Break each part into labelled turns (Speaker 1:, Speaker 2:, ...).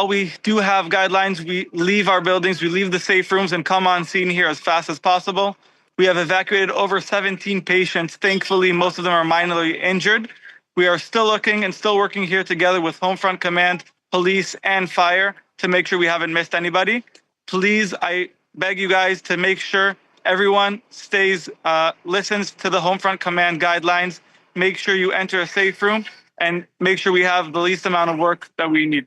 Speaker 1: we do have guidelines, we leave our buildings, we leave the safe rooms and come on scene here as fast as possible. We have evacuated over 17 patients. Thankfully, most of them are minorly injured. We are still looking and still working here together with Homefront Command, police, and fire to make sure we haven't missed anybody. Please, I beg you guys to make sure everyone listens to the Homefront Command guidelines. Make sure you enter a safe room and make sure we have the least amount of work that we need.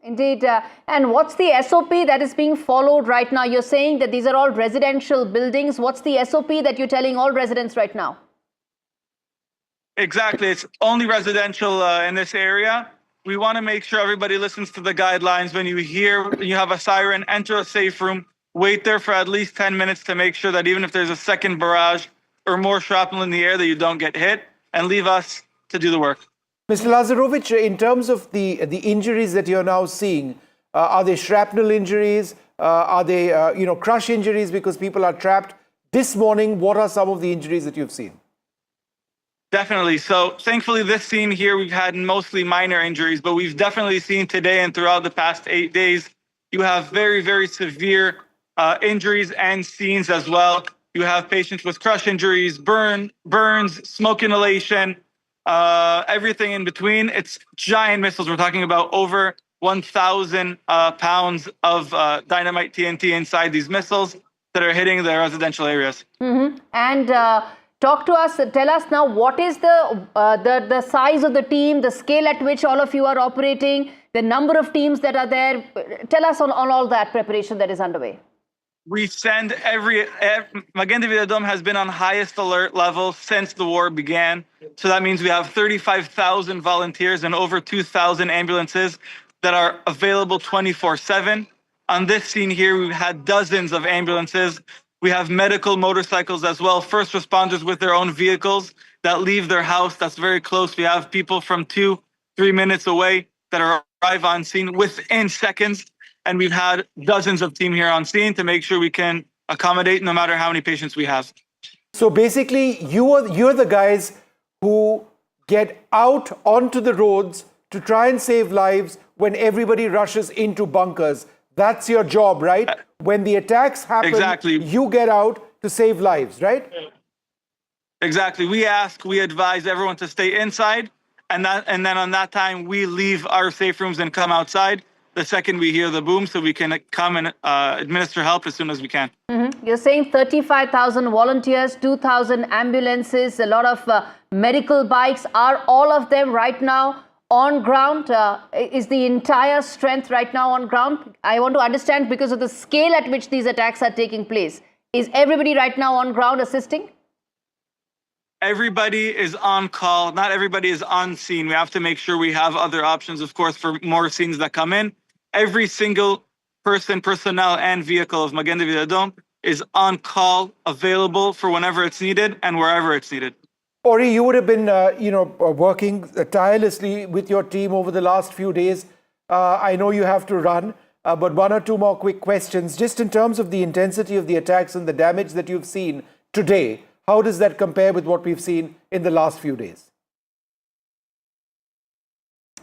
Speaker 2: Indeed. And what's the SOP that is being followed right now? You're saying that these are all residential buildings. What's the SOP that you're telling all residents right now?
Speaker 1: Exactly. It's only residential in this area. We want to make sure everybody listens to the guidelines. When you have a siren, enter a safe room, wait there for at least 10 minutes to make sure that even if there's a second barrage or more shrapnel in the air, that you don't get hit, and leave us to do the work.
Speaker 3: Mr. Lazarovich, in terms of the injuries that you're now seeing, are they shrapnel injuries? Are they crush injuries because people are trapped? This morning, what are some of the injuries that you've seen?
Speaker 1: Definitely. So thankfully, this scene here, we've had mostly minor injuries, but we've definitely seen today and throughout the past 8 days, you have very, very severe injuries and scenes as well. You have patients with crush injuries, burns, smoke inhalation, everything in between. It's giant missiles. We're talking about over 1,000 pounds of dynamite TNT inside these missiles that are hitting the residential areas.
Speaker 2: And talk to us, tell us now, what is the size of the team, the scale at which all of you are operating, the number of teams that are there. Tell us on all that preparation that is underway.
Speaker 1: We send Magen David Adom has been on highest alert level since the war began. So that means we have 35,000 volunteers and over 2,000 ambulances that are available 24/7. On this scene here, we've had dozens of ambulances. We have medical motorcycles as well, first responders with their own vehicles that leave their house. That's very close. We have people from 2-3 minutes away that arrive on scene within seconds. And we've had dozens of team here on scene to make sure we can accommodate no matter how many patients we have.
Speaker 3: So basically, you're the guys who get out onto the roads to try and save lives when everybody rushes into bunkers. That's your job, right? When the attacks happen,
Speaker 1: exactly.
Speaker 3: You get out to save lives, right?
Speaker 1: Exactly. We advise everyone to stay inside, and then on that time, we leave our safe rooms and come outside the second we hear the boom, so we can come and administer help as soon as we can.
Speaker 2: You're saying 35,000 volunteers, 2,000 ambulances, a lot of medical bikes. Are all of them right now on ground? Is the entire strength right now on ground? I want to understand, because of the scale at which these attacks are taking place, is everybody right now on ground assisting?
Speaker 1: Everybody is on call. Not everybody is on scene. We have to make sure we have other options, of course, for more scenes that come in. Every single personnel, and vehicle of Magen David Adom is on call, available for whenever it's needed and wherever it's needed.
Speaker 3: Ori, you would have been, working tirelessly with your team over the last few days. I know you have to run, but one or two more quick questions. Just in terms of the intensity of the attacks and the damage that you've seen today, how does that compare with what we've seen in the last few days?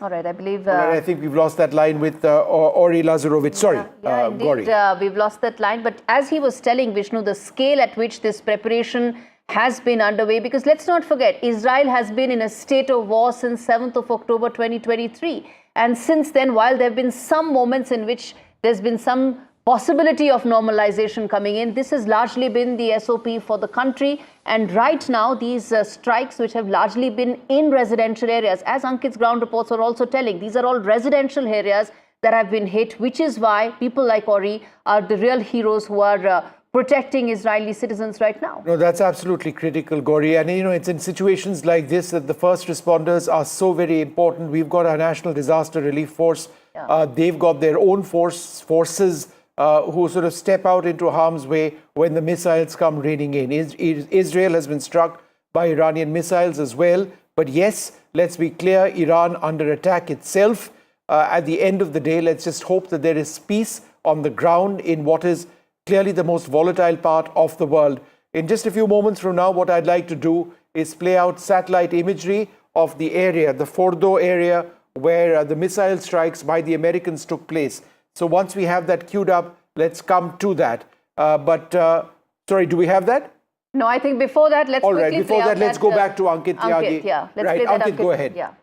Speaker 2: All right, I believe...
Speaker 3: I think we've lost that line with Ori Lazarovich. Sorry,
Speaker 2: indeed, we've lost that line. But as he was telling, Vishnu, the scale at which this preparation has been underway, because let's not forget, Israel has been in a state of war since 7th of October 2023. And since then, while there have been some moments in which there's been some possibility of normalization coming in, this has largely been the SOP for the country. And right now, these strikes, which have largely been in residential areas, as Ankit's ground reports are also telling, these are all residential areas that have been hit, which is why people like Ori are the real heroes who are protecting Israeli citizens right now.
Speaker 3: No, that's absolutely critical, Gauri. And, it's in situations like this that the first responders are so very important. We've got our National Disaster Relief Force. Yeah. They've got their own forces who sort of step out into harm's way when the missiles come raining in. Israel has been struck by Iranian missiles as well. But yes, let's be clear, Iran under attack itself. At the end of the day, let's just hope that there is peace on the ground in what is clearly the most volatile part of the world. In just a few moments from now, what I'd like to do is play out satellite imagery of the area, the Fordo area where the missile strikes by the Americans took place. So once we have that queued up, let's come to that. Sorry, do we have that?
Speaker 2: No, I think before that, let's quickly
Speaker 3: before that, let's go back to Ankit Tyagi.
Speaker 2: Yeah, let's
Speaker 3: right,
Speaker 2: play that,
Speaker 3: Ankit, go ahead.
Speaker 2: Yeah.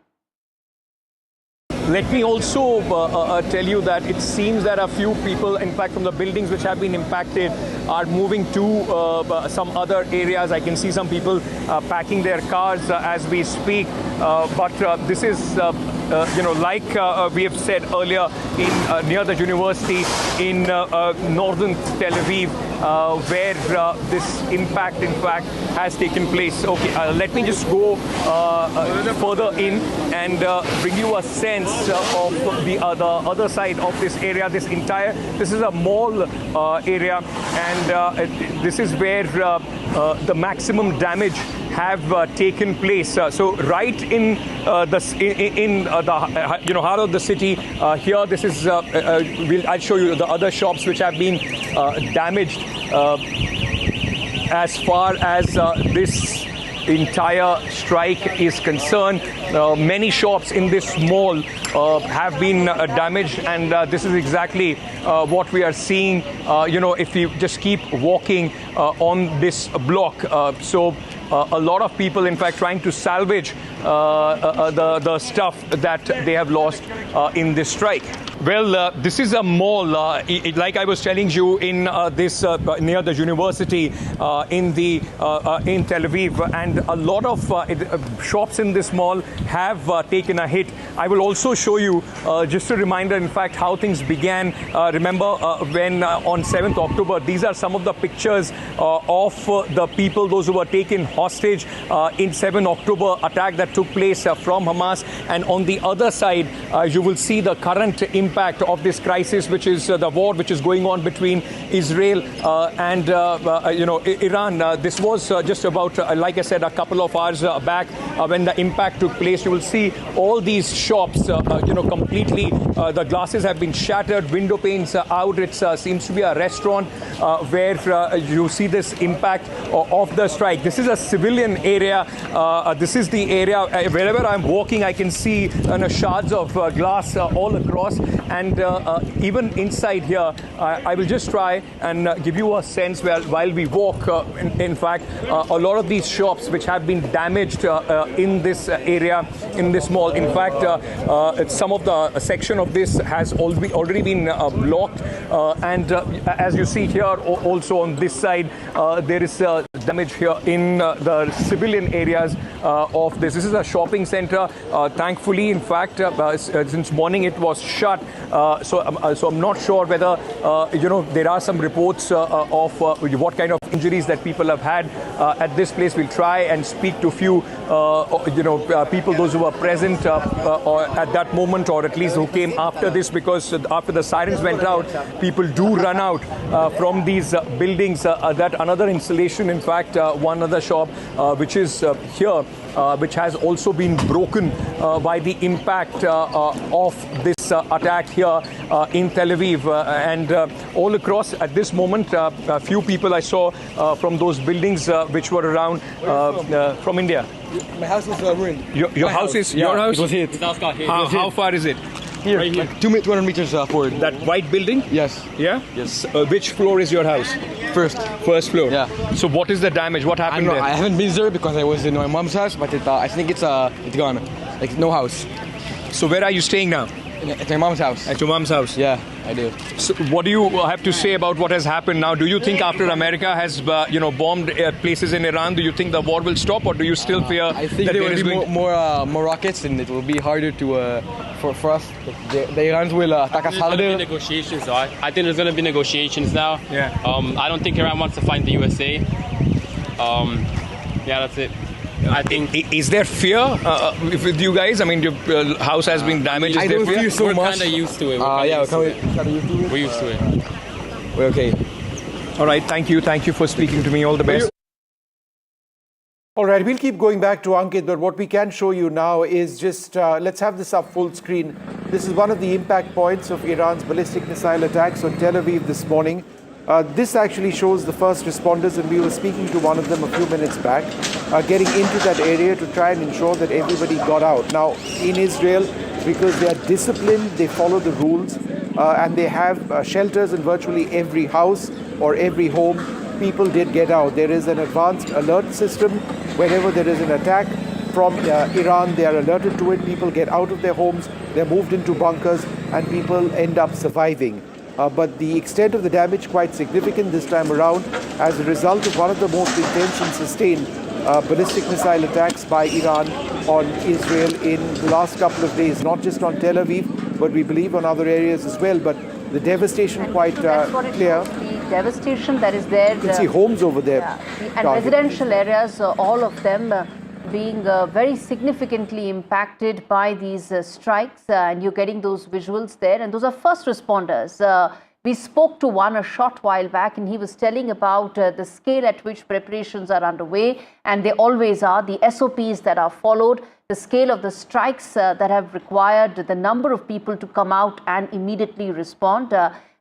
Speaker 4: Let me also tell you that it seems that a few people, in fact, from the buildings which have been impacted are moving to some other areas. I can see some people packing their cars as we speak. But this is, like we have said earlier, in near the university in northern Tel Aviv, where this impact, in fact, has taken place. Okay, let me just go further in and bring you a sense of the other side of this area. This is a mall area, and this is where the maximum damage have taken place. So right in the heart of the city, here this is. I'll show you the other shops which have been damaged. As far as this entire strike is concerned, many shops in this mall have been damaged, and this is exactly what we are seeing. If we just keep walking on this block, so a lot of people, in fact, trying to salvage the stuff that they have lost in this strike. Well, this is a mall, like I was telling you, in this near the university in Tel Aviv, and a lot of shops in this mall have taken a hit. I will also show you just a reminder, in fact, how things began. Remember when on 7th October, these are some of the pictures of the people, those who were taken hostage in 7th October attack that took place from Hamas. And on the other side, you will see the current impact of this crisis, which is the war which is going on between Israel and Iran. This was just about, like I said, a couple of hours back when the impact took place. You will see all these shops, completely. The glasses have been shattered, window panes out. It seems to be a restaurant where you see this impact of the strike. This is a civilian area. This is the area wherever I'm walking, I can see shards of glass all across. And even inside here, I will just try and give you a sense while we walk. In fact, a lot of these shops which have been damaged in this area, in this mall. In fact, some of the section of this has already been blocked. And as you see here, also on this side, there is damage here in the civilian areas of this. This is a shopping center. Thankfully, in fact, since morning it was shut. So I'm not sure whether there are some reports of what kind of injuries that people have had at this place. We'll try and speak to a few people, those who were present at that moment, or at least who came after this, because after the sirens went out, people do run out from these buildings. That another installation, in fact, one other shop which is here, which has also been broken by the impact of this attack here in Tel Aviv. And all across at this moment, a few people I saw from those buildings which were around from India.
Speaker 5: My house was ruined.
Speaker 4: Your house is your house?
Speaker 5: It was hit.
Speaker 4: How far is it?
Speaker 5: Here, like 200 meters forward.
Speaker 4: That white building?
Speaker 5: Yes.
Speaker 4: Yeah?
Speaker 5: Yes.
Speaker 4: Which floor is your house?
Speaker 5: First floor.
Speaker 4: Yeah. So what is the damage? What happened there?
Speaker 5: I haven't been there because I was in my mom's house, but I think it's gone. Like no house.
Speaker 4: So where are you staying now?
Speaker 5: At my mom's house.
Speaker 4: At your mom's house?
Speaker 5: Yeah, I do.
Speaker 4: So what do you have to say about what has happened now? Do you think after America has bombed places in Iran, do you think the war will stop, or do you still fear
Speaker 5: I think
Speaker 4: that
Speaker 5: there will be more rockets, and it will be harder to for us. The Iranians will attack us harder.
Speaker 6: Negotiations, though. I think there's going to be negotiations now.
Speaker 4: Yeah.
Speaker 6: I don't think Iran wants to fight the USA. Yeah, that's it. I think.
Speaker 4: Is there fear with you guys? I mean, your house has been damaged. Is
Speaker 5: I
Speaker 4: there
Speaker 5: don't
Speaker 4: fear?
Speaker 5: feel so
Speaker 6: We're
Speaker 5: much.
Speaker 6: kind of used to it. We're used to it.
Speaker 5: We're okay.
Speaker 4: All right. Thank you. Thank you for speaking to me. All the best.
Speaker 3: All right, we'll keep going back to Ankit, but what we can show you now is just, let's have this up full screen. This is one of the impact points of Iran's ballistic missile attacks on Tel Aviv this morning. This actually shows the first responders, and we were speaking to one of them a few minutes back, getting into that area to try and ensure that everybody got out. Now, in Israel, because they are disciplined, they follow the rules, and they have shelters in virtually every house or every home. People did get out. There is an advanced alert system. Whenever there is an attack from Iran, they are alerted to it. People get out of their homes, they're moved into bunkers, and people end up surviving. But the extent of the damage quite significant this time around as a result of one of the most intense and sustained ballistic missile attacks by Iran on Israel in the last couple of days, not just on Tel Aviv, but we believe on other areas as well. But the devastation quite clear.
Speaker 2: The devastation that is there.
Speaker 3: You can see homes over there.
Speaker 2: And residential areas, all of them being very significantly impacted by these strikes. And you're getting those visuals there. And those are first responders. We spoke to one a short while back, and he was telling about the scale at which preparations are underway, and they always are, the SOPs that are followed, the scale of the strikes that have required the number of people to come out and immediately respond.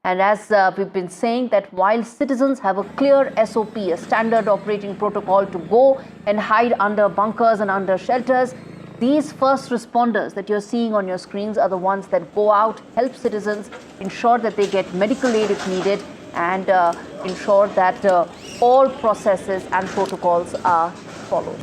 Speaker 2: And as we've been saying, that while citizens have a clear SOP, a standard operating protocol to go and hide under bunkers and under shelters, these first responders that you're seeing on your screens are the ones that go out, help citizens, ensure that they get medical aid if needed, and ensure that all processes and protocols are followed.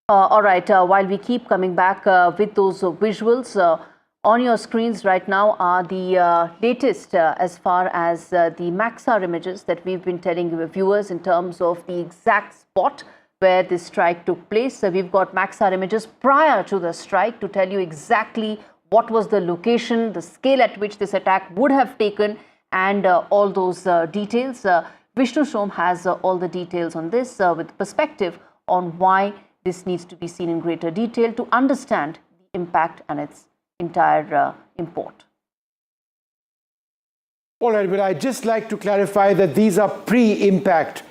Speaker 2: All right, while we keep coming back with those visuals, on your screens right now are the latest as far as the Maxar images that we've been telling your viewers in terms of the exact spot where this strike took place. So we've got Maxar images prior to the strike to tell you exactly what was the location, the scale at which this attack would have taken, and all those details. Vishnu Shom has all the details on this with perspective on why this needs to be seen in greater detail to understand the impact and its entire import.
Speaker 3: All right, but I'd just like to clarify that these are pre-impact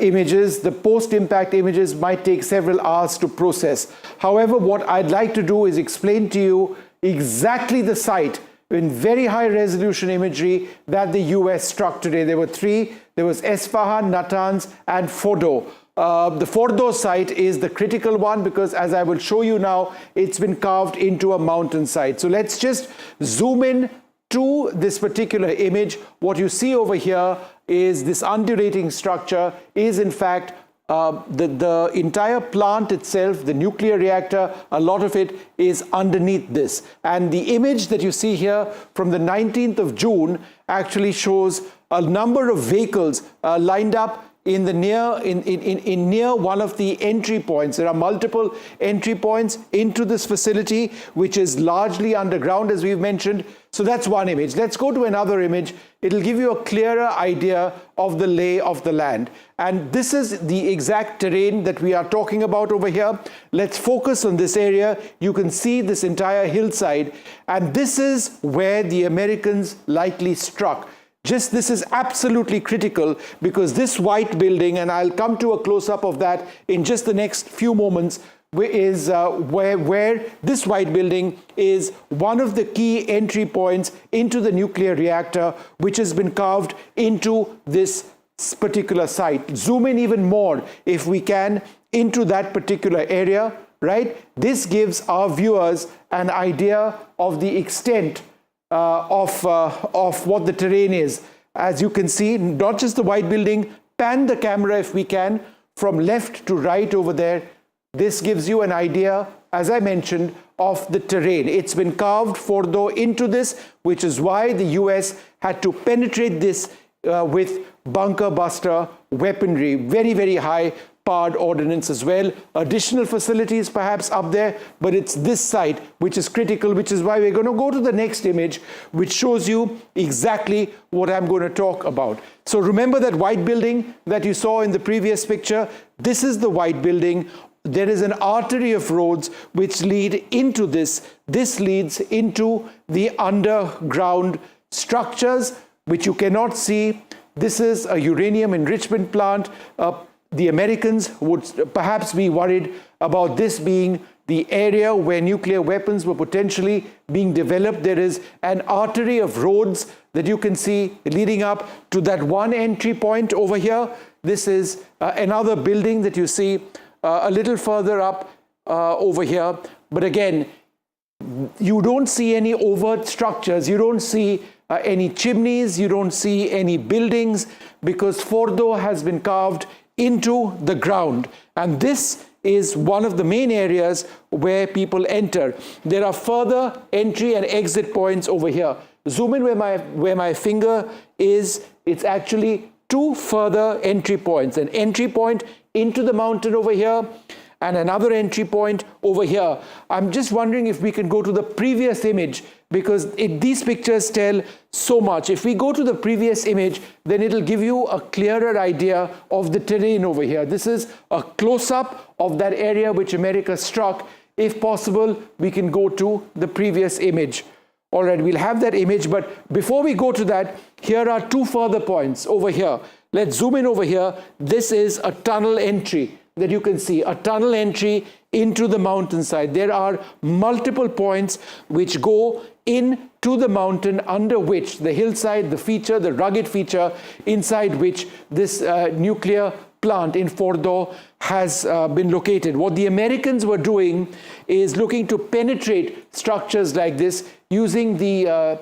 Speaker 3: images. The post-impact images might take several hours to process. However, what I'd like to do is explain to you exactly the site in very high resolution imagery that the US struck today. There were three. There was Esfahan, Natanz, and Fordo. The Fordo site is the critical one because, as I will show you now, it's been carved into a mountainside. So let's just zoom in to this particular image. What you see over here is this undulating structure is in fact the entire plant itself, the nuclear reactor, a lot of it is underneath this. And the image that you see here from the 19th of June actually shows a number of vehicles lined up in the near one of the entry points. There are multiple entry points into this facility, which is largely underground, as we've mentioned. So that's one image. Let's go to another image. It'll give you a clearer idea of the lay of the land. And this is the exact terrain that we are talking about over here. Let's focus on this area. You can see this entire hillside. And this is where the Americans likely struck. This is absolutely critical because this white building, and I'll come to a close-up of that in just the next few moments, is where this white building is one of the key entry points into the nuclear reactor, which has been carved into this particular site. Zoom in even more, if we can, into that particular area, right? This gives our viewers an idea of the extent of what the terrain is. As you can see, not just the white building, pan the camera if we can, from left to right over there. This gives you an idea, as I mentioned, of the terrain. It's been carved Fordo into this, which is why the US had to penetrate this with bunker buster weaponry, very, very high powered ordnance as well. Additional facilities perhaps up there, but it's this site which is critical, which is why we're going to go to the next image, which shows you exactly what I'm going to talk about. So remember that white building that you saw in the previous picture? This is the white building. There is an artery of roads which lead into this. This leads into the underground structures, which you cannot see. This is a uranium enrichment plant. The Americans would perhaps be worried about this being the area where nuclear weapons were potentially being developed. There is an artery of roads that you can see leading up to that one entry point over here. This is another building that you see a little further up over here. But again, you don't see any overt structures. You don't see any chimneys. You don't see any buildings, because Fordo has been carved into the ground. And this is one of the main areas where people enter. There are further entry and exit points over here. Zoom in where my finger is. It's actually two further entry points. An entry point into the mountain over here, and another entry point over here. I'm just wondering if we can go to the previous image, because these pictures tell so much. If we go to the previous image, then it'll give you a clearer idea of the terrain over here. This is a close-up of that area which America struck. If possible, we can go to the previous image. All right, we'll have that image, but before we go to that, here are two further points over here. Let's zoom in over here. This is a tunnel entry that you can see, a tunnel entry into the mountainside. There are multiple points which go into the mountain, under which the hillside, the feature, the rugged feature, inside which this nuclear plant in Fordo has been located. What the Americans were doing is looking to penetrate structures like this using the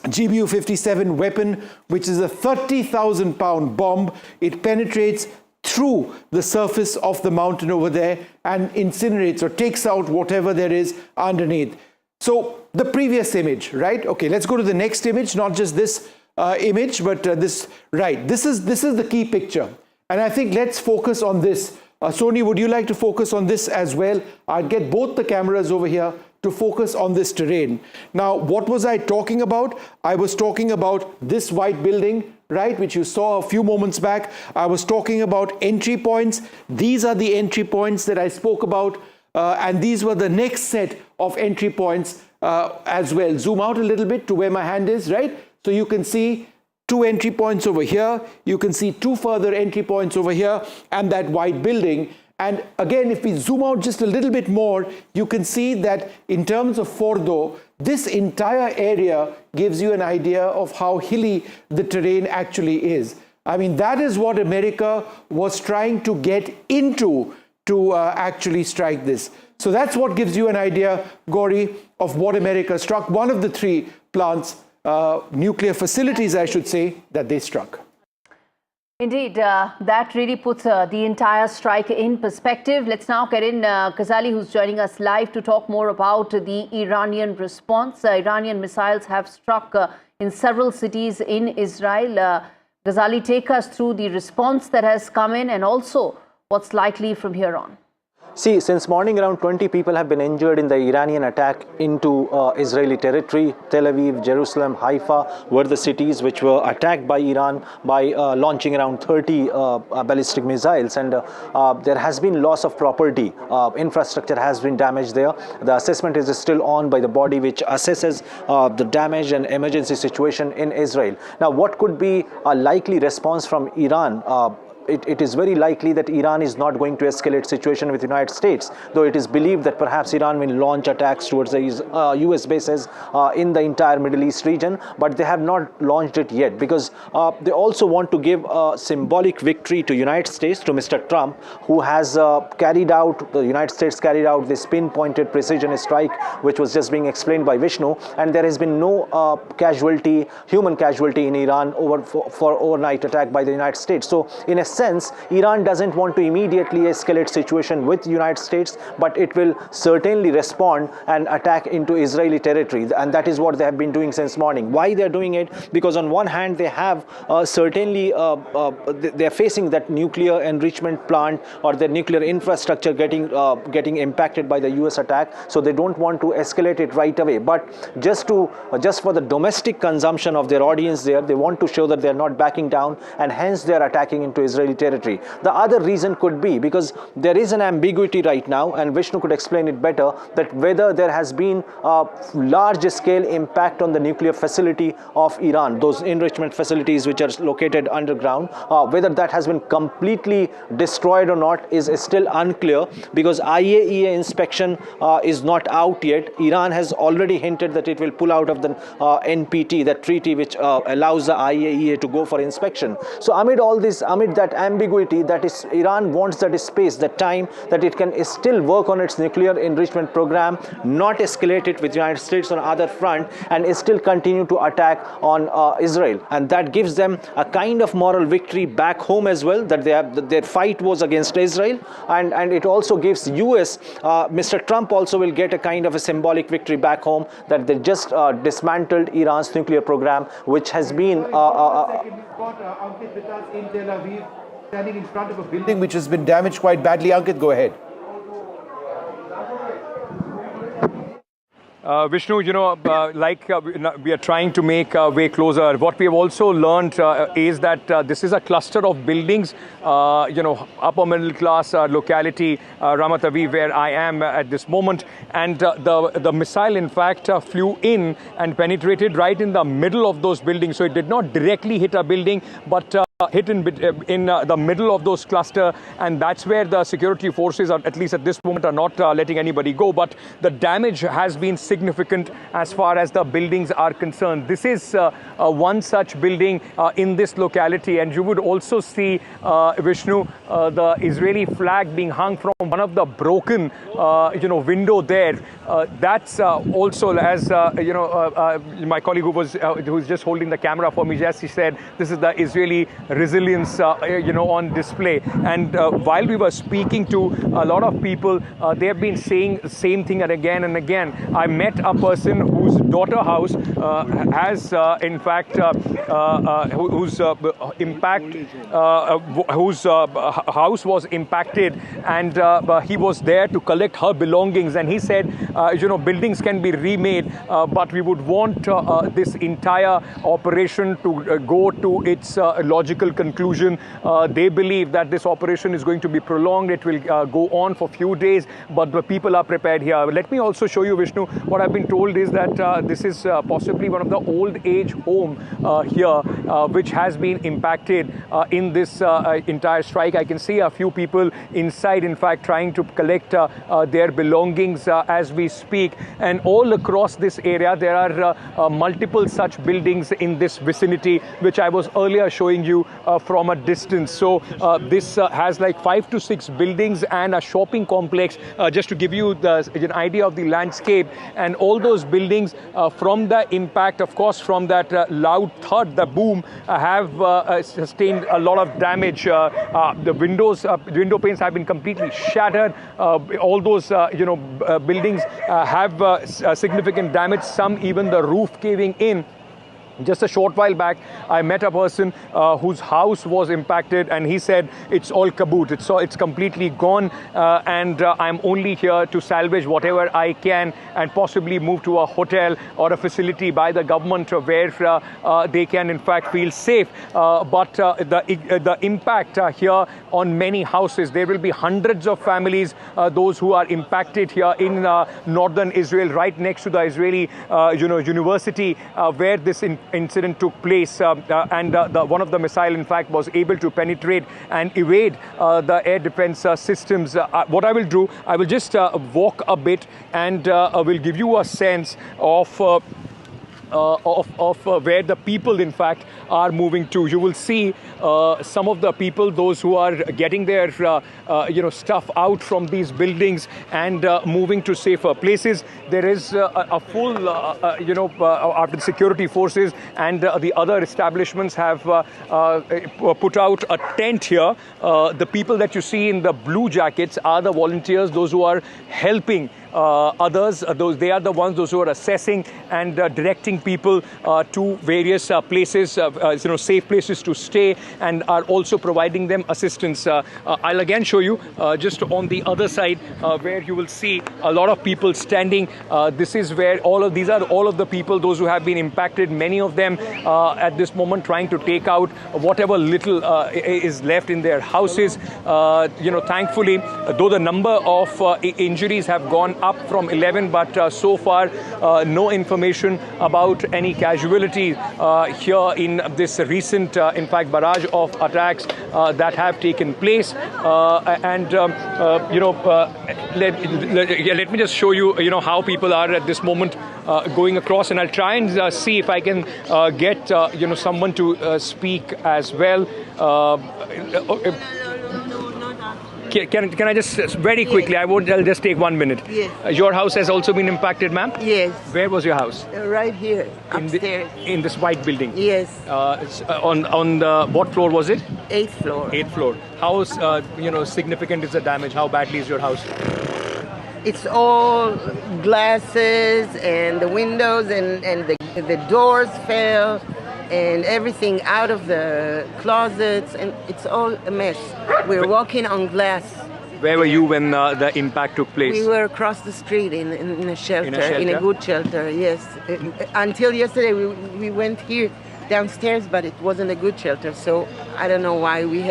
Speaker 3: GBU-57 weapon, which is a 30,000-pound bomb. It penetrates through the surface of the mountain over there and incinerates or takes out whatever there is underneath. So the previous image, right? Okay, let's go to the next image, not just this image, but this, right? This is the key picture. And I think let's focus on this. Sony, would you like to focus on this as well? I'll get both the cameras over here to focus on this terrain. Now, what was I talking about? I was talking about this white building, right, which you saw a few moments back. I was talking about entry points. These are the entry points that I spoke about, and these were the next set of entry points as well. Zoom out a little bit to where my hand is, right? So you can see two entry points over here. You can see two further entry points over here and that white building. And again, if we zoom out just a little bit more, you can see that in terms of Fordo, this entire area gives you an idea of how hilly the terrain actually is. I mean, that is what America was trying to get into to actually strike this. So that's what gives you an idea, Gauri, of what America struck. One of the three plants, nuclear facilities, I should say, that they struck.
Speaker 2: Indeed, that really puts the entire strike in perspective. Let's now get in Ghazali, who's joining us live to talk more about the Iranian response. Iranian missiles have struck in several cities in Israel. Ghazali, take us through the response that has come in and also what's likely from here on.
Speaker 7: See, since morning, around 20 people have been injured in the Iranian attack into Israeli territory. Tel Aviv, Jerusalem, Haifa were the cities which were attacked by Iran by launching around 30 ballistic missiles. And there has been loss of property. Infrastructure has been damaged there. The assessment is still on by the body which assesses the damage and emergency situation in Israel. Now, what could be a likely response from Iran? It is very likely that Iran is not going to escalate situation with the United States, though it is believed that perhaps Iran will launch attacks towards the US bases in the entire Middle East region, but they have not launched it yet because they also want to give a symbolic victory to United States, to Mr. Trump, who has the United States carried out this pinpointed precision strike, which was just being explained by Vishnu, and there has been no human casualty in Iran for overnight attack by the United States. So in a sense, Iran doesn't want to immediately escalate situation with the United States, but it will certainly respond and attack into Israeli territory, and that is what they have been doing since morning. Why they are doing it? Because on one hand, they have certainly they are facing that nuclear enrichment plant or their nuclear infrastructure getting impacted by the US attack, so they don't want to escalate it right away. But just for the domestic consumption of their audience there, they want to show that they are not backing down, and hence they are attacking into Israeli territory. The other reason could be because there is an ambiguity right now, and Vishnu could explain it better, that whether there has been a large-scale impact on the nuclear facility of Iran, those enrichment facilities which are located underground, whether that has been completely destroyed or not is still unclear, because IAEA inspection is not out yet. Iran has already hinted that it will pull out of the NPT, that treaty which allows the IAEA to go for inspection. So amid all this, amid that ambiguity that is Iran wants that space, the time that it can still work on its nuclear enrichment program, not escalate it with the United States on other front, and still continue to attack on Israel. And that gives them a kind of moral victory back home as well, that their fight was against Israel, and it also gives US, Mr. Trump also will get a kind of a symbolic victory back home, that they just dismantled Iran's nuclear program, which has been
Speaker 3: We've got Ankit with us in Tel Aviv, standing in front of a building which has been damaged quite badly. Ankit, go ahead.
Speaker 4: Vishnu, we are trying to make our way closer. What we have also learned is that this is a cluster of buildings, upper middle class locality, Ramat Aviv, where I am at this moment. And the missile, in fact, flew in and penetrated right in the middle of those buildings. So it did not directly hit a building, but hit in the middle of those cluster, and that's where the security forces, are, at least at this moment, are not letting anybody go. But the damage has been significant as far as the buildings are concerned. This is one such building in this locality, and you would also see, Vishnu, the Israeli flag being hung from one of the broken, window there. That's also, as my colleague who's just holding the camera for me, Jesse said, this is the Israeli resilience, on display. And while we were speaking to a lot of people, they have been saying the same thing and again. I met a person whose daughter house has, in fact, whose house was impacted, and he was there to collect her belongings. And he said, buildings can be remade, but we would want this entire operation to go to its logical conclusion. They believe that this operation is going to be prolonged. It will go on for a few days, but the people are prepared here. Let me also show you, Vishnu, what I've been told is that this is possibly one of the old age home here, which has been impacted in this entire strike. I can see a few people inside, in fact, trying to collect their belongings as we speak. And all across this area, there are multiple such buildings in this vicinity, which I was earlier showing you from a distance. So this has like 5 to 6 buildings and a shopping complex, just to give you an idea of the landscape. And all those buildings, from the impact, of course, from that loud thud, the boom, have sustained a lot of damage. The window panes have been completely shattered. All those buildings have significant damage, some even the roof caving in. Just a short while back, I met a person whose house was impacted, and he said it's all kaboot. It's completely gone, and I'm only here to salvage whatever I can and possibly move to a hotel or a facility by the government where they can, in fact, feel safe. But the impact here on many houses, there will be hundreds of families, those who are impacted here in northern Israel, right next to the Israeli university where this incident took place, and one of the missile, in fact, was able to penetrate and evade the air defense systems. What I will do, I will just walk a bit, and will give you a sense of where the people, in fact, are moving to. You will see some of the people, those who are getting their stuff out from these buildings and moving to safer places. There is a full after the security forces and the other establishments have put out a tent here. The people that you see in the blue jackets are the volunteers, those who are helping others. They are the ones, those who are assessing and directing people to various places, safe places to stay, and are also providing them assistance. I'll again show you just on the other side where you will see a lot of people standing. This is where these are all of the people, those who have been impacted. Many of them at this moment trying to take out whatever little is left in their houses. Thankfully, though the number of injuries have gone up from 11, but so far no information about about any casualties here in this recent, in fact, barrage of attacks that have taken place. Let me just show you, how people are at this moment going across, and I'll try and see if I can get, someone to speak as well. Can I just very quickly? I'll just take 1 minute.
Speaker 8: Yes.
Speaker 4: Your house has also been impacted, ma'am?
Speaker 8: Yes.
Speaker 4: Where was your house?
Speaker 8: Right here, upstairs.
Speaker 4: In this white building?
Speaker 8: Yes.
Speaker 4: On the what floor was it?
Speaker 8: 8th floor.
Speaker 4: 8th floor. How significant is the damage? How badly is your house?
Speaker 8: It's all glasses and the windows and the doors fell and everything out of the closets, and it's all a mess. We're walking on glass.
Speaker 4: Where were you when the impact took place?
Speaker 8: We were across the street in a shelter, in a good shelter, yes. Until yesterday we went here downstairs, but it wasn't a good shelter, so I don't know why we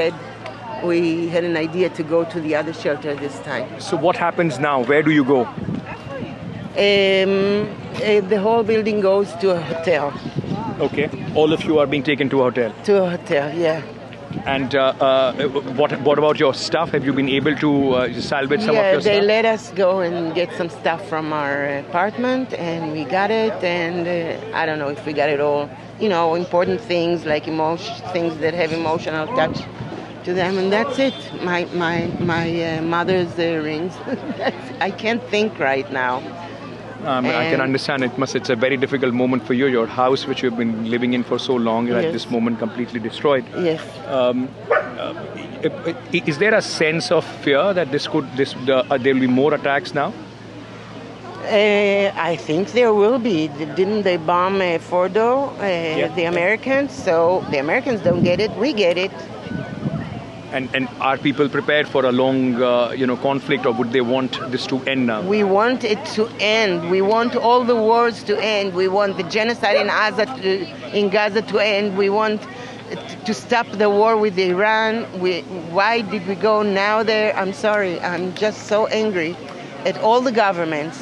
Speaker 8: had an idea to go to the other shelter this time.
Speaker 4: So what happens now? Where do you go?
Speaker 8: The whole building goes to a hotel.
Speaker 4: Okay. All of you are being taken to a hotel?
Speaker 8: To a hotel, yeah.
Speaker 4: And what about your stuff? Have you been able to salvage some of your stuff?
Speaker 8: Yeah, they let us go and get some stuff from our apartment, and we got it, and I don't know if we got it all. Important things like things that have emotional touch to them, and that's it. My mother's rings. I can't think right now.
Speaker 4: I can understand it's a very difficult moment for you. Your house, which you've been living in for so long, is at this moment completely destroyed.
Speaker 8: Yes.
Speaker 4: Is there a sense of fear that there will be more attacks now?
Speaker 8: I think there will be. Didn't they bomb Fordo, the Americans? So the Americans don't get it, we get it.
Speaker 4: And are people prepared for a long, conflict, or would they want this to end now?
Speaker 8: We want it to end. We want all the wars to end. We want the genocide in Gaza to end. We want to stop the war with Iran. Why did we go now there? I'm sorry. I'm just so angry at all the governments,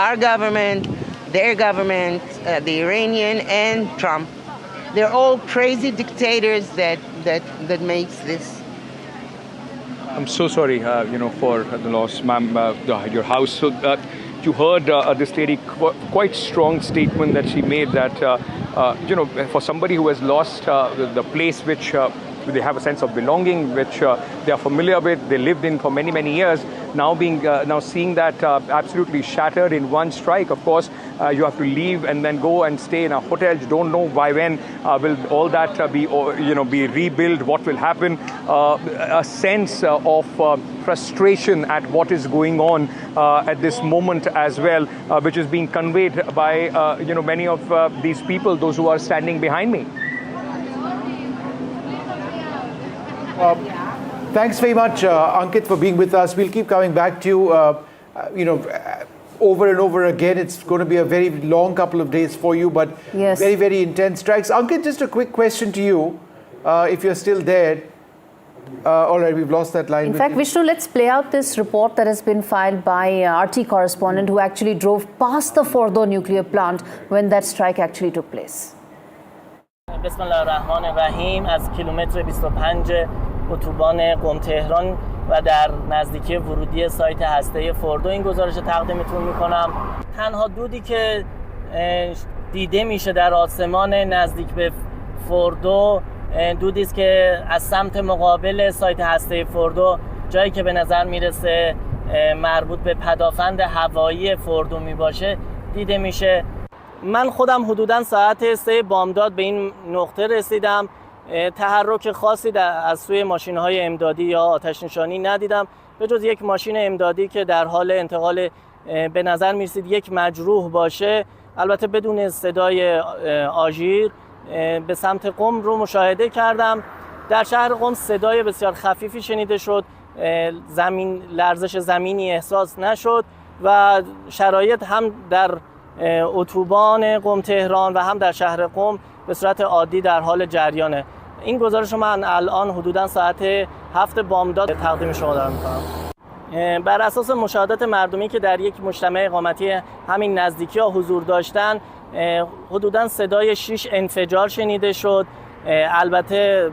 Speaker 8: our government, their government, the Iranian and Trump. They're all crazy dictators that makes this.
Speaker 4: I'm so sorry, for the loss, ma'am, your house. So you heard this lady quite strong statement that she made that, for somebody who has lost the place which they have a sense of belonging, which they are familiar with, they lived in for many, many years, now seeing that absolutely shattered in one strike. Of course, you have to leave and then go and stay in a hotel. You don't know by when will all that be rebuilt, what will happen. A sense of frustration at what is going on at this moment as well, which is being conveyed by many of these people, those who are standing behind me.
Speaker 3: Thanks very much, Ankit, for being with us. We'll keep coming back to you, over and over again. It's going to be a very long couple of days for you, but very, very intense strikes. Ankit, just a quick question to you, if you're still there. All right, we've lost that line.
Speaker 2: In fact, Vishnu, let's play out this report that has been filed by RT correspondent who actually drove past the Fordo nuclear plant when that strike actually took place.
Speaker 9: بسم الله الرحمن الرحیم. از کیلومتر 25 اتوبان قم تهران و در نزدیکی ورودی سایت هسته فوردو این گزارش تقدیمتون میکنم. تنها دودی که دیده میشه در آسمان نزدیک به فوردو دودی است که از سمت مقابل سایت هسته فوردو، جایی که به نظر میرسه مربوط به پدافند هوایی فوردو میباشه، دیده میشه. من خودم حدوداً ساعت 3 بامداد به این نقطه رسیدم. تحرک خاصی از سوی ماشین‌های امدادی یا آتش نشانی ندیدم، به جز یک ماشین امدادی که در حال انتقال به نظر می‌رسید یک مجروح باشه، البته بدون صدای آژیر، به سمت قم رو مشاهده کردم. در شهر قم صدای بسیار خفیفی شنیده شد، لرزش زمینی احساس نشد و شرایط هم در اتوبان قم تهران و هم در شهر قم به صورت عادی در حال جریانه. این گزارش رو من الان حدوداً ساعت 7 بامداد تقدیم شما دارم می‌کنم. بر اساس مشاهدات مردمی که در یک مجتمع اقامتی همین نزدیکی‌ها حضور داشتن، حدوداً صدای 6 انفجار شنیده شد. البته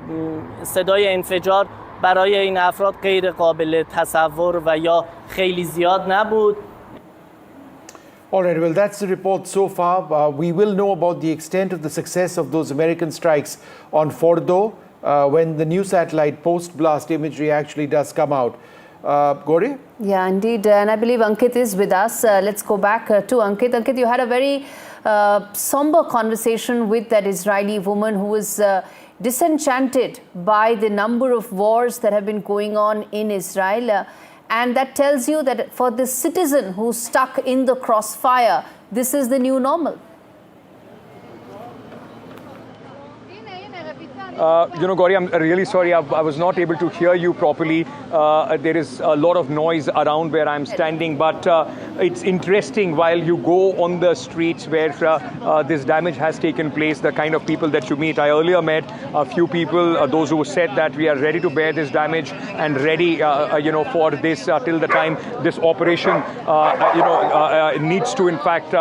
Speaker 9: صدای انفجار برای این افراد غیر قابل تصور و یا خیلی زیاد نبود.
Speaker 3: All right, well, that's the report so far. We will know about the extent of the success of those American strikes on Fordo when the new satellite post-blast imagery actually does come out. Gauri?
Speaker 2: Yeah, indeed. And I believe Ankit is with us. Let's go back to Ankit. Ankit, you had a very somber conversation with that Israeli woman who was disenchanted by the number of wars that have been going on in Israel. And that tells you that for the citizen who's stuck in the crossfire, this is the new normal.
Speaker 4: Gauri, I'm really sorry. I was not able to hear you properly. There is a lot of noise around where I'm standing, but it's interesting while you go on the streets where this damage has taken place, the kind of people that you meet. I earlier met a few people, those who said that we are ready to bear this damage and ready, for this till the time this operation, needs to, in fact,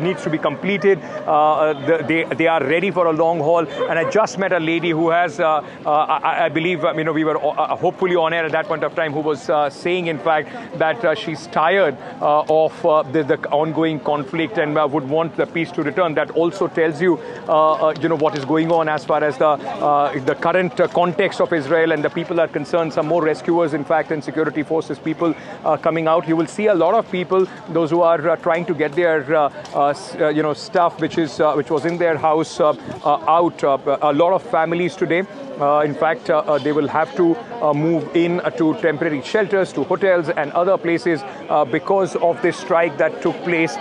Speaker 4: needs to be completed. They are ready for a long haul. And I just met a lady who has, I believe, we were hopefully on air at that point of time, who was saying, in fact, that she's tired of the ongoing conflict and would want the peace to return. That also tells you, what is going on as far as the current context of Israel and the people are concerned. Some more rescuers, in fact, and security forces people coming out. You will see a lot of people, those who are trying to get their, stuff which was in their house out. A lot of families today, in fact, they will have to move in to temporary shelters, to hotels and other places because of this strike that took place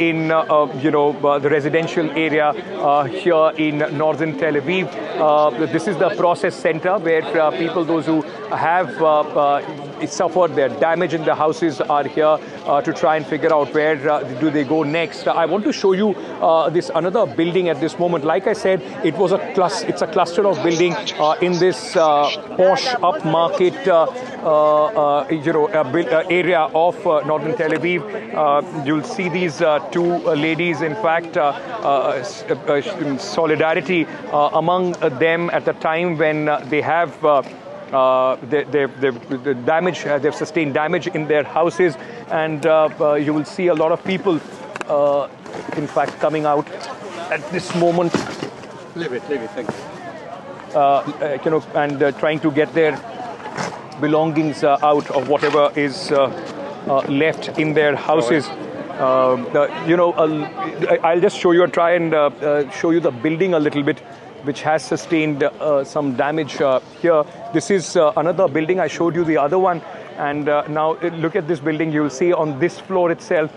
Speaker 4: in, the residential area here in northern Tel Aviv. This is the process center where people, those who have suffered their damage in the houses, are here to try and figure out where do they go next. I want to show you this another building at this moment. Like I said, it's a cluster of building in this posh upmarket area of northern Tel Aviv. You'll see these two ladies, in fact, solidarity among them at the time when they have they've sustained damage in their houses, and you will see a lot of people, in fact, coming out at this moment. Leave it, thank you. And trying to get their belongings out of whatever is left in their houses. I'll just show you, try and show you the building a little bit, which has sustained some damage here. This is another building. I showed you the other one. And now look at this building. You'll see on this floor itself,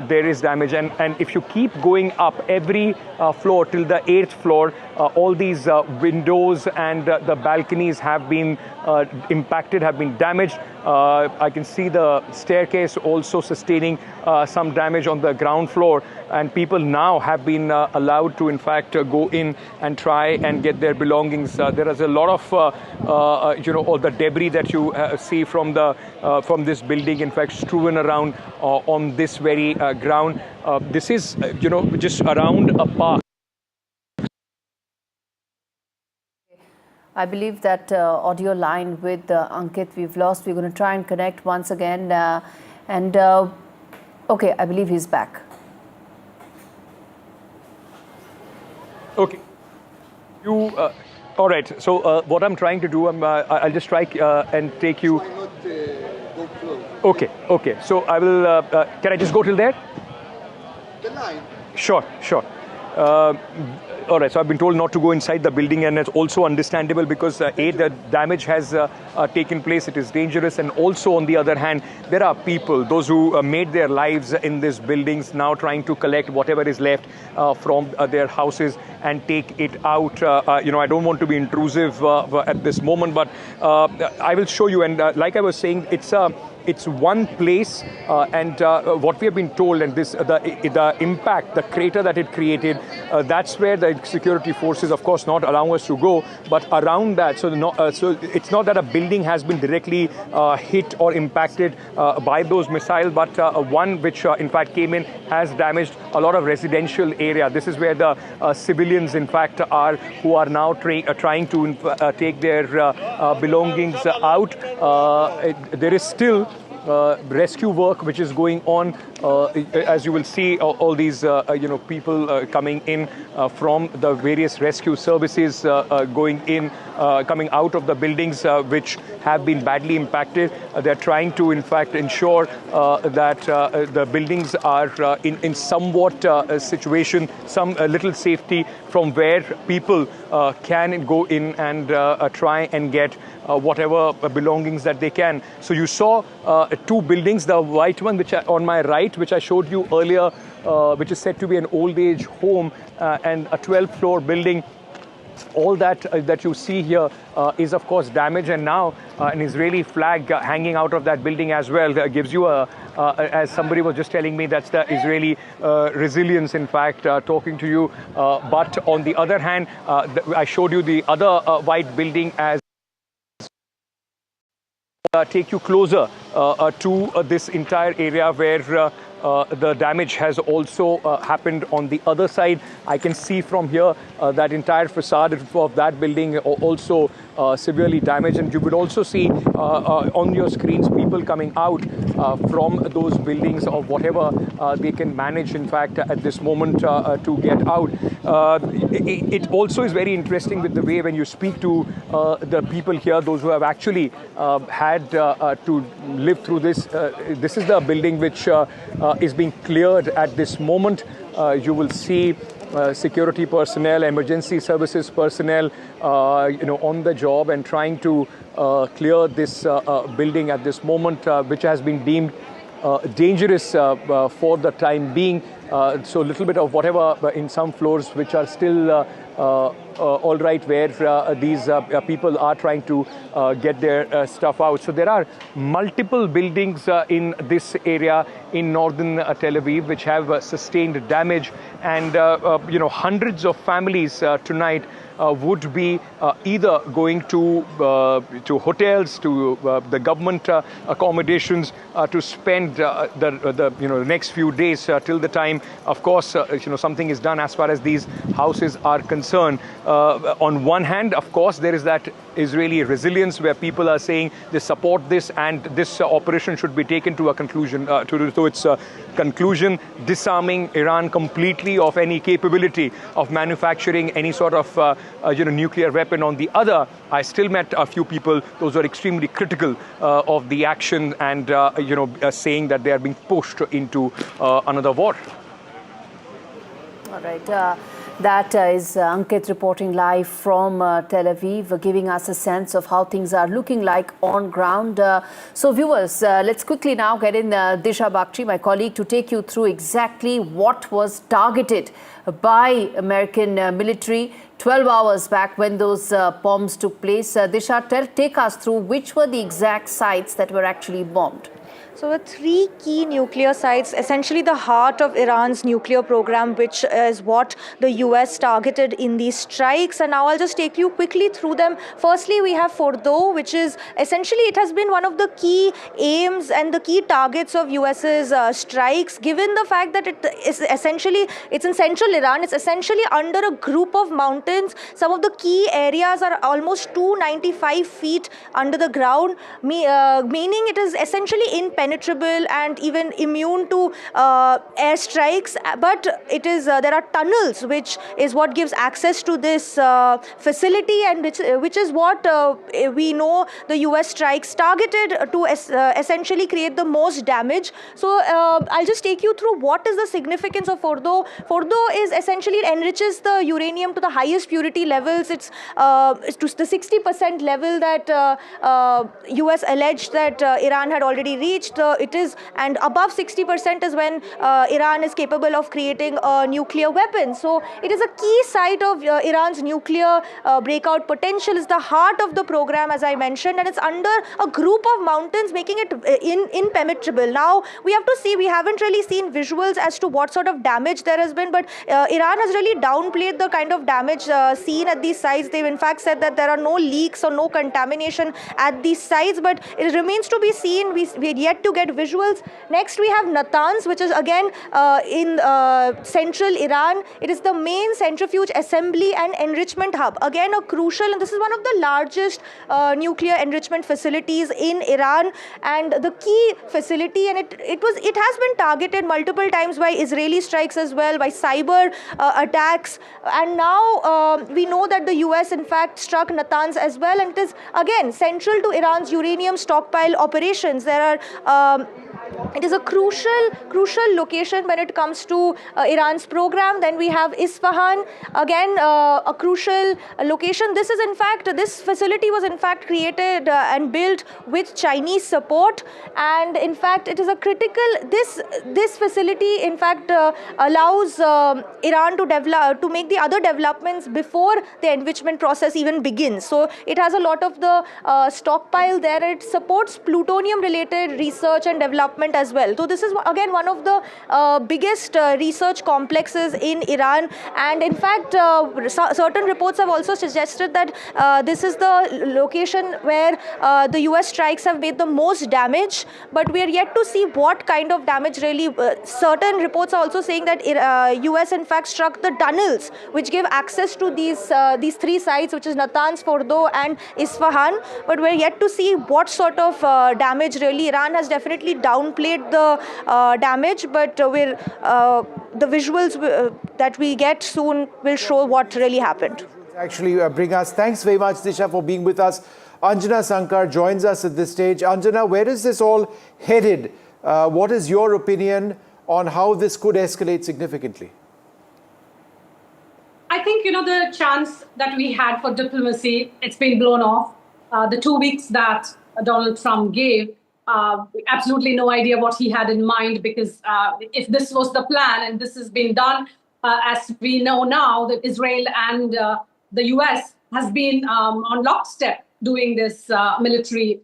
Speaker 4: there is damage. And if you keep going up every floor till the 8th floor, all these windows and the balconies have been impacted, have been damaged. I can see the staircase also sustaining some damage on the ground floor. And people now have been allowed to, in fact, go in and try and get their belongings. There is a lot of, all the debris that you see from this building, in fact, strewn around on this very ground. This is, just around a park.
Speaker 2: I believe that audio line with Ankit we've lost. We're going to try and connect once again. Okay, I believe he's back.
Speaker 4: Okay. All right. So what I'm trying to do, I'll just try and take you. Okay. So I will. Can I just go till there? The line. Sure. All right, so I've been told not to go inside the building, and it's also understandable because the damage has taken place. It is dangerous, and also on the other hand, there are people, those who made their lives in these buildings, now trying to collect whatever is left from their houses and take it out. I don't want to be intrusive at this moment, but I will show you. And like I was saying, it's one place, and what we have been told, and the impact, the crater that it created, that's where the security forces, of course, not allowing us to go, but around that. So it's not that a building has been directly hit or impacted by those missiles, but one which, in fact, came in has damaged a lot of residential area. This is where the civilians, in fact, are, who are now trying to take their belongings out. There is still rescue work which is going on. As you will see, all these people coming in from the various rescue services coming out of the buildings which have been badly impacted. They're trying to, in fact, ensure that the buildings are in somewhat situation, some little safety from where people can go in and try and get whatever belongings that they can. So you saw two buildings, the white one which on my right, which I showed you earlier, which is said to be an old age home and a 12th floor building. All that you see here is of course damaged, and now an Israeli flag hanging out of that building as well gives you as somebody was just telling me, that's the Israeli resilience, in fact, talking to you. But on the other hand, I showed you the other white building as take you closer to this entire area where the damage has also happened on the other side. I can see from here that entire facade of that building also severely damaged, and you would also see on your screens people coming out from those buildings or whatever they can manage, in fact, at this moment to get out. It also is very interesting with the way when you speak to the people here, those who have actually had to live through this. This is the building which is being cleared at this moment. You will see security personnel, emergency services personnel, on the job and trying to clear this building at this moment, which has been deemed dangerous for the time being. So a little bit of whatever in some floors which are still all right, where these people are trying to get their stuff out. So there are multiple buildings in this area in northern Tel Aviv which have sustained damage, and hundreds of families tonight would be either going to hotels, to the government accommodations to spend the next few days till the time, of course, something is done as far as these houses are concerned. On one hand, of course, there is that Israeli resilience where people are saying they support this, and this operation should be taken to a conclusion, to its conclusion, disarming Iran completely of any capability of manufacturing any sort of nuclear weapon. On the other, I still met a few people, those who are extremely critical of the action and saying that they are being pushed into another war.
Speaker 2: All right. That is Ankit reporting live from Tel Aviv, giving us a sense of how things are looking like on ground. So viewers, let's quickly now get in Disha Bakshi, my colleague, to take you through exactly what was targeted by American military 12 hours back when those bombs took place. Disha, take us through which were the exact sites that were actually bombed.
Speaker 10: So the three key nuclear sites, essentially the heart of Iran's nuclear program, which is what the US targeted in these strikes. And now I'll just take you quickly through them. Firstly, we have Fordow, which is essentially, it has been one of the key aims and the key targets of US's strikes, given the fact that it is essentially, it's in central Iran. It's essentially under a group of mountains. Some of the key areas are almost 295 feet under the ground, meaning it is essentially impenetrable and even immune to airstrikes. But it is there are tunnels, which is what gives access to this facility, and which is what we know the US strikes targeted to essentially create the most damage. So I'll just take you through what is the significance of Fordow. Fordow is essentially, it enriches the uranium to the highest purity levels. It's to the 60% level that US alleged that Iran had already reached. It is, and above 60% is when Iran is capable of creating a nuclear weapon. So it is a key site of Iran's nuclear breakout potential. It's the heart of the program, as I mentioned, and it's under a group of mountains, making it impenetrable. Now we have to see, we haven't really seen visuals as to what sort of damage there has been, but Iran has really downplayed the kind of damage seen at these sites. They've in fact said that there are no leaks or no contamination at these sites, but it remains to be seen. We're yet yet to get visuals. Next, we have Natanz, which is again in central Iran. It is the main centrifuge assembly and enrichment hub. Again, a crucial, and this is one of the largest nuclear enrichment facilities in Iran, and the key facility, and it has been targeted multiple times by Israeli strikes as well, by cyber attacks, and now we know that the US in fact struck Natanz as well, and it is again central to Iran's uranium stockpile operations. It is a crucial location when it comes to Iran's program. Then we have Isfahan, again a crucial location. This facility was in fact created and built with Chinese support, and in fact it is a critical. This facility in fact allows Iran to make the other developments before the enrichment process even begins. So it has a lot of the stockpile there. It supports plutonium-related research and development as well. So this is again one of the biggest research complexes in Iran, and in fact certain reports have also suggested that this is the location where the US strikes have made the most damage, but we are yet to see what kind of damage really. Certain reports are also saying that US in fact struck the tunnels which give access to these three sites, which is Natanz, Fordo and Isfahan, but we're yet to see what sort of damage really. Iran has definitely downplayed the damage, but the visuals that we get soon will show what really happened.
Speaker 3: Actually bring us. Thanks very much, Disha, for being with us. Anjana Sankar joins us at this stage. Anjana, where is this all headed? What is your opinion on how this could escalate significantly?
Speaker 11: I think, the chance that we had for diplomacy, it's been blown off. The 2 weeks that Donald Trump gave, absolutely no idea what he had in mind, because if this was the plan and this has been done, as we know now, that Israel and the US has been on lockstep doing this military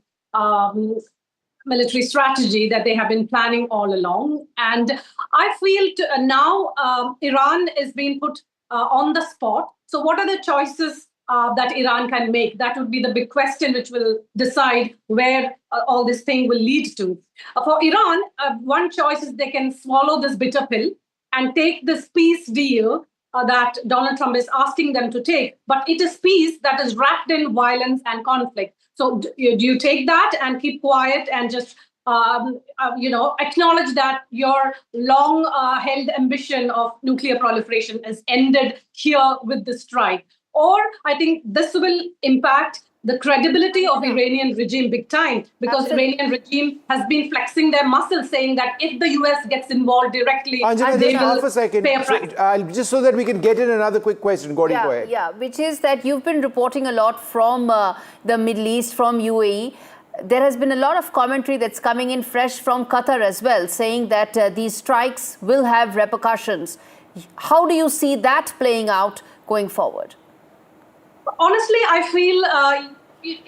Speaker 11: strategy that they have been planning all along. And I feel now Iran is being put on the spot. So what are the choices that Iran can make? That would be the big question which will decide where all this thing will lead to. For Iran, one choice is they can swallow this bitter pill and take this peace deal that Donald Trump is asking them to take. But it is peace that is wrapped in violence and conflict. So do you take that and keep quiet and just acknowledge that your long-held ambition of nuclear proliferation is ended here with the strike? Or I think this will impact the credibility of Iranian regime big time, because Iranian regime has been flexing their muscles, saying that if the US gets involved directly,
Speaker 3: Anjana,
Speaker 11: they
Speaker 3: just
Speaker 11: will
Speaker 3: half a second.
Speaker 11: pay a price.
Speaker 3: Just so that we can get in another quick question. Gauri, go ahead.
Speaker 2: Yeah, which is that you've been reporting a lot from the Middle East, from UAE. There has been a lot of commentary that's coming in fresh from Qatar as well, saying that these strikes will have repercussions. How do you see that playing out going forward?
Speaker 11: Honestly, I feel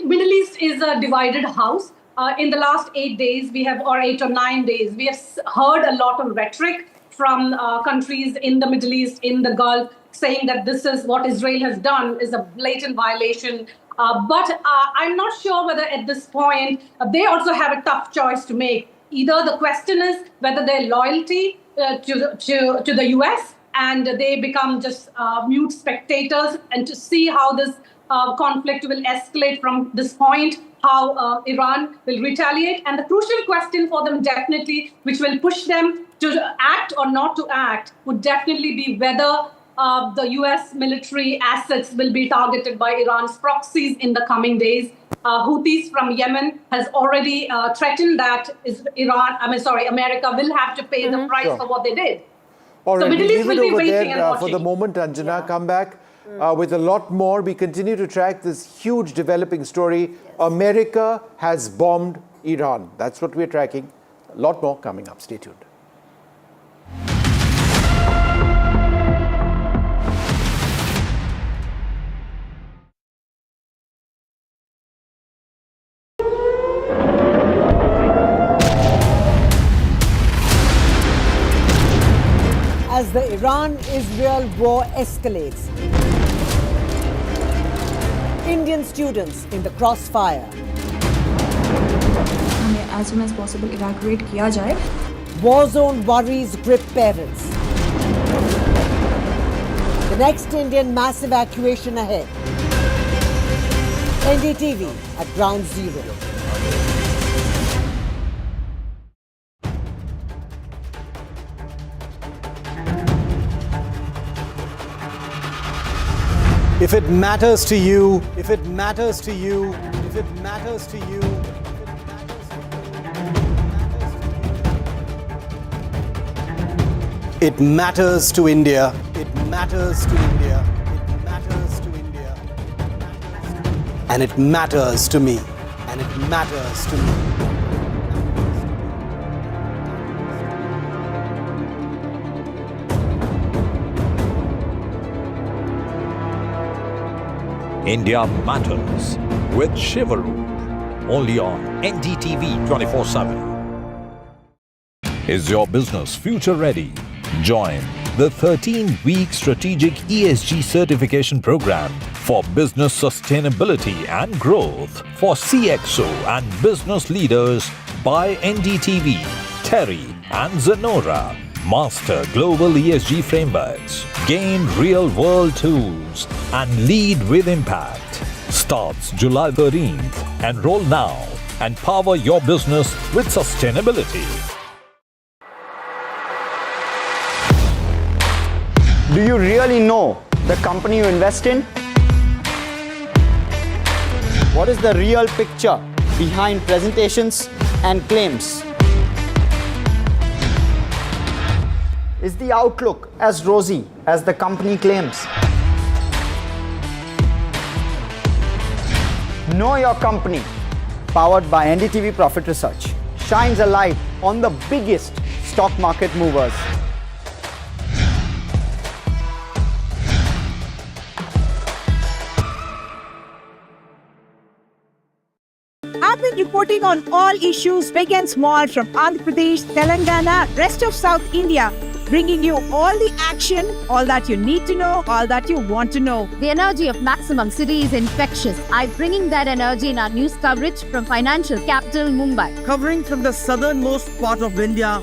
Speaker 11: Middle East is a divided house. In the last 8 days, or 8 or 9 days, we have heard a lot of rhetoric from countries in the Middle East, in the Gulf, saying that this is what Israel has done is a blatant violation. But I'm not sure whether at this point they also have a tough choice to make. Either the question is whether their loyalty to the US and they become just mute spectators, and to see how this conflict will escalate from this point, how Iran will retaliate. And the crucial question for them definitely, which will push them to act or not to act, would definitely be whether the US military assets will be targeted by Iran's proxies in the coming days. Houthis from Yemen has already threatened that America will have to pay the price for what they did.
Speaker 3: All right,
Speaker 11: so Middle East will be waiting and
Speaker 3: watching. For the moment, Anjana, come back with a lot more. We continue to track this huge developing story. Yes. America has bombed Iran. That's what we're tracking. A lot more coming up. Stay tuned.
Speaker 12: As the Iran-Israel war escalates, Indian students in the crossfire.
Speaker 10: as soon as possible evacuate किया जाए.
Speaker 12: War zone worries grip parents. The next Indian mass evacuation ahead. NDTV at Ground Zero.
Speaker 7: If it matters to you, if it matters to you, if it matters to you, it matters to India. It matters to India. It matters to India. And it matters to me. And it matters to me.
Speaker 13: India Matters with Shivaru, only on NDTV 24/7. Is your business future ready? Join the 13-week strategic ESG certification program for business sustainability and growth for CXO and business leaders by NDTV, Terry and Zenora. Master global ESG frameworks, gain real-world tools, and lead with impact. Starts July 13th. Enroll now and power your business with sustainability.
Speaker 14: Do you really know the company you invest in? What is the real picture behind presentations and claims? Is the outlook as rosy as the company claims? Know Your Company, powered by NDTV Profit Research, shines a light on the biggest stock market movers.
Speaker 12: I've been reporting on all issues big and small from Andhra Pradesh, Telangana, rest of South India, bringing you all the action, all that you need to know, all that you want to know.
Speaker 15: The energy of Maximum City is infectious. I'm bringing that energy in our news coverage from financial capital Mumbai.
Speaker 16: Covering from the southernmost part of India.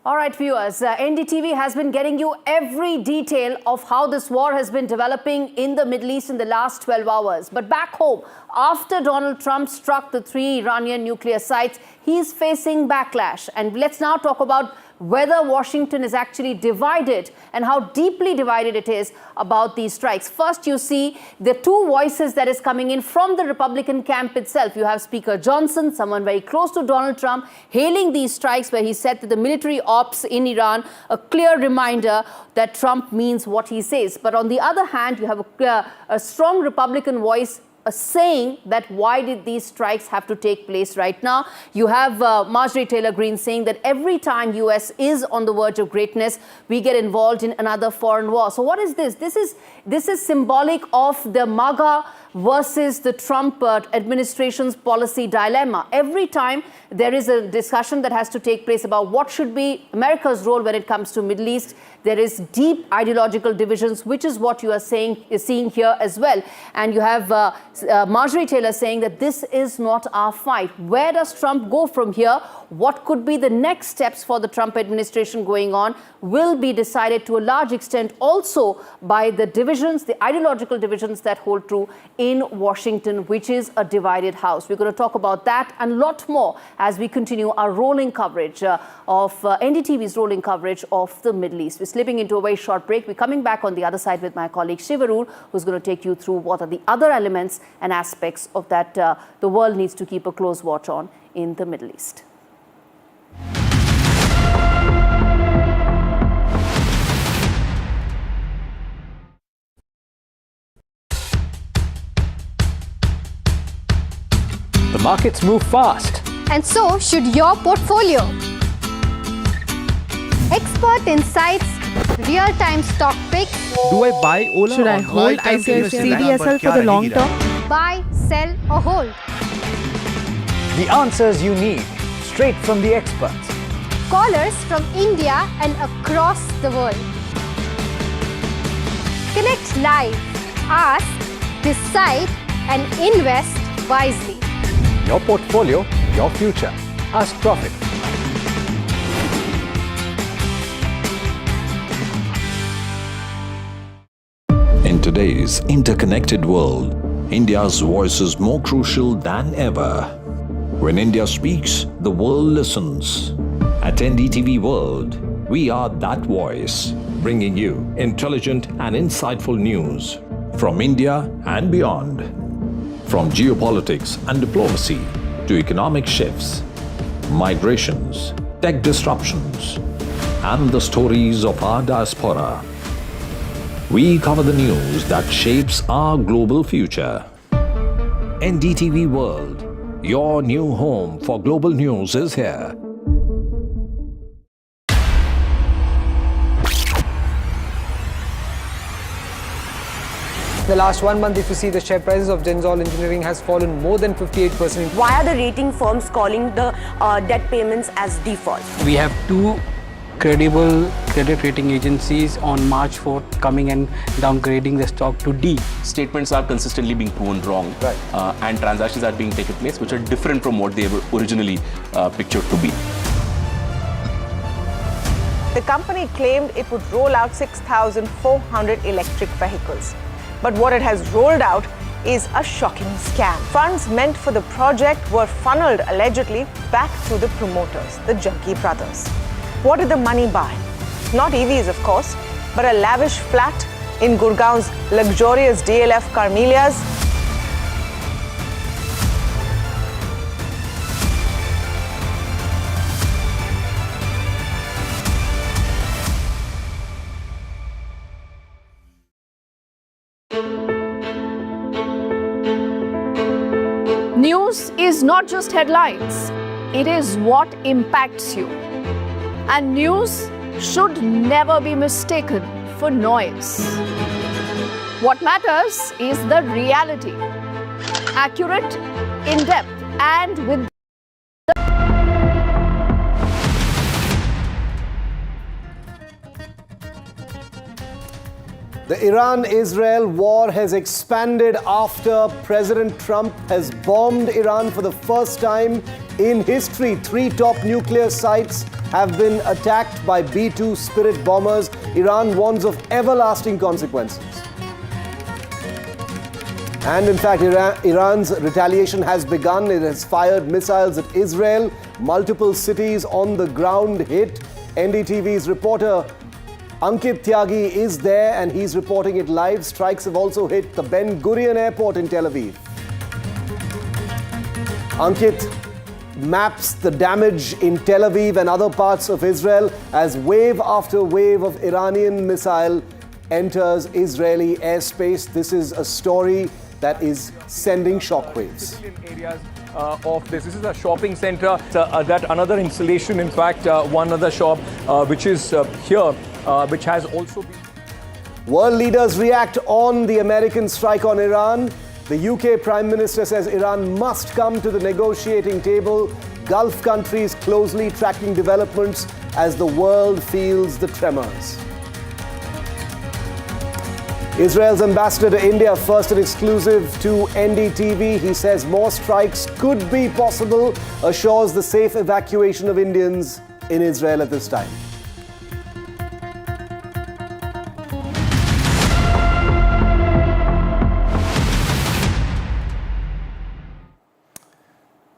Speaker 2: All right, viewers, NDTV has been getting you every detail of how this war has been developing in the Middle East in the last 12 hours. But back home, after Donald Trump struck the 3 Iranian nuclear sites, he's facing backlash. And let's now talk about whether Washington is actually divided and how deeply divided it is about these strikes. First, you see the 2 voices that is coming in from the Republican camp itself. You have Speaker Johnson, someone very close to Donald Trump, hailing these strikes where he said that the military ops in Iran, a clear reminder that Trump means what he says. But on the other hand, you have a strong Republican voice saying that why did these strikes have to take place right now? You have Marjorie Taylor Greene saying that every time US is on the verge of greatness, we get involved in another foreign war. So what is this? This is symbolic of the MAGA versus the Trump administration's policy dilemma. Every time there is a discussion that has to take place about what should be America's role when it comes to Middle East, there is deep ideological divisions, which is what you are seeing here as well. And you have Marjorie Taylor saying that this is not our fight. Where does Trump go from here? What could be the next steps for the Trump administration going on will be decided to a large extent also by the divisions, the ideological divisions that hold true in Washington, which is a divided house. We're going to talk about that and a lot more as we continue our rolling coverage of NDTV's rolling coverage of the Middle East. We're slipping into a very short break. We're coming back on the other side with my colleague Shivaru, who's going to take you through what are the other elements and aspects of that the world needs to keep a close watch on in the Middle East.
Speaker 17: The markets move fast.
Speaker 15: And so should your portfolio. Expert insights, real-time stock picks.
Speaker 16: Do I buy Ola?
Speaker 12: Should I hold CDSL for the long term?
Speaker 15: Buy, sell or hold.
Speaker 17: The answers you need, straight from the experts.
Speaker 15: Callers from India and across the world.
Speaker 18: Connect live, ask, decide, and invest wisely.
Speaker 17: Your portfolio, your future. Ask Profit.
Speaker 13: In today's interconnected world, India's voice is more crucial than ever. When India speaks, the world listens. At NDTV World, we are that voice, bringing you intelligent and insightful news from India and beyond. From geopolitics and diplomacy to economic shifts, migrations, tech disruptions, and the stories of our diaspora. We cover the news that shapes our global future. NDTV World, your new home for global news is here.
Speaker 19: The last 1 month, if you see, the share prices of Genzol Engineering has fallen more than 58%.
Speaker 20: Why are the rating firms calling the debt payments as default?
Speaker 21: We have two credible credit rating agencies on March 4th coming and downgrading the stock to D.
Speaker 22: Statements are consistently being proven wrong, and transactions are being taken place which are different from what they were originally pictured to be.
Speaker 23: The company claimed it would roll out 6,400 electric vehicles. But what it has rolled out is a shocking scam. Funds meant for the project were funneled allegedly back to the promoters, the Junkie brothers. What did the money buy? Not EVs, of course, but a lavish flat in Gurgaon's luxurious DLF Carmelias.
Speaker 24: News is not just headlines, it is what impacts you. And news should never be mistaken for noise. What matters is the reality, accurate, in-depth, and with
Speaker 3: The Iran-Israel war has expanded after President Trump has bombed Iran for the first time in history. 3 top nuclear sites have been attacked by B-2 Spirit bombers. Iran warns of everlasting consequences. And in fact, Iran's retaliation has begun. It has fired missiles at Israel. Multiple cities on the ground hit. NDTV's reporter Ankit Tyagi is there and he's reporting it live. Strikes have also hit the Ben Gurion airport in Tel Aviv. Ankit maps the damage in Tel Aviv and other parts of Israel as wave after wave of Iranian missile enters Israeli airspace. This is a story that is sending shockwaves.
Speaker 4: Of this is a shopping center. That another installation, in fact, one other shop which is here, which has also been.
Speaker 3: World leaders react on the American strike on Iran. The UK Prime Minister says Iran must come to the negotiating table. Gulf countries closely tracking developments as the world feels the tremors. Israel's ambassador to India, first and exclusive to NDTV. He says more strikes could be possible, assures the safe evacuation of Indians in Israel at this time.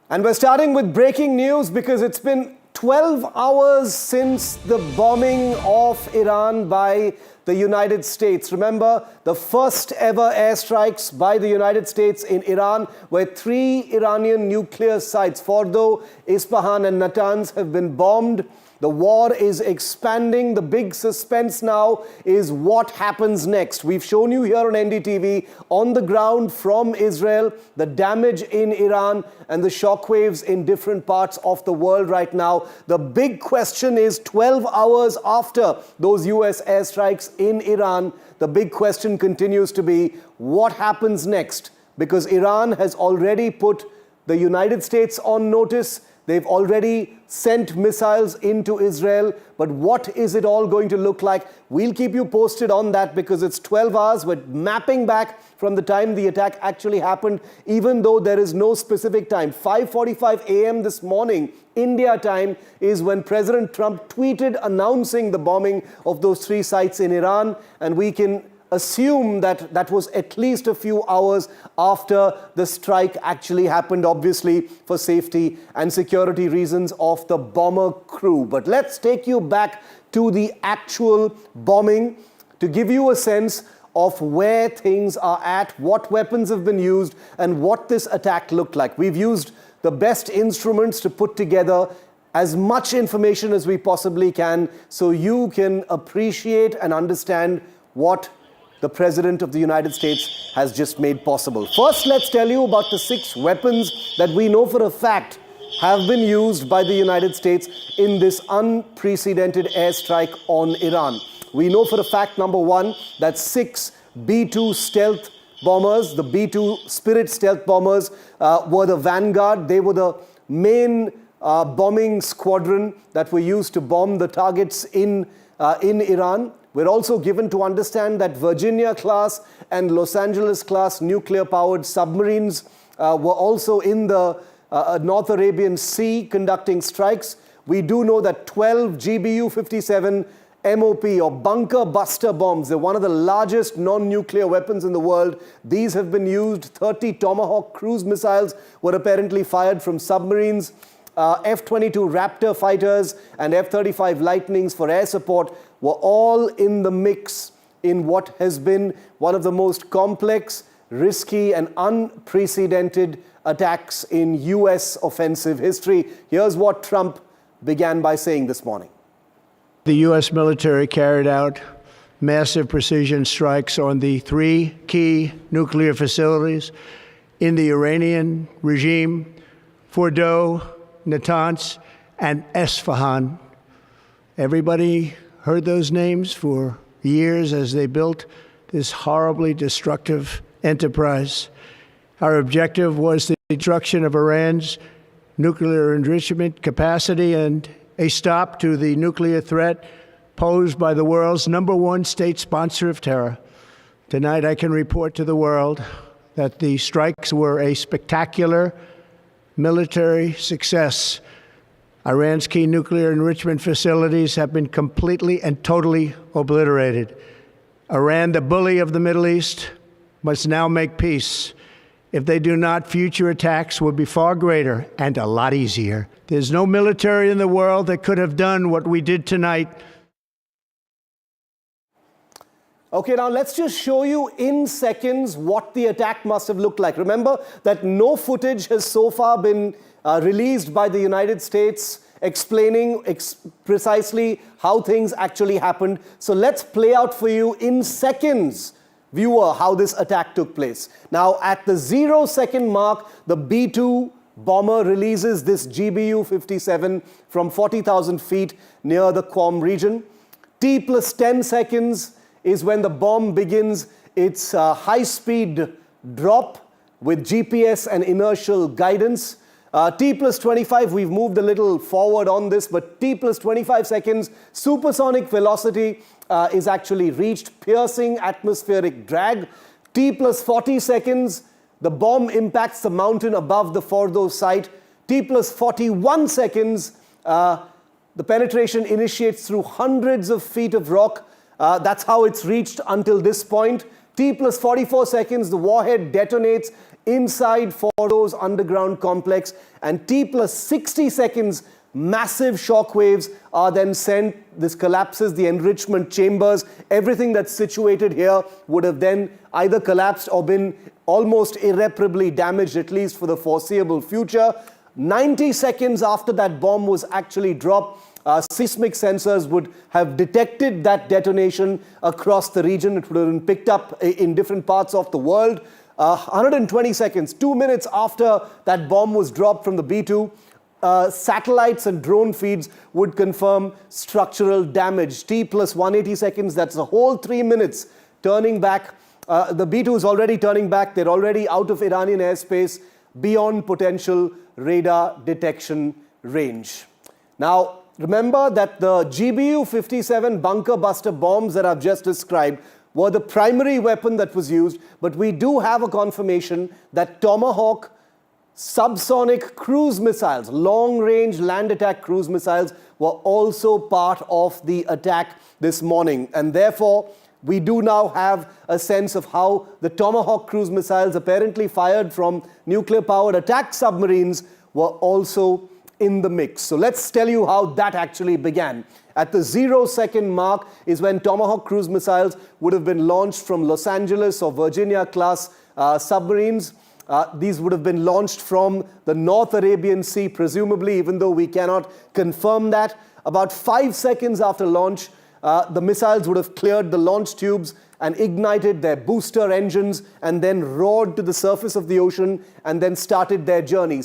Speaker 3: And we're starting with breaking news because it's been 12 hours since the bombing of Iran by the United States. Remember, the first ever airstrikes by the United States in Iran, where 3 Iranian nuclear sites, Fordo, Isfahan and Natanz, have been bombed. The war is expanding. The big suspense now is what happens next. We've shown you here on NDTV, on the ground from Israel, the damage in Iran and the shockwaves in different parts of the world right now. The big question is 12 hours after those US airstrikes in Iran, the big question continues to be what happens next? Because Iran has already put the United States on notice.
Speaker 1: They've already sent missiles into Israel. But what is it all going to look like? We'll keep you posted on that because it's 12 hours. We're mapping back from the time the attack actually happened, even though there is no specific time. 5:45 a.m. this morning, India time, is when President Trump tweeted announcing the bombing of those 3 sites in Iran. And we can assume that that was at least a few hours after the strike actually happened, obviously for safety and security reasons of the bomber crew. But let's take you back to the actual bombing to give you a sense of where things are at, what weapons have been used, and what this attack looked like. We've used the best instruments to put together as much information as we possibly can so you can appreciate and understand what the President of the United States has just made possible. First, let's tell you about the 6 weapons that we know for a fact have been used by the United States in this unprecedented airstrike on Iran. We know for a fact, number 1, that 6 B-2 stealth bombers, the B-2 Spirit stealth bombers, were the vanguard. They were the main bombing squadron that were used to bomb the targets in Iran. We're also given to understand that Virginia-class and Los Angeles-class nuclear-powered submarines were also in the North Arabian Sea conducting strikes. We do know that 12 GBU-57 MOP or bunker buster bombs, they're one of the largest non-nuclear weapons in the world. These have been used. 30 Tomahawk cruise missiles were apparently fired from submarines. F-22 Raptor fighters and F-35 Lightnings for air support were all in the mix in what has been one of the most complex, risky, and unprecedented attacks in US offensive history. Here's what Trump began by saying this morning.
Speaker 5: The US military carried out massive precision strikes on the 3 key nuclear facilities in the Iranian regime: Fordow, Natanz, and Esfahan. Everybody heard those names for years as they built this horribly destructive enterprise. Our objective was the destruction of Iran's nuclear enrichment capacity and a stop to the nuclear threat posed by the world's #1 state sponsor of terror. Tonight, I can report to the world that the strikes were a spectacular military success. Iran's key nuclear enrichment facilities have been completely and totally obliterated. Iran, the bully of the Middle East, must now make peace. If they do not, future attacks will be far greater and a lot easier. There's no military in the world that could have done what we did tonight.
Speaker 1: Okay, now let's just show you in seconds what the attack must have looked like. Remember that no footage has so far been released by the United States explaining precisely how things actually happened. So let's play out for you in seconds, viewer, how this attack took place. Now, at the 0-second mark, the B-2 bomber releases this GBU-57 from 40,000 feet near the Qom region. T plus 10 seconds is when the bomb begins its high-speed drop with GPS and inertial guidance. T plus 25, we've moved a little forward on this, but T plus 25 seconds, supersonic velocity is actually reached, piercing atmospheric drag. T plus 40 seconds, the bomb impacts the mountain above the Fordow site. T plus 41 seconds, the penetration initiates through hundreds of feet of rock. That's how it's reached until this point. T plus 44 seconds, the warhead detonates inside Fordow's underground complex. And T plus 60 seconds, massive shock waves are then sent. This collapses the enrichment chambers. Everything that's situated here would have then either collapsed or been almost irreparably damaged, at least for the foreseeable future. 90 seconds after that bomb was actually dropped, seismic sensors would have detected that detonation across the region. It would have been picked up in different parts of the world. 120 seconds, 2 minutes after that bomb was dropped from the B-2, satellites and drone feeds would confirm structural damage. T plus 180 seconds, that's a whole 3 minutes turning back. The B-2 is already turning back. They're already out of Iranian airspace beyond potential radar detection range. Now, remember that the GBU-57 bunker buster bombs that I've just described were the primary weapon that was used, but we do have a confirmation that Tomahawk subsonic cruise missiles, long-range land attack cruise missiles, were also part of the attack this morning. And therefore, we do now have a sense of how the Tomahawk cruise missiles, apparently fired from nuclear-powered attack submarines, were also in the mix. So let's tell you how that actually began. At the 0-second mark is when Tomahawk cruise missiles would have been launched from Los Angeles or Virginia-class submarines. These would have been launched from the North Arabian Sea, presumably, even though we cannot confirm that. About 5 seconds after launch, the missiles would have cleared the launch tubes and ignited their booster engines and then roared to the surface of the ocean and then started their journey.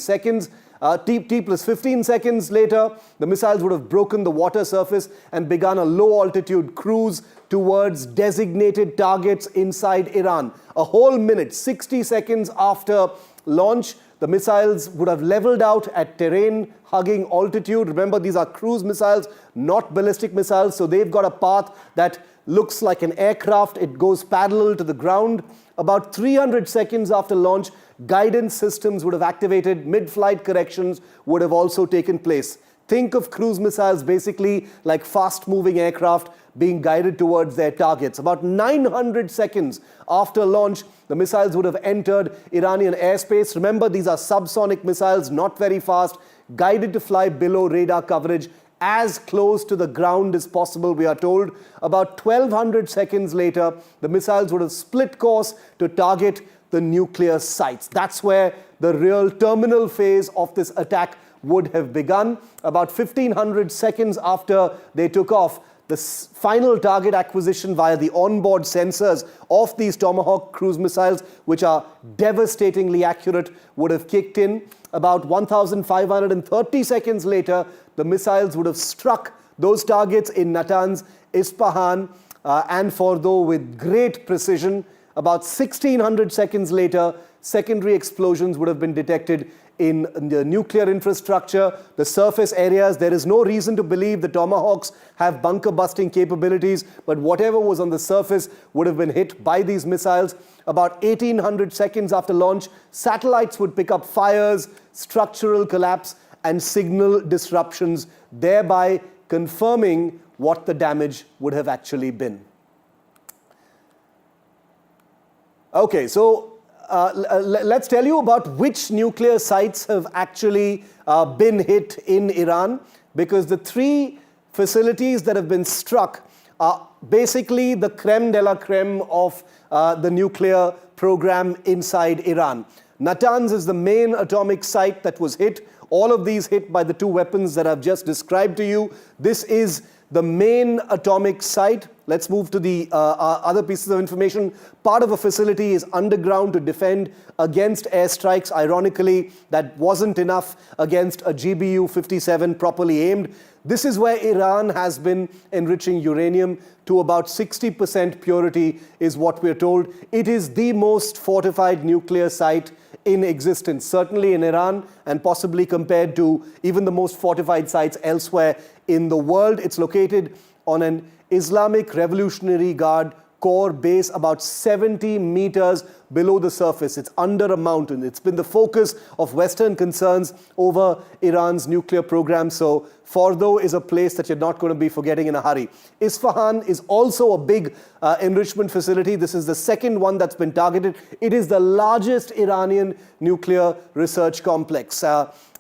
Speaker 1: T plus 15 seconds later, the missiles would have broken the water surface and begun a low-altitude cruise towards designated targets inside Iran. A whole minute, 60 seconds after launch, the missiles would have leveled out at terrain-hugging altitude. Remember, these are cruise missiles, not ballistic missiles, so they've got a path that looks like an aircraft. It goes parallel to the ground. About 300 seconds after launch, guidance systems would have activated, mid-flight corrections would have also taken place. Think of cruise missiles basically like fast-moving aircraft being guided towards their targets. About 900 seconds after launch, the missiles would have entered Iranian airspace. Remember, these are subsonic missiles, not very fast, guided to fly below radar coverage, as close to the ground as possible, we are told. About 1200 seconds later, the missiles would have split course to target the nuclear sites. That's where the real terminal phase of this attack would have begun. About 1500 seconds after they took off, the final target acquisition via the onboard sensors of these Tomahawk cruise missiles, which are devastatingly accurate, would have kicked in. About 1530 seconds later, the missiles would have struck those targets in Natanz, Isfahan, and Fordo with great precision. About 1600 seconds later, secondary explosions would have been detected in the nuclear infrastructure, the surface areas. There is no reason to believe the Tomahawks have bunker busting capabilities, but whatever was on the surface would have been hit by these missiles. About 1800 seconds after launch, satellites would pick up fires, structural collapse, and signal disruptions, thereby confirming what the damage would have actually been. Okay, so let's tell you about which nuclear sites have actually been hit in Iran, because the three facilities that have been struck are basically the creme de la creme of the nuclear program inside Iran. Natanz is the main atomic site that was hit. All of these hit by the two weapons that I've just described to you. This is the main atomic site. Let's move to the other pieces of information. Part of a facility is underground to defend against airstrikes. Ironically, that wasn't enough against a GBU-57 properly aimed. This is where Iran has been enriching uranium to about 60% purity, is what we're told. It is the most fortified nuclear site in existence, certainly in Iran, and possibly compared to even the most fortified sites elsewhere in the world. It's located on an Islamic Revolutionary Guard Corps base about 70 meters below the surface. It's under a mountain. It's been the focus of Western concerns over Iran's nuclear program. So Fordo is a place that you're not going to be forgetting in a hurry. Isfahan is also a big enrichment facility. This is the second one that's been targeted. It is the largest Iranian nuclear research complex.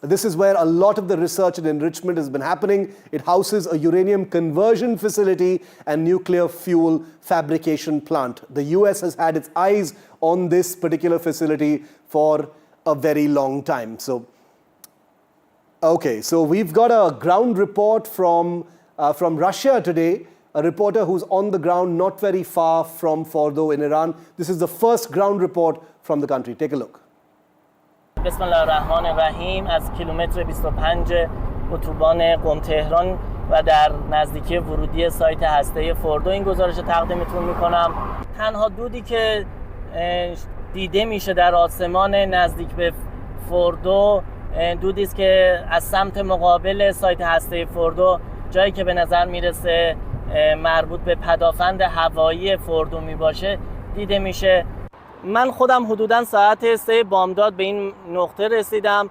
Speaker 1: This is where a lot of the research and enrichment has been happening. It houses a uranium conversion facility and nuclear fuel fabrication plant. The US has had its eyes on this particular facility for a very long time. So we've got a ground report from Russia today, a reporter who's on the ground not very far from Fordo in Iran. This is the first ground report from the country. Take a look.
Speaker 6: بسم الله الرحمن الرحیم. از کیلومتر 25 اتوبان قم تهران و در نزدیکی ورودی سایت هسته فوردو این گزارش رو تقدیمتون میکنم. تنها دودی که دیده میشه در آسمان نزدیک به فوردو دودی است که از سمت مقابل سایت هسته فوردو، جایی که به نظر میرسه مربوط به پدافند هوایی فوردو می باشه، دیده میشه. من خودم حدوداً ساعت 3 بامداد به این نقطه رسیدم.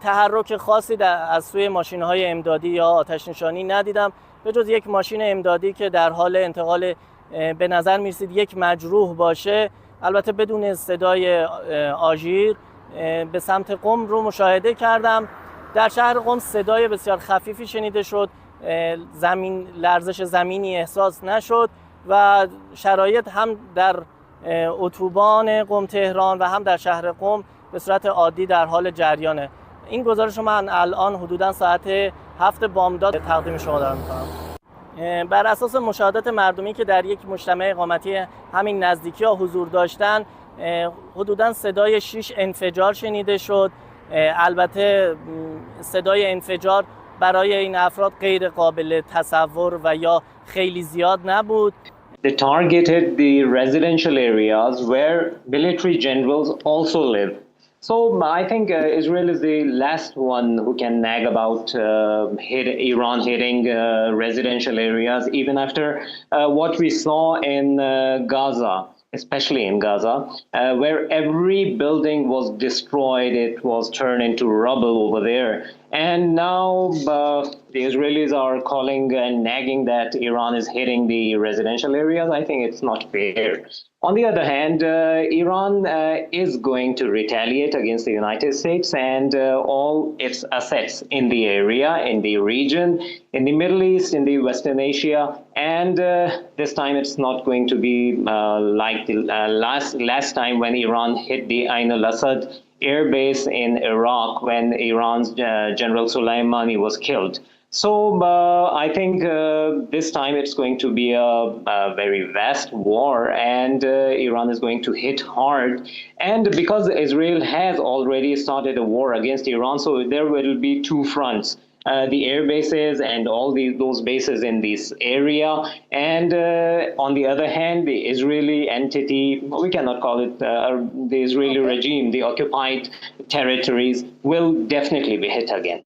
Speaker 6: تحرک خاصی از سوی ماشین‌های امدادی یا آتش نشانی ندیدم، به جز یک ماشین امدادی که در حال انتقال به نظر می‌رسید یک مجروح باشه، البته بدون صدای آژیر، به سمت قم رو مشاهده کردم. در شهر قم صدای بسیار خفیفی شنیده شد، لرزش زمینی احساس نشد و شرایط هم در اتوبان قم تهران و هم در شهر قم به صورت عادی در حال جریانه. این گزارش رو من الان حدوداً ساعت 7 بامداد تقدیم شما دارم می‌کنم. بر اساس مشاهدات مردمی که در یک مجتمع اقامتی همین نزدیکی‌ها حضور داشتن، حدوداً صدای 6 انفجار شنیده شد. البته صدای انفجار برای این افراد غیر قابل تصور و یا خیلی زیاد نبود.
Speaker 8: They targeted the residential areas where military generals also live. So I think Israel is the last one who can nag about Iran hitting residential areas, even after what we saw in Gaza, especially in Gaza, where every building was destroyed, it was turned into rubble over there. And now the Israelis are calling and nagging that Iran is hitting the residential areas. I think it's not fair. On the other hand, Iran is going to retaliate against the United States and all its assets in the area, in the region, in the Middle East, in the Western Asia. And this time it's not going to be like the last time when Iran hit the Ain al-Assad air base in Iraq when Iran's General Soleimani was killed. So I think this time it's going to be a very vast war, and Iran is going to hit hard. And because Israel has already started a war against Iran, so there will be two fronts. The air bases and all those bases in this area, and on the other hand, the Israeli entity, we cannot call it the Israeli regime, the occupied territories will definitely be hit again.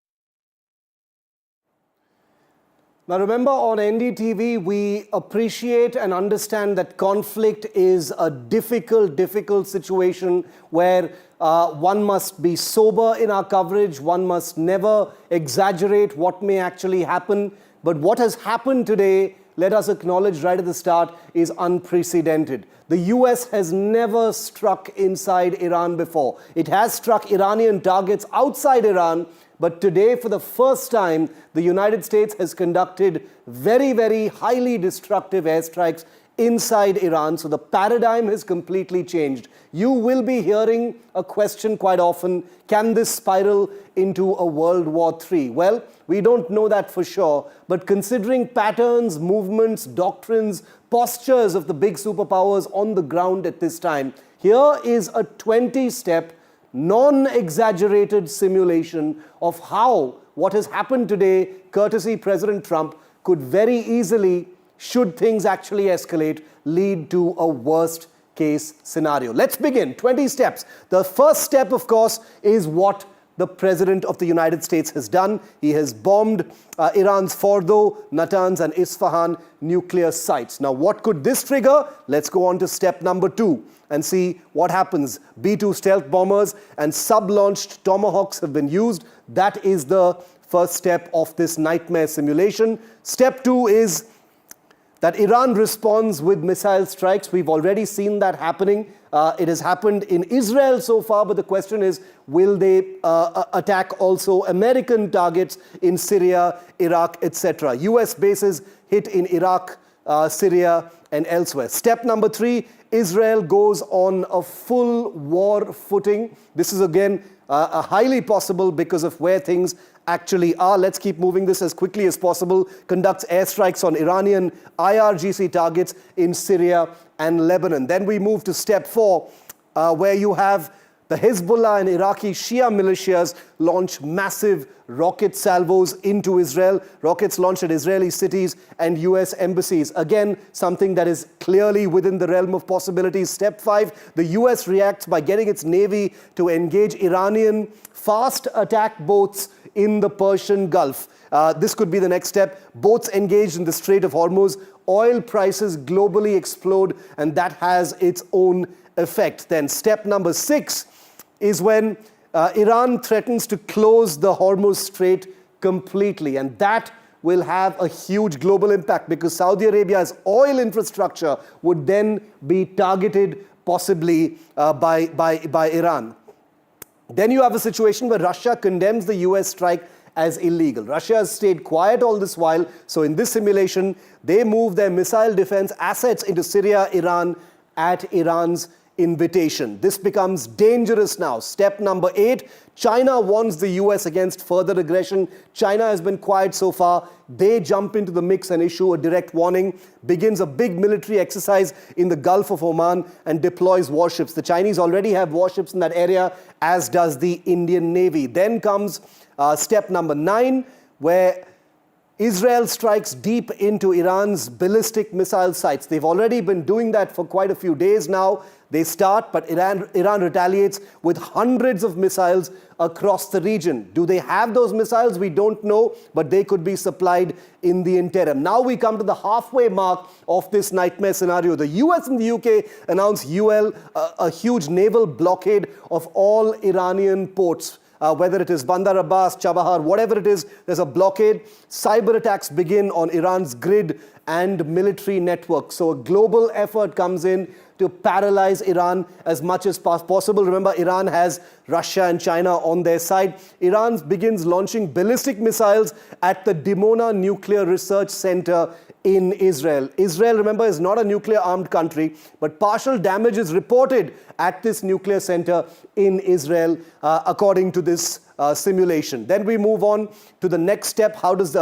Speaker 1: Now remember, on NDTV, we appreciate and understand that conflict is a difficult situation where one must be sober in our coverage, one must never exaggerate what may actually happen. But what has happened today, let us acknowledge right at the start, is unprecedented. The US has never struck inside Iran before. It has struck Iranian targets outside Iran, but today, for the first time, the United States has conducted very highly destructive airstrikes inside Iran. So the paradigm has completely changed. You will be hearing a question quite often: can this spiral into a World War III? Well, we don't know that for sure, but considering patterns, movements, doctrines, postures of the big superpowers on the ground at this time, here is a 20-step non-exaggerated simulation of how what has happened today, courtesy President Trump, could very easily, should things actually escalate, lead to a worst case scenario. Let's begin. 20 steps. The first step, of course, is what the President of the United States has done. He has bombed Iran's Fordo, Natanz and Isfahan nuclear sites. Now, what could this trigger? Let's go on to step number 2 and see what happens. B-2 stealth bombers and sub-launched Tomahawks have been used. That is the first step of this nightmare simulation. Step 2 is that Iran responds with missile strikes. We've already seen that happening. It has happened in Israel so far, but the question is, will they attack also American targets in Syria, Iraq, etc.? US bases hit in Iraq, Syria, and elsewhere. Step number 3, Israel goes on a full war footing. This is again highly possible because of where things actually are. Let's keep moving this as quickly as possible. Conducts airstrikes on Iranian IRGC targets in Syria and Lebanon. Then we move to step 4, where you have The Hezbollah and Iraqi Shia militias launch massive rocket salvos into Israel. Rockets launched at Israeli cities and US embassies. Again, something that is clearly within the realm of possibilities. Step 5, the US reacts by getting its navy to engage Iranian fast attack boats in the Persian Gulf. This could be the next step. Boats engaged in the Strait of Hormuz. Oil prices globally explode, and that has its own effect. Then step number 6 is when Iran threatens to close the Hormuz Strait completely. And that will have a huge global impact because Saudi Arabia's oil infrastructure would then be targeted possibly by Iran. Then you have a situation where Russia condemns the US strike as illegal. Russia has stayed quiet all this while. So in this simulation, they move their missile defense assets into Syria, Iran, at Iran's invitation. This becomes dangerous now. Step number 8, China warns the US against further aggression. China has been quiet so far. They jump into the mix and issue a direct warning, begins a big military exercise in the Gulf of Oman and deploys warships. The Chinese already have warships in that area, as does the Indian Navy. Then comes step number 9, where Israel strikes deep into Iran's ballistic missile sites. They've already been doing that for quite a few days now. They start, but Iran retaliates with hundreds of missiles across the region. Do they have those missiles? We don't know, but they could be supplied in the interim. Now we come to the halfway mark of this nightmare scenario. The US and the UK announce a huge naval blockade of all Iranian ports. Whether it is Bandar Abbas, Chabahar, whatever it is, there's a blockade. Cyber attacks begin on Iran's grid and military network. So a global effort comes in to paralyze Iran as much as possible. Remember, Iran has Russia and China on their side. Iran begins launching ballistic missiles at the Dimona Nuclear Research Center in Israel. Israel, remember, is not a nuclear-armed country, but partial damage is reported at this nuclear center in Israel, according to this simulation. Then we move on to the next step. How does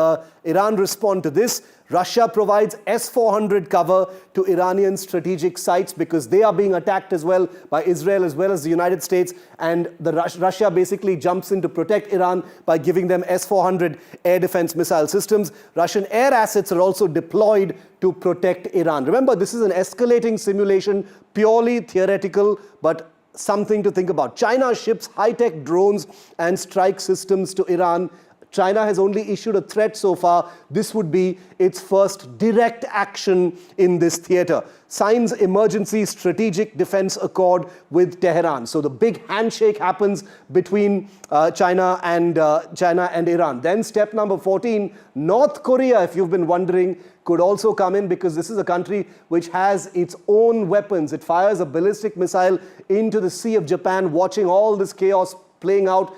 Speaker 1: Iran respond to this? Russia provides S-400 cover to Iranian strategic sites because they are being attacked as well by Israel as well as the United States. And Russia basically jumps in to protect Iran by giving them S-400 air defense missile systems. Russian air assets are also deployed to protect Iran. Remember, this is an escalating simulation, purely theoretical, but something to think about. China ships high-tech drones and strike systems to Iran. China has only issued a threat so far. This would be its first direct action in this theater. Signs emergency strategic defense accord with Tehran. So the big handshake happens between China and Iran. Then step number 14, North Korea, if you've been wondering, could also come in because this is a country which has its own weapons. It fires a ballistic missile into the Sea of Japan, watching all this chaos playing out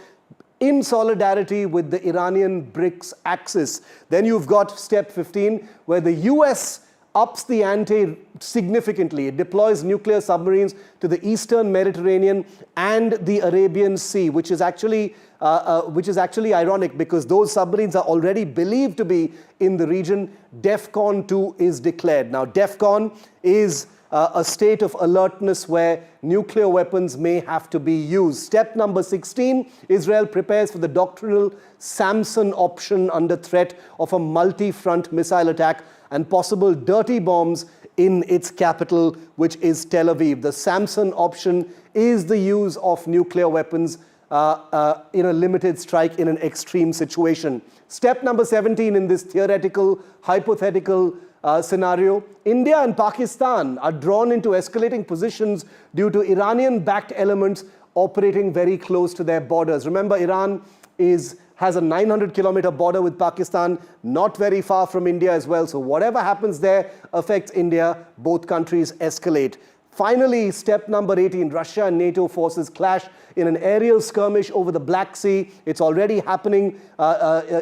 Speaker 1: in solidarity with the Iranian BRICS axis. Then you've got step 15, where the US ups the ante significantly. It deploys nuclear submarines to the Eastern Mediterranean and the Arabian Sea, which is actually ironic because those submarines are already believed to be in the region. DEFCON 2 is declared. Now, DEFCON is a state of alertness where nuclear weapons may have to be used. Step number 16, Israel prepares for the doctrinal Samson option under threat of a multi-front missile attack and possible dirty bombs in its capital, which is Tel Aviv. The Samson option is the use of nuclear weapons in a limited strike in an extreme situation. Step number 17 in this theoretical, hypothetical scenario, India and Pakistan are drawn into escalating positions due to Iranian-backed elements operating very close to their borders. Remember, Iran has a 900-kilometer border with Pakistan, not very far from India as well. So whatever happens there affects India. Both countries escalate. Finally, step number 18, Russia and NATO forces clash in an aerial skirmish over the Black Sea. It's already happening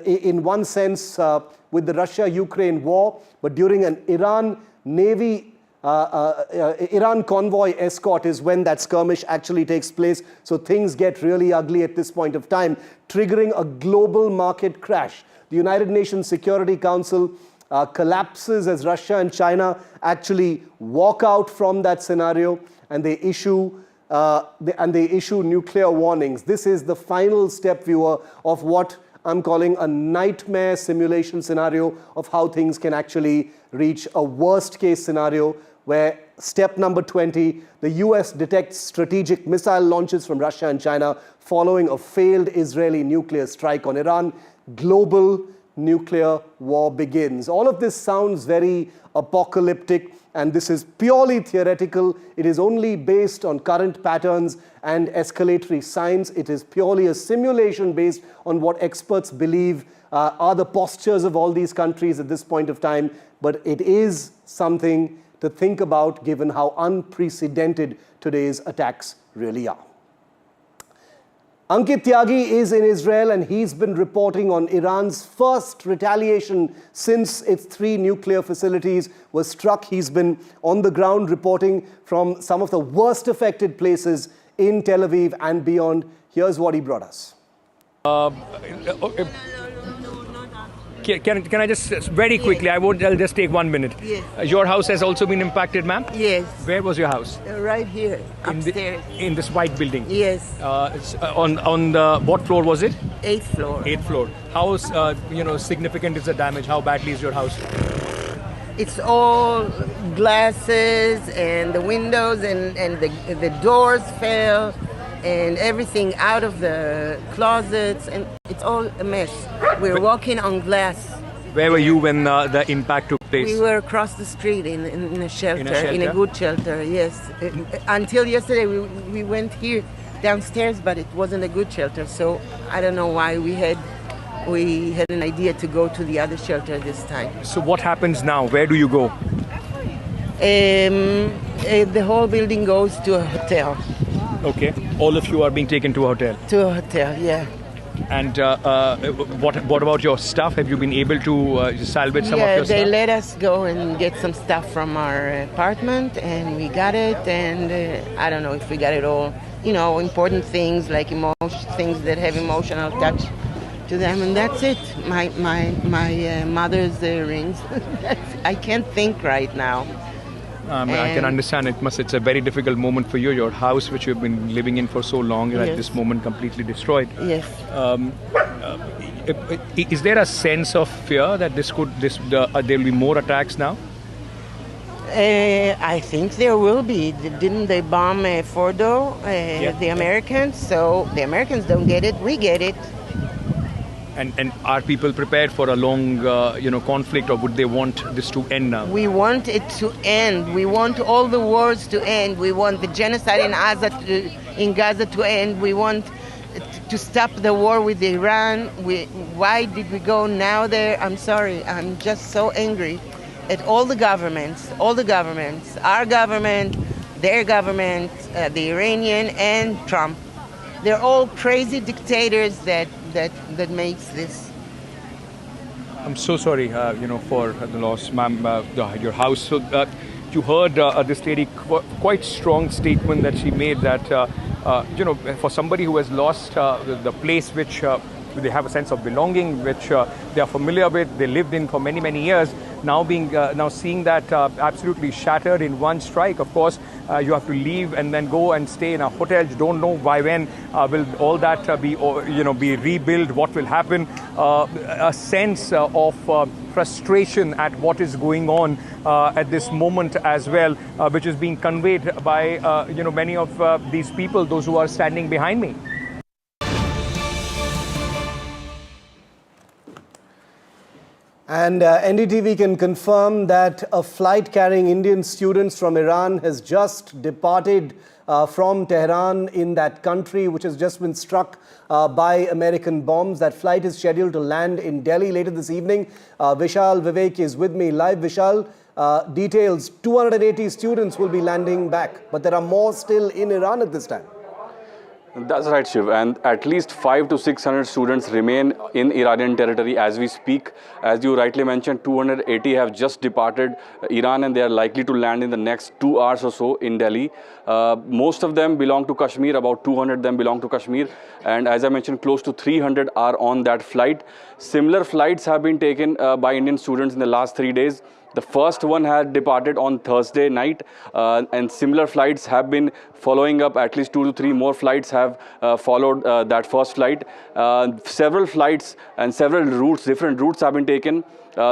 Speaker 1: in one sense with the Russia-Ukraine war, but during an Iran convoy escort is when that skirmish actually takes place. So things get really ugly at this point of time, triggering a global market crash. The United Nations Security Council collapses as Russia and China actually walk out from that scenario, and they issue and they issue nuclear warnings. This is the final step, viewer, of what I'm calling a nightmare simulation scenario of how things can actually reach a worst case scenario, where step number 20, the US detects strategic missile launches from Russia and China following a failed Israeli nuclear strike on Iran. Global nuclear war begins. All of this sounds very apocalyptic, and this is purely theoretical. It is only based on current patterns and escalatory signs. It is purely a simulation based on what experts believe are the postures of all these countries at this point of time. But it is something to think about given how unprecedented today's attacks really are. Ankit Tyagi is in Israel, and he's been reporting on Iran's first retaliation since its 3 nuclear facilities were struck. He's been on the ground reporting from some of the worst affected places in Tel Aviv and beyond. Here's what he brought us.
Speaker 4: Can I just very quickly, I'll just take 1 minute.
Speaker 7: Yes.
Speaker 4: Your house has also been impacted, ma'am?
Speaker 7: Yes.
Speaker 4: Where was your house?
Speaker 7: Right here, upstairs.
Speaker 4: In this white building?
Speaker 7: Yes.
Speaker 4: On the, what floor was it?
Speaker 7: 8th floor.
Speaker 4: 8th floor. How significant is the damage? How badly is your house?
Speaker 7: It's all glasses and the windows and the doors fell and everything out of the closets, and it's all a mess. We're walking on glass.
Speaker 4: Where were you when the impact took place?
Speaker 7: We were across the street in a shelter, in a good shelter, yes. Until yesterday we went here downstairs, but it wasn't a good shelter, so I don't know why we had an idea to go to the other shelter this time.
Speaker 4: So what happens now? Where do you go?
Speaker 7: The whole building goes to a hotel.
Speaker 4: Okay. All of you are being taken to a hotel?
Speaker 7: To a hotel, yeah.
Speaker 4: And what about your stuff? Have you been able to salvage some of your stuff?
Speaker 7: Yeah, they let us go and get some stuff from our apartment, and we got it, and I don't know if we got it all. Important things like things that have emotional touch to them, and that's it. My mother's rings. I can't think right now.
Speaker 4: I can understand it's a very difficult moment for you. Your house, which you've been living in for so long, is at this moment completely destroyed.
Speaker 7: Yes.
Speaker 4: Is there a sense of fear that there will be more attacks now?
Speaker 7: I think there will be. Didn't they bomb Fordo, the Americans? So the Americans don't get it, we get it.
Speaker 4: And are people prepared for a long, conflict, or would they want this to end now?
Speaker 7: We want it to end. We want all the wars to end. We want the genocide in Gaza to end. We want to stop the war with Iran. Why did we go now there? I'm sorry. I'm just so angry at all the governments, our government, their government, the Iranian and Trump. They're all crazy dictators that makes this.
Speaker 4: I'm so sorry, for the loss, ma'am. Your house. So you heard this lady quite strong statement that she made that for somebody who has lost the place which they have a sense of belonging, which they are familiar with, they lived in for many years. Now seeing that absolutely shattered in one strike, of course, you have to leave and then go and stay in a hotel. You don't know by when will all that be rebuilt. What will happen? A sense of frustration at what is going on at this moment as well, which is being conveyed by many of these people, those who are standing behind me.
Speaker 1: And NDTV can confirm that a flight carrying Indian students from Iran has just departed from Tehran in that country, which has just been struck by American bombs. That flight is scheduled to land in Delhi later this evening. Vishal Vivek is with me live. Vishal, details, 280 students will be landing back, but there are more still in Iran at this time.
Speaker 9: That's right, Shiv, and at least 500 to 600 students remain in Iranian territory as we speak. As you rightly mentioned, 280 have just departed Iran, and they are likely to land in the next 2 hours or so in Delhi. Most of them belong to Kashmir, about 200 of them belong to Kashmir, and as I mentioned, close to 300 are on that flight. Similar flights have been taken by Indian students in the last 3 days. The first one had departed on Thursday night, and similar flights have been following up. At least 2 to 3 more flights have followed that first flight. Several flights and several routes, different routes have been taken.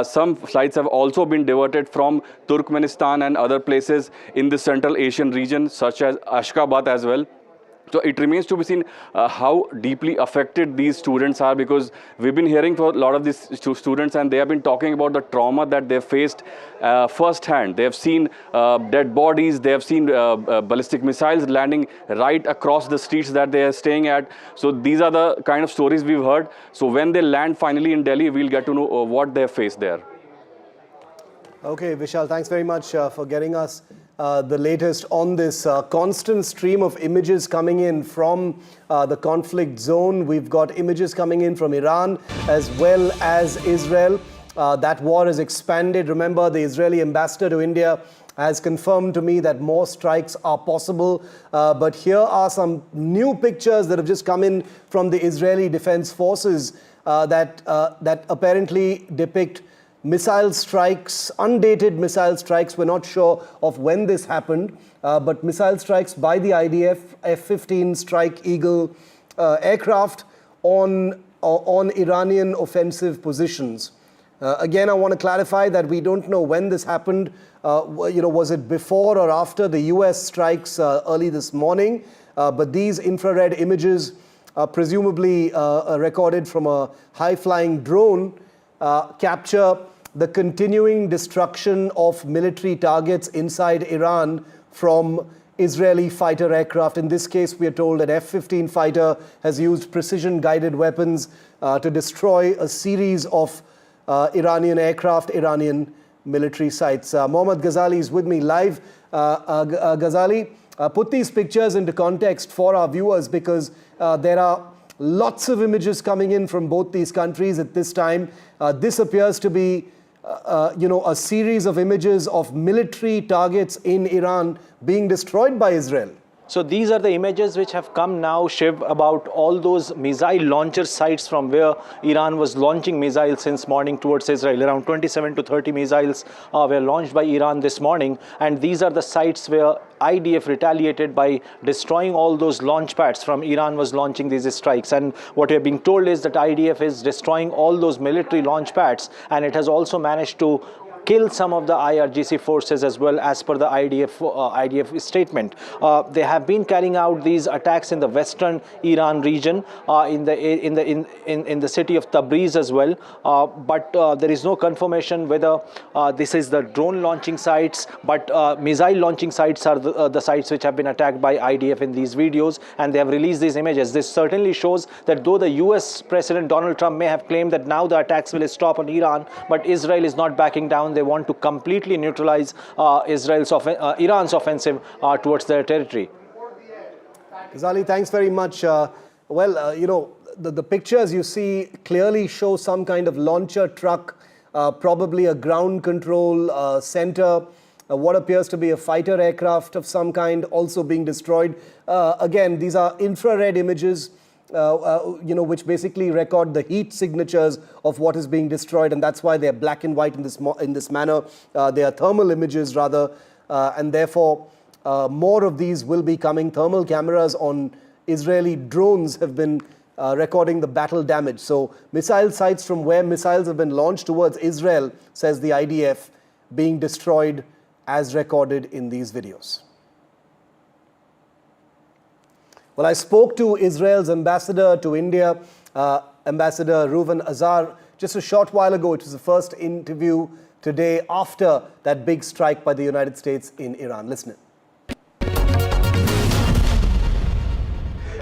Speaker 9: Some flights have also been diverted from Turkmenistan and other places in the Central Asian region, such as Ashgabat as well. So it remains to be seen how deeply affected these students are, because we've been hearing from a lot of these students, and they have been talking about the trauma that they've faced firsthand. They have seen dead bodies, they have seen ballistic missiles landing right across the streets that they are staying at. So these are the kind of stories we've heard. So when they land finally in Delhi, we'll get to know what they have faced there.
Speaker 1: Okay, Vishal, thanks very much for getting us the latest on this constant stream of images coming in from the conflict zone. We've got images coming in from Iran as well as Israel. That war has expanded. Remember, the Israeli ambassador to India has confirmed to me that more strikes are possible. But here are some new pictures that have just come in from the Israeli Defense Forces that apparently depict missile strikes, undated missile strikes. We're not sure of when this happened, but missile strikes by the IDF F-15 Strike Eagle aircraft on Iranian offensive positions. Again, I want to clarify that we don't know when this happened. Was it before or after the US strikes early this morning? But these infrared images, presumably recorded from a high-flying drone, capture the continuing destruction of military targets inside Iran from Israeli fighter aircraft. In this case, we are told an F-15 fighter has used precision-guided weapons to destroy a series of Iranian aircraft, Iranian military sites. Mohammad Ghazali is with me live. Ghazali, put these pictures into context for our viewers, because there are lots of images coming in from both these countries at this time. This appears to be, a series of images of military targets in Iran being destroyed by Israel.
Speaker 2: So these are the images which have come now, Shiv, about all those missile launcher sites from where Iran was launching missiles since morning towards Israel. Around 27 to 30 missiles were launched by Iran this morning. And these are the sites where IDF retaliated by destroying all those launch pads from Iran was launching these strikes. And what we are being told is that IDF is destroying all those military launch pads, and it has also managed to kill some of the IRGC forces as well, as per the IDF statement. They have been carrying out these attacks in the western Iran region, in the city of Tabriz as well. But there is no confirmation whether this is the drone launching sites, but missile launching sites are the sites which have been attacked by IDF in these videos, and they have released these images. This certainly shows that though the US President Donald Trump may have claimed that now the attacks will stop on Iran, but Israel is not backing down. They want to completely neutralize Iran's offensive towards their territory.
Speaker 1: Ghazali, thanks very much. The pictures you see clearly show some kind of launcher truck, probably a ground control center, what appears to be a fighter aircraft of some kind also being destroyed. Again, these are infrared images, which basically record the heat signatures of what is being destroyed, and that's why they're black and white in this manner. They are thermal images rather, and therefore more of these will be coming. Thermal cameras on Israeli drones have been recording the battle damage. So missile sites from where missiles have been launched towards Israel, says the IDF, being destroyed as recorded in these videos. Well, I spoke to Israel's ambassador to India, Ambassador Reuven Azar, just a short while ago. It was the first interview today after that big strike by the United States in Iran. Listen.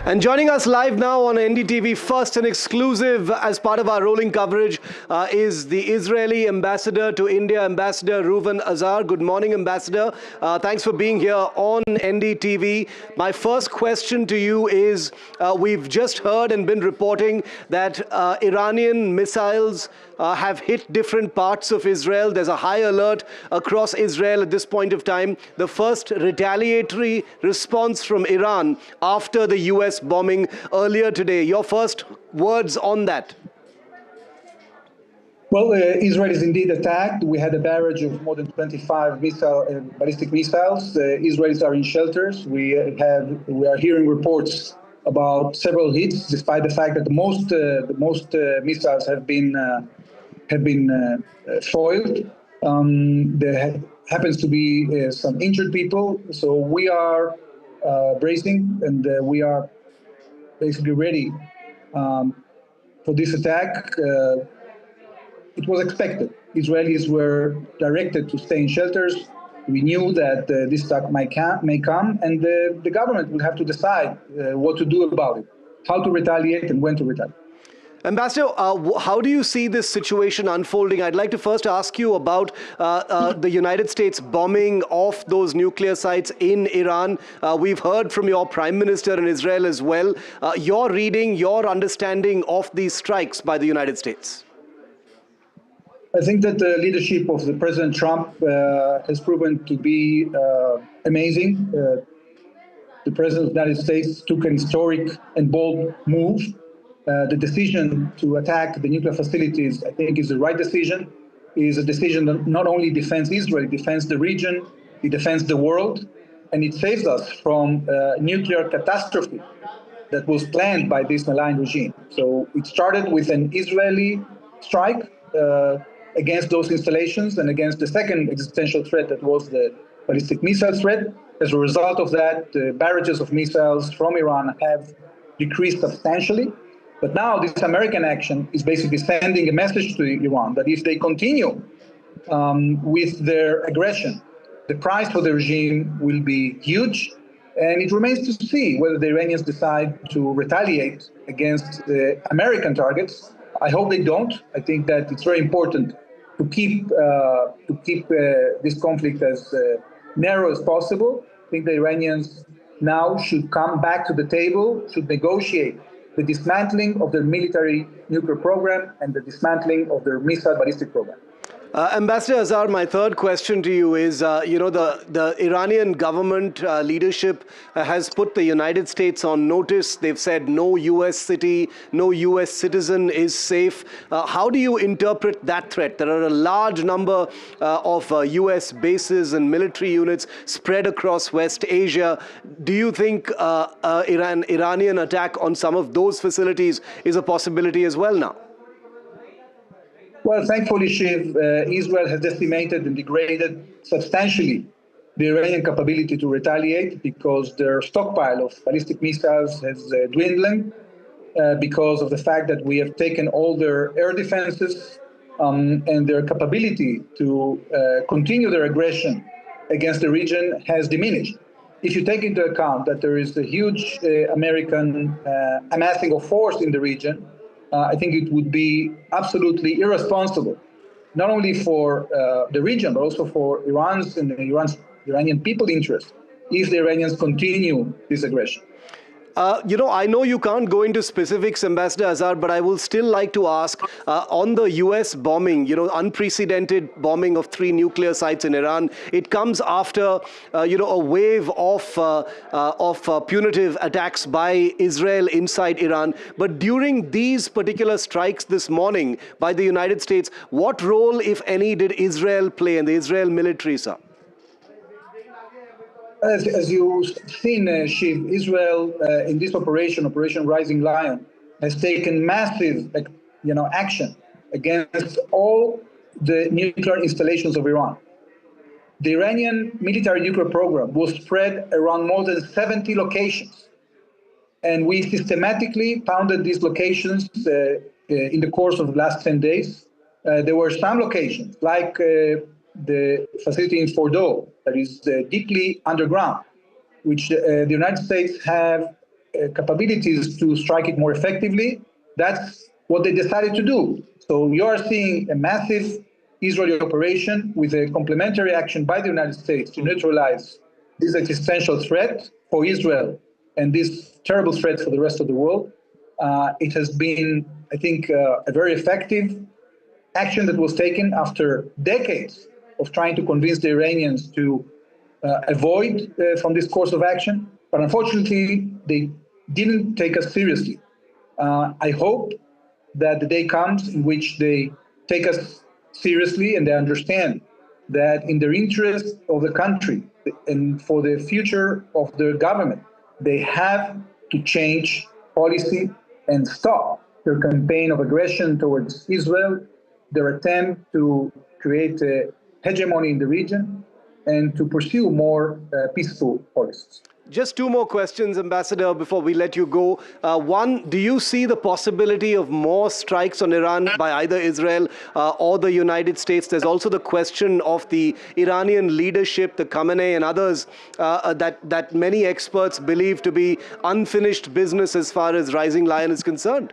Speaker 1: And joining us live now on NDTV, first and exclusive as part of our rolling coverage, is the Israeli ambassador to India, Ambassador Reuven Azar. Good morning, Ambassador. Thanks for being here on NDTV. My first question to you is, we've just heard and been reporting that Iranian missiles have hit different parts of Israel. There's a high alert across Israel at this point of time. The first retaliatory response from Iran after the US bombing earlier today. Your first words on that?
Speaker 10: Well, Israel is indeed attacked. We had a barrage of more than 25 ballistic missiles. Israelis are in shelters. We are hearing reports about several hits, despite the fact that the most missiles have been foiled. There happens to be some injured people, so we are bracing and we are basically ready for this attack. It was expected. Israelis were directed to stay in shelters. We knew that this attack may come, and the government will have to decide what to do about it, how to retaliate and when to retaliate.
Speaker 1: Ambassador, how do you see this situation unfolding? I'd like to first ask you about the United States bombing of those nuclear sites in Iran. We've heard from your Prime Minister in Israel as well. Your reading, your understanding of these strikes by the United States?
Speaker 10: I think that the leadership of the President Trump has proven to be amazing. The President of the United States took an historic and bold move. The decision to attack the nuclear facilities, I think, is the right decision. It is a decision that not only defends Israel, it defends the region, it defends the world, and it saves us from nuclear catastrophe that was planned by this malign regime. So it started with an Israeli strike against those installations and against the second existential threat that was the ballistic missile threat. As a result of that, the barrages of missiles from Iran have decreased substantially. But now this American action is basically sending a message to Iran that if they continue with their aggression, the price for the regime will be huge. And it remains to see whether the Iranians decide to retaliate against the American targets. I hope they don't. I think that it's very important to keep this conflict as narrow as possible. I think the Iranians now should come back to the table, should negotiate the dismantling of their military nuclear program and the dismantling of their missile ballistic program.
Speaker 1: Ambassador Azhar, my third question to you is, the Iranian government leadership has put the United States on notice. They've said no U.S. city, no U.S. citizen is safe. How do you interpret that threat? There are a large number of U.S. bases and military units spread across West Asia. Do you think Iranian attack on some of those facilities is a possibility as well now?
Speaker 10: Well, thankfully, Shiv, Israel has decimated and degraded substantially the Iranian capability to retaliate because their stockpile of ballistic missiles has dwindling because of the fact that we have taken all their air defenses and their capability to continue their aggression against the region has diminished. If you take into account that there is a huge American amassing of force in the region, I think it would be absolutely irresponsible, not only for the region, but also for Iran's and the Iranian people's interest, if the Iranians continue this aggression.
Speaker 1: I know you can't go into specifics, Ambassador Azhar, but I will still like to ask on the U.S. bombing, unprecedented bombing of 3 nuclear sites in Iran. It comes after, a wave of punitive attacks by Israel inside Iran. But during these particular strikes this morning by the United States, what role, if any, did Israel play and the Israel military, sir?
Speaker 10: As you've seen, Shiv, Israel in this Operation Rising Lion, has taken massive, action against all the nuclear installations of Iran. The Iranian military nuclear program was spread around more than 70 locations, and we systematically pounded these locations in the course of the last 10 days. There were some locations, like the facility in Fordo, that is deeply underground, which the United States have capabilities to strike it more effectively. That's what they decided to do. So you are seeing a massive Israeli operation with a complementary action by the United States to neutralize this existential threat for Israel and this terrible threat for the rest of the world. It has been, I think, a very effective action that was taken after decades of trying to convince the Iranians to avoid from this course of action. But unfortunately, they didn't take us seriously. I hope that the day comes in which they take us seriously, and they understand that in the interest of the country and for the future of the government, they have to change policy and stop their campaign of aggression towards Israel, their attempt to create a hegemony in the region, and to pursue more peaceful policies.
Speaker 1: Just two more questions, Ambassador, before we let you go. One, do you see the possibility of more strikes on Iran by either Israel or the United States? There's also the question of the Iranian leadership, the Khamenei and others, that many experts believe to be unfinished business as far as Rising Lion is concerned.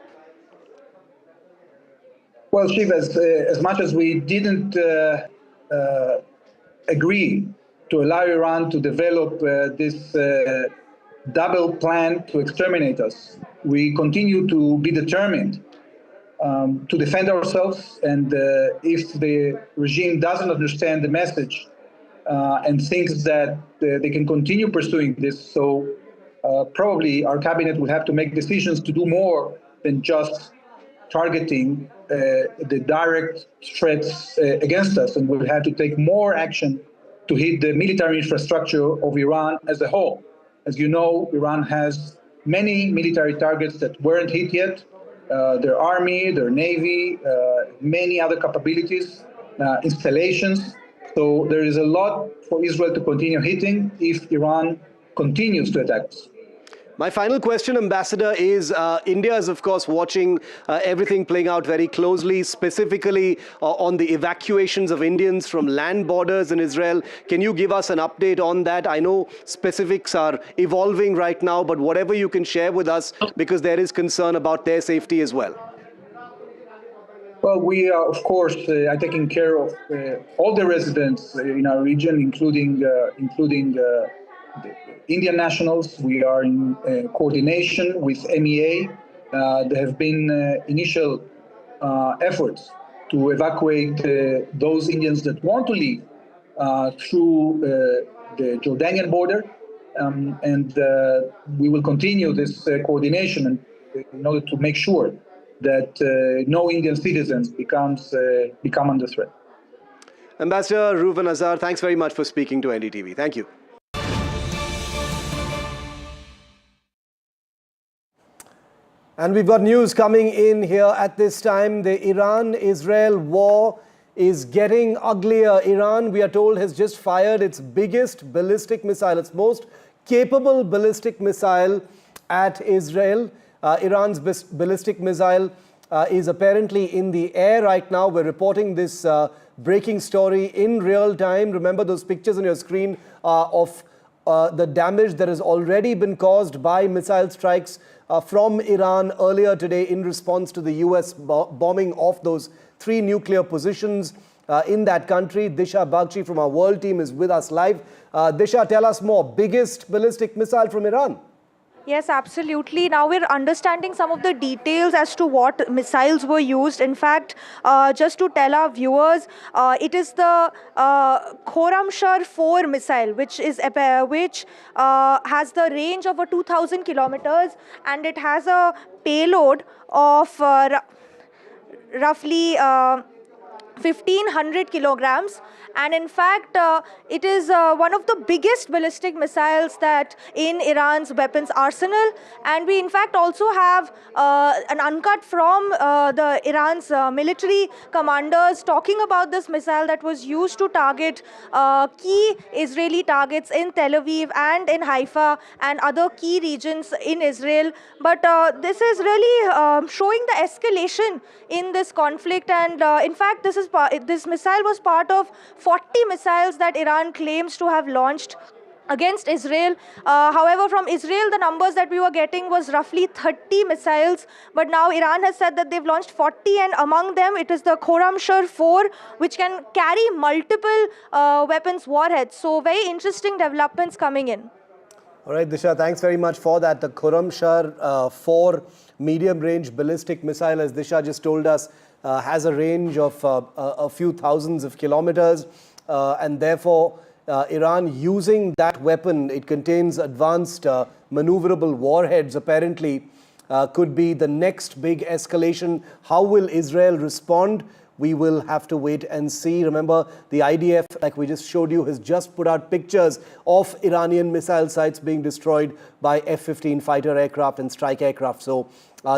Speaker 10: Well, Shiv, as much as we didn't agree to allow Iran to develop this double plan to exterminate us, we continue to be determined to defend ourselves. And if the regime doesn't understand the message and thinks that they can continue pursuing this, so probably our cabinet will have to make decisions to do more than just targeting the direct threats against us, and we'll have to take more action to hit the military infrastructure of Iran as a whole. As you know, Iran has many military targets that weren't hit yet, their army, their navy, many other capabilities, installations. So there is a lot for Israel to continue hitting if Iran continues to attack us.
Speaker 1: My final question, Ambassador, is India is, of course, watching everything playing out very closely, specifically on the evacuations of Indians from land borders in Israel. Can you give us an update on that? I know specifics are evolving right now, but whatever you can share with us, because there is concern about their safety as well.
Speaker 10: Well, we are, of course, are taking care of all the residents in our region, including the Indian nationals. We are in coordination with MEA. There have been initial efforts to evacuate those Indians that want to leave through the Jordanian border. And we will continue this coordination in order to make sure that no Indian citizens become under threat.
Speaker 1: Ambassador Reuven Azar, thanks very much for speaking to NDTV. Thank you. And we've got news coming in here at this time. The Iran-Israel war is getting uglier. Iran, we are told, has just fired its biggest ballistic missile, its most capable ballistic missile at Israel. Iran's ballistic missile is apparently in the air right now. We're reporting this breaking story in real time. Remember those pictures on your screen of the damage that has already been caused by missile strikes from Iran earlier today in response to the US bombing of those 3 nuclear positions in that country. Disha Bagchi from our world team is with us live. Disha, tell us more. Biggest ballistic missile from Iran?
Speaker 11: Yes, absolutely. Now we're understanding some of the details as to what missiles were used. In fact, just to tell our viewers, it is the Khorramshahr 4 missile, which has the range of 2,000 kilometers, and it has a payload of roughly 1,500 kilograms. And in fact, it is one of the biggest ballistic missiles that in Iran's weapons arsenal. And we in fact also have an uncut from the Iran's military commanders talking about this missile that was used to target key Israeli targets in Tel Aviv and in Haifa and other key regions in Israel. But this is really showing the escalation in this conflict. And in fact, this missile was part of 40 missiles that Iran claims to have launched against Israel. However, from Israel, the numbers that we were getting was roughly 30 missiles. But now Iran has said that they've launched 40, and among them it is the Khorramshahr 4, which can carry multiple weapons warheads. So very interesting developments coming in.
Speaker 1: All right, Disha, thanks very much for that. The Khorramshahr 4 medium-range ballistic missile, as Disha just told us, has a range of a few thousands of kilometers, and therefore Iran using that weapon, it contains advanced maneuverable warheads, apparently could be the next big escalation. How will Israel respond? we will have to wait and see. Remember, the IDF, like we just showed you, has just put out pictures of Iranian missile sites being destroyed by F-15 fighter aircraft and strike aircraft. So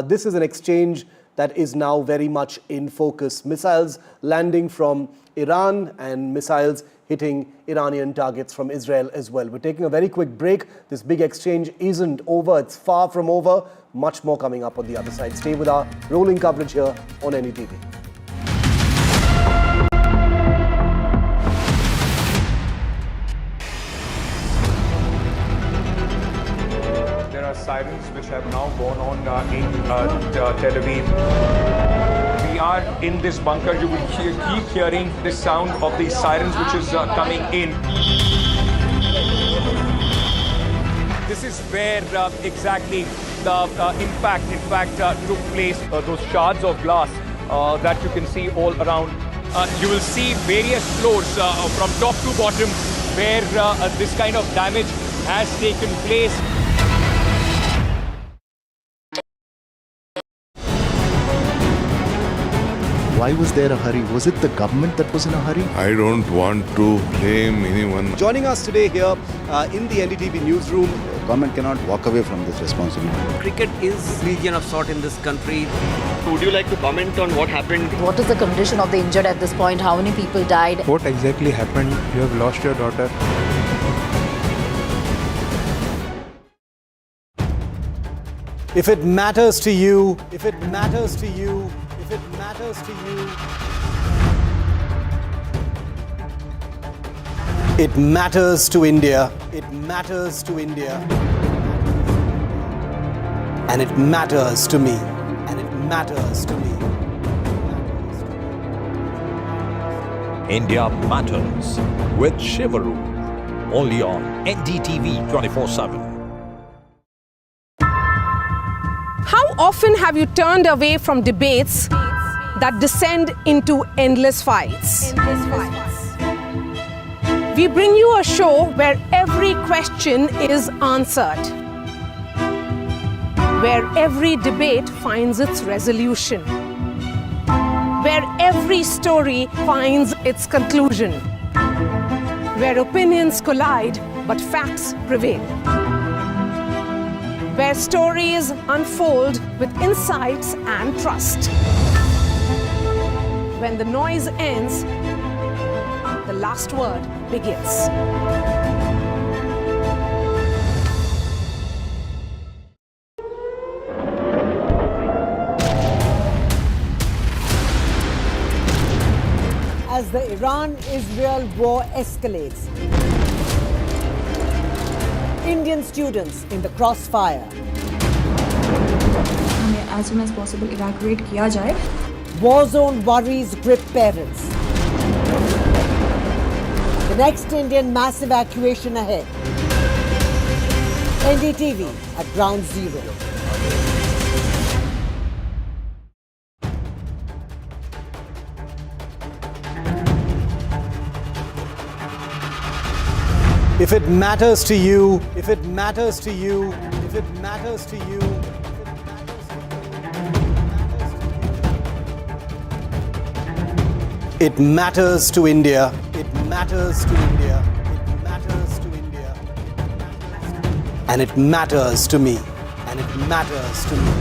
Speaker 1: this is an exchange that is now very much in focus. Missiles landing from Iran and missiles hitting Iranian targets from Israel as well. We're taking a very quick break. This big exchange isn't over. It's far from over. Much more coming up on the other side. Stay with our rolling coverage here on NDTV.
Speaker 4: There are sirens which have now gone on in Tel Aviv. We are in this bunker. You will keep hearing the sound of the sirens which is coming in. This is where exactly the impact, in fact, took place. Those shards of glass that you can see all around. You will see various floors from top to bottom where this kind of damage has taken place.
Speaker 12: Why was there a hurry? Was it the government that was in a hurry?
Speaker 14: I don't want to blame anyone.
Speaker 1: Joining us today here in the NDTV newsroom.
Speaker 12: The government cannot walk away from this responsibility.
Speaker 15: Cricket is a region of sort in this country.
Speaker 16: Would you like to comment on what happened?
Speaker 25: What is the condition of the injured at this point? How many people died?
Speaker 26: What exactly happened? You have lost your daughter.
Speaker 1: If it matters to you, if it matters to you, if it matters to you, it matters to India. It matters to India. And it matters to me. And it matters to me.
Speaker 13: India Matters with Shivaru. Only on NDTV 24/7.
Speaker 27: How often have you turned away from debates that descend into endless fights? We bring you a show where every question is answered, where every debate finds its resolution, where every story finds its conclusion, where opinions collide but facts prevail, where stories unfold with insights and trust. When the noise ends, the last word begins.
Speaker 28: As the Iran-Israel war escalates, Indian students in the crossfire.
Speaker 29: As soon as possible evacuate किया जाए.
Speaker 28: War zone worries grip parents. The next Indian mass evacuation ahead. NDTV at Ground Zero.
Speaker 1: If it matters to you, if it matters to you, if it matters to you, it matters to India. It matters to India. It matters to India. And it matters to me. And it matters to me.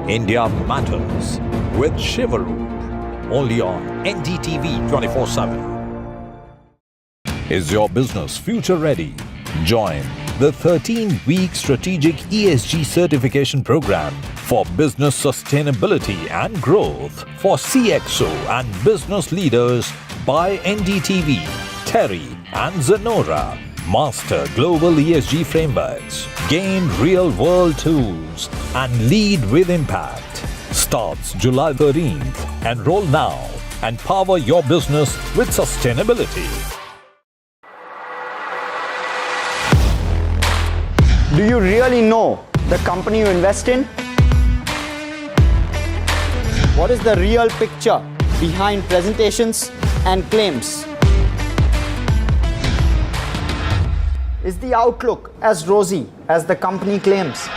Speaker 13: India Matters with Shivaru. Only on NDTV 24/7. Is your business future ready? Join the 13-week strategic ESG certification program for business sustainability and growth for CXO and business leaders by NDTV, Terry and Zenora. Master global ESG frameworks, gain real-world tools, and lead with impact. Starts July 13th. Enroll now and power your business with sustainability.
Speaker 17: Do you really know the company you invest in? What is the real picture behind presentations and claims?
Speaker 3: Is the outlook as rosy as the company claims?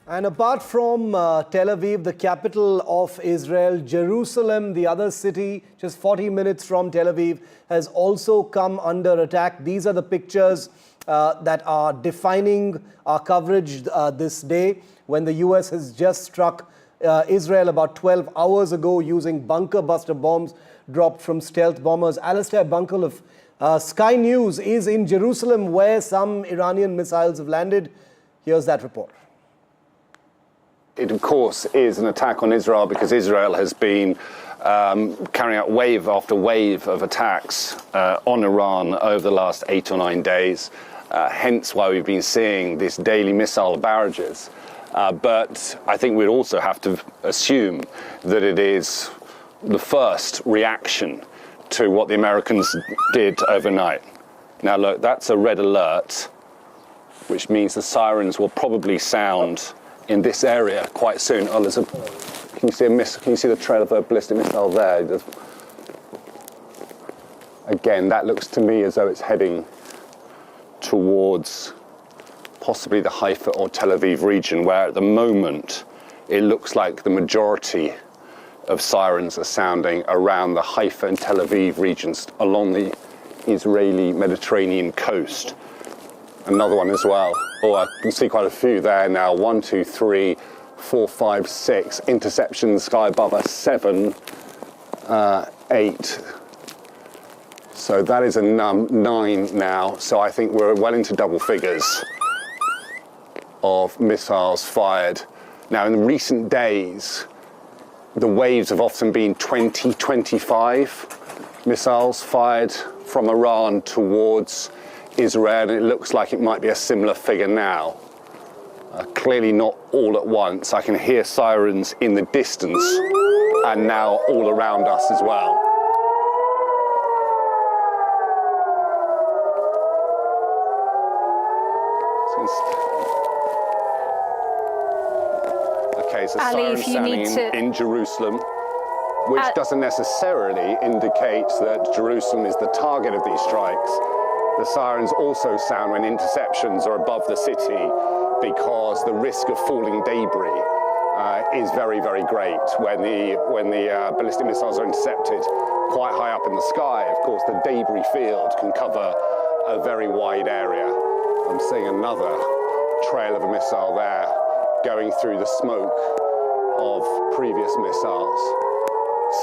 Speaker 1: And apart from Tel Aviv, the capital of Israel, Jerusalem, the other city, just 40 minutes from Tel Aviv, has also come under attack. These are the pictures that are defining our coverage this day, when the US has just struck Israel about 12 hours ago using bunker buster bombs dropped from stealth bombers. Alistair Bunkle of Sky News is in Jerusalem, where some Iranian missiles have landed. Here's that report.
Speaker 5: It, of course, is an attack on Israel because Israel has been carrying out wave after wave of attacks on Iran over the last 8 or 9 days, hence why we've been seeing these daily missile barrages. But I think we'd also have to assume that it is the first reaction to what the Americans did overnight. Now, look, that's a red alert, which means the sirens will probably sound in this area quite soon. Oh, there's a. Can you see the trail of a ballistic missile there? Again, that looks to me as though it's heading towards possibly the Haifa or Tel Aviv region, where at the moment it looks like the majority of sirens are sounding around the Haifa and Tel Aviv regions along the Israeli Mediterranean coast. Another one as well. Oh, I can see quite a few there now. 1, 2, 3, 4, 5, 6. Interceptions sky above us, 7, 8. So that is a 9 now. So I think we're well into double figures of missiles fired. Now, in recent days, the waves have often been 20, 25 missiles fired from Iran towards Israel, and it looks like it might be a similar figure now. Clearly not all at once. I can hear sirens in the distance and now all around us as well. Okay, so sirens sounding in Jerusalem, which doesn't necessarily indicate that Jerusalem is the target of these strikes. The sirens also sound when interceptions are above the city, because the risk of falling debris is very, very great when the ballistic missiles are intercepted quite high up in the sky. Of course, the debris field can cover a very wide area. I'm seeing another trail of a missile there going through the smoke of previous missiles.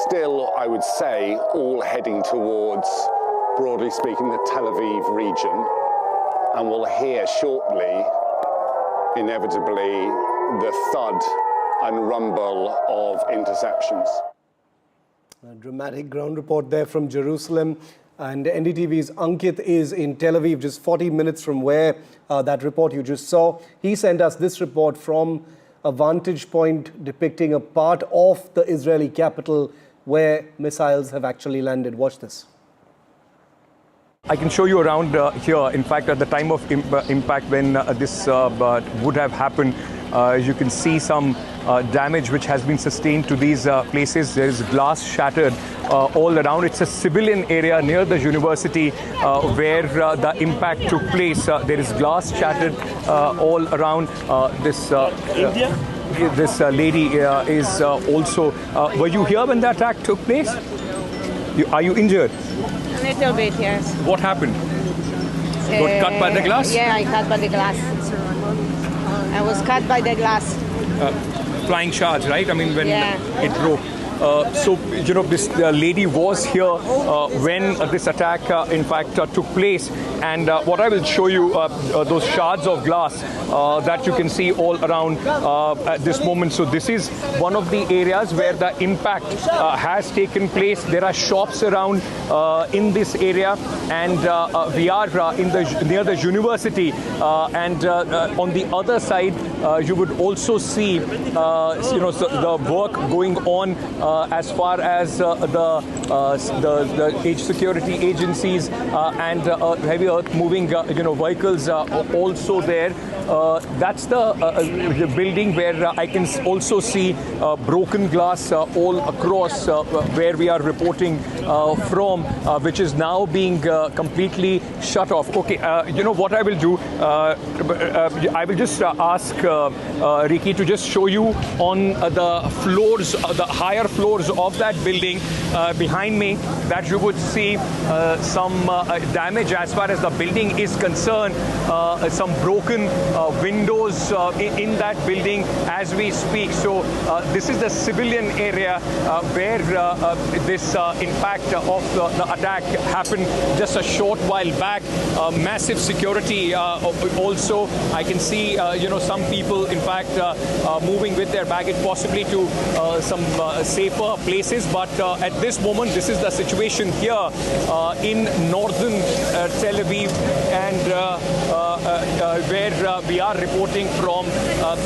Speaker 5: Still, I would say, all heading towards, broadly speaking, the Tel Aviv region, and we'll hear shortly, inevitably, the thud and rumble of interceptions.
Speaker 1: A dramatic ground report there from Jerusalem, and NDTV's Ankit is in Tel Aviv, just 40 minutes from where that report you just saw. He sent us this report from a vantage point depicting a part of the Israeli capital where missiles have actually landed. Watch this.
Speaker 4: I can show you around here. In fact, at the time of impact when this would have happened, you can see some damage which has been sustained to these places. There is glass shattered all around. It's a civilian area near the university where the impact took place. There is glass shattered all around. This lady is also. Were you here when the attack took place? Are you injured?
Speaker 7: A little bit, yes.
Speaker 4: What happened? Got cut by the glass?
Speaker 7: Yeah, I cut by the glass. I was cut by the glass.
Speaker 4: Flying shards, right? I mean, when it broke. So, you know, this lady was here when this attack, in fact, took place. And what I will show you, those shards of glass that you can see all around at this moment. So this is one of the areas where the impact has taken place. There are shops around in this area, and we are near the university. And on the other side, you would also see, the work going on as far as the the security agencies and heavy earth-moving vehicles also there. That's the building where I can also see broken glass all across where we are reporting from, which is now being completely shut off. Okay, what I will do, I will just ask Ricky to just show you on the floors, the higher floors of that building behind me, that you would see some damage as far as the building is concerned, some broken windows in that building as we speak. So this is the civilian area where this impact of the attack happened just a short while back. Massive security also. I can see some people in fact moving with their baggage possibly to some safer places, but at this moment this is the situation here in northern Tel Aviv, and where we are reporting from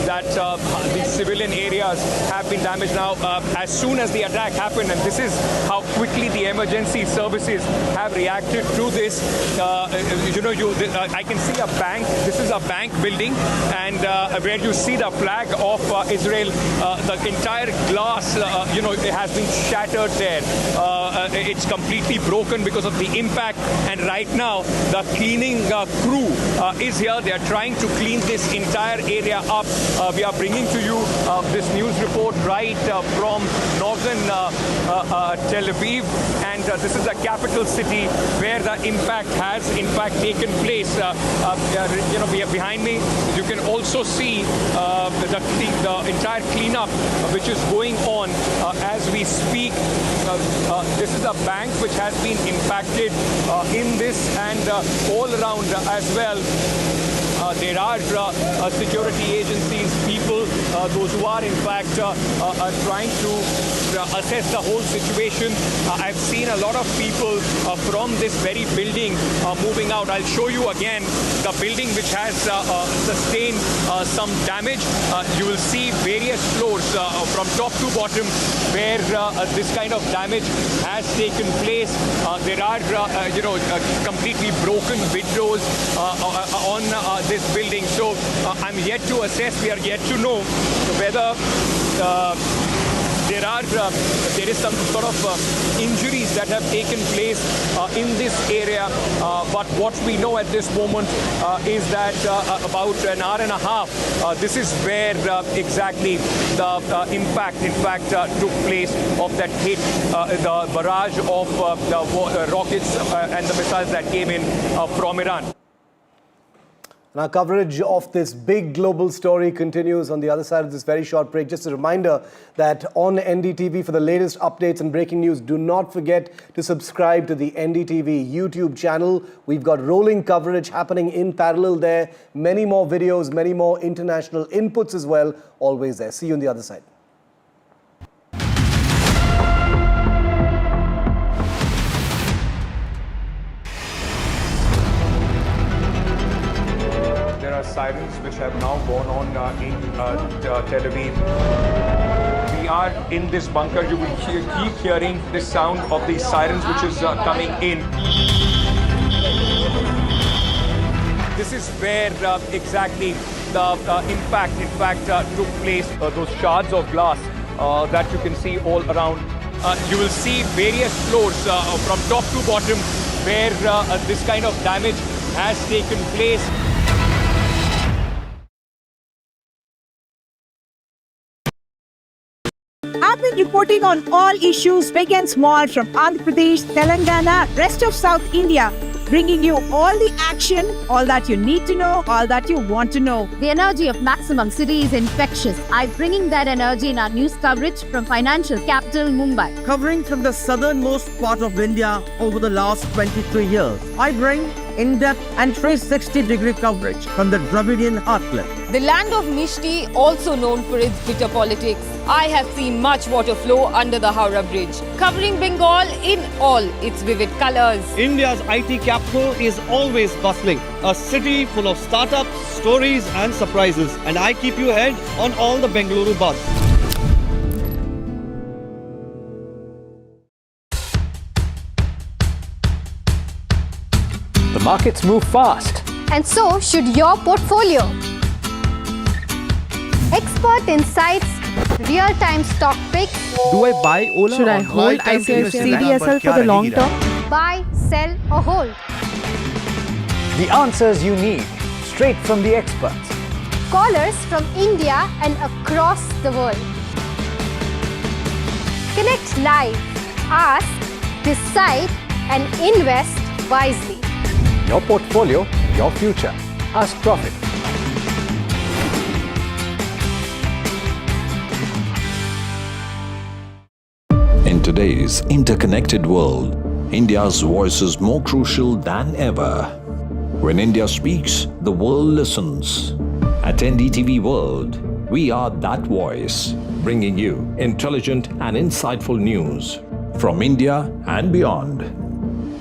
Speaker 4: that the civilian areas have been damaged. Now, as soon as the attack happened, and this is how quickly the emergency services have reacted to this, I can see a bank. This is a bank building, and where you see the flag of Israel, the entire glass, it has been shattered there. It's completely broken because of the impact, and right now the cleaning crew is here. They are trying to clean this entire area up. We are bringing to you this news report right from northern Tel Aviv, and this is the capital city where the impact has in fact taken place. Behind me you can also see the entire cleanup which is going on as we speak. This is a bank which has been impacted in this, and all around as well. There are security agencies, people, those who are in fact trying to assess the whole situation. I've seen a lot of people from this very building moving out. I'll show you again the building which has sustained some damage. You will see various floors from top to bottom where this kind of damage has taken place. There are, completely broken windows on this building. So I'm yet to assess, we are yet to know whether there is some sort of injuries that have taken place in this area. But what we know at this moment is that about an hour and a half, this is where exactly the impact, in fact, took place of that hit, the barrage of the rockets and the missiles that came in from Iran.
Speaker 1: And our coverage of this big global story continues on the other side of this very short break. Just a reminder that on NDTV, for the latest updates and breaking news, do not forget to subscribe to the NDTV YouTube channel. We've got rolling coverage happening in parallel there. Many more videos, many more international inputs as well, always there. See you on the other side.
Speaker 4: Sirens which have now gone on in Tel Aviv. We are in this bunker. You will keep hearing the sound of these sirens which is coming in. This is where exactly the impact, in fact, took place. Those shards of glass that you can see all around. You will see various floors from top to bottom where this kind of damage has taken place.
Speaker 6: I've been reporting on all issues big and small from Andhra Pradesh, Telangana, rest of South India, bringing you all the action, all that you need to know, all that you want to know.
Speaker 25: The energy of maximum city is infectious. I'm bringing that energy in our news coverage from financial capital Mumbai.
Speaker 28: Covering from the southernmost part of India over the last 23 years, I bring in-depth and 360-degree coverage from the Dravidian heartland.
Speaker 8: The land of Mishti, also known for its bitter politics. I have seen much water flow under the Howrah Bridge, covering Bengal in all its vivid colors.
Speaker 18: India's IT capital is always bustling, a city full of startups, stories and surprises. And I keep you ahead on all the Bengaluru buzz.
Speaker 17: The markets move fast.
Speaker 25: And so should your portfolio. Expert insights, real-time stock picks.
Speaker 18: Do I buy Ola?
Speaker 27: Should I hold CDSL for the long term?
Speaker 25: Buy, sell or hold.
Speaker 17: The answers you need, straight from the experts.
Speaker 25: Callers from India and across the world. Connect live, ask, decide and invest wisely.
Speaker 17: Your portfolio, your future. Ask Profit.
Speaker 13: In today's interconnected world, India's voice is more crucial than ever. When India speaks, the world listens. At NDTV World, we are that voice, bringing you intelligent and insightful news from India and beyond.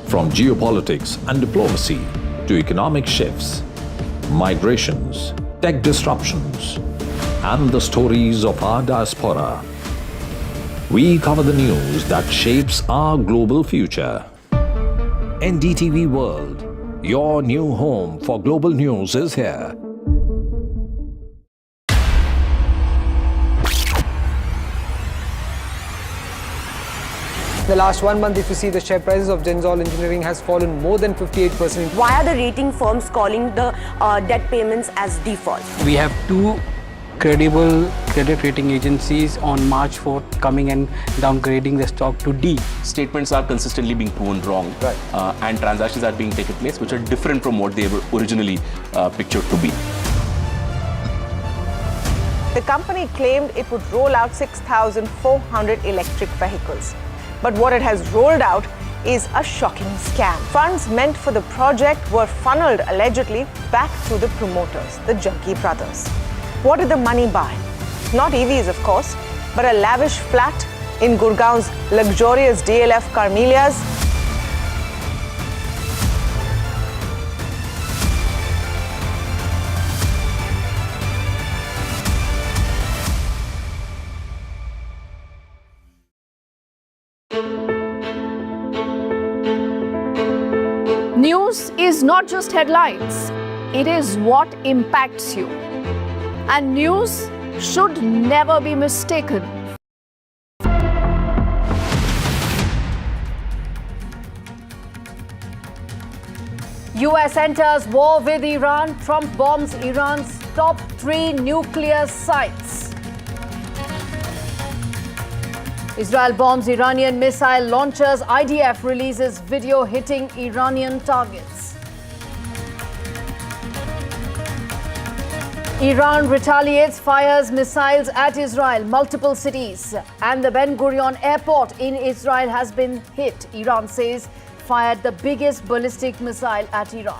Speaker 13: From geopolitics and diplomacy to economic shifts, migrations, tech disruptions, and the stories of our diaspora. We cover the news that shapes our global future. NDTV World, your new home for global news is here.
Speaker 2: The last 1 month, if you see, the share prices of Genzol Engineering has fallen more than 58%.
Speaker 9: Why are the rating firms calling the debt payments as default?
Speaker 10: We have two credible credit rating agencies on March 4th coming and downgrading the stock to D.
Speaker 19: Statements are consistently being proven wrong, and transactions are being taken place which are different from what they were originally pictured to be.
Speaker 20: The company claimed it would roll out 6,400 electric vehicles. But what it has rolled out is a shocking scam. Funds meant for the project were funneled allegedly back to the promoters, the Jaggi brothers. What did the money buy? Not EVs, of course, but a lavish flat in Gurgaon's luxurious DLF Carmelias.
Speaker 27: News is not just headlines, it is what impacts you. And news should never be mistaken. US enters war with Iran. Trump bombs Iran's top 3 nuclear sites. Israel bombs Iranian missile launchers. IDF releases video hitting Iranian targets. Iran retaliates, fires missiles at Israel, multiple cities. And the Ben Gurion airport in Israel has been hit. Iran says fired the biggest ballistic missile at Iran.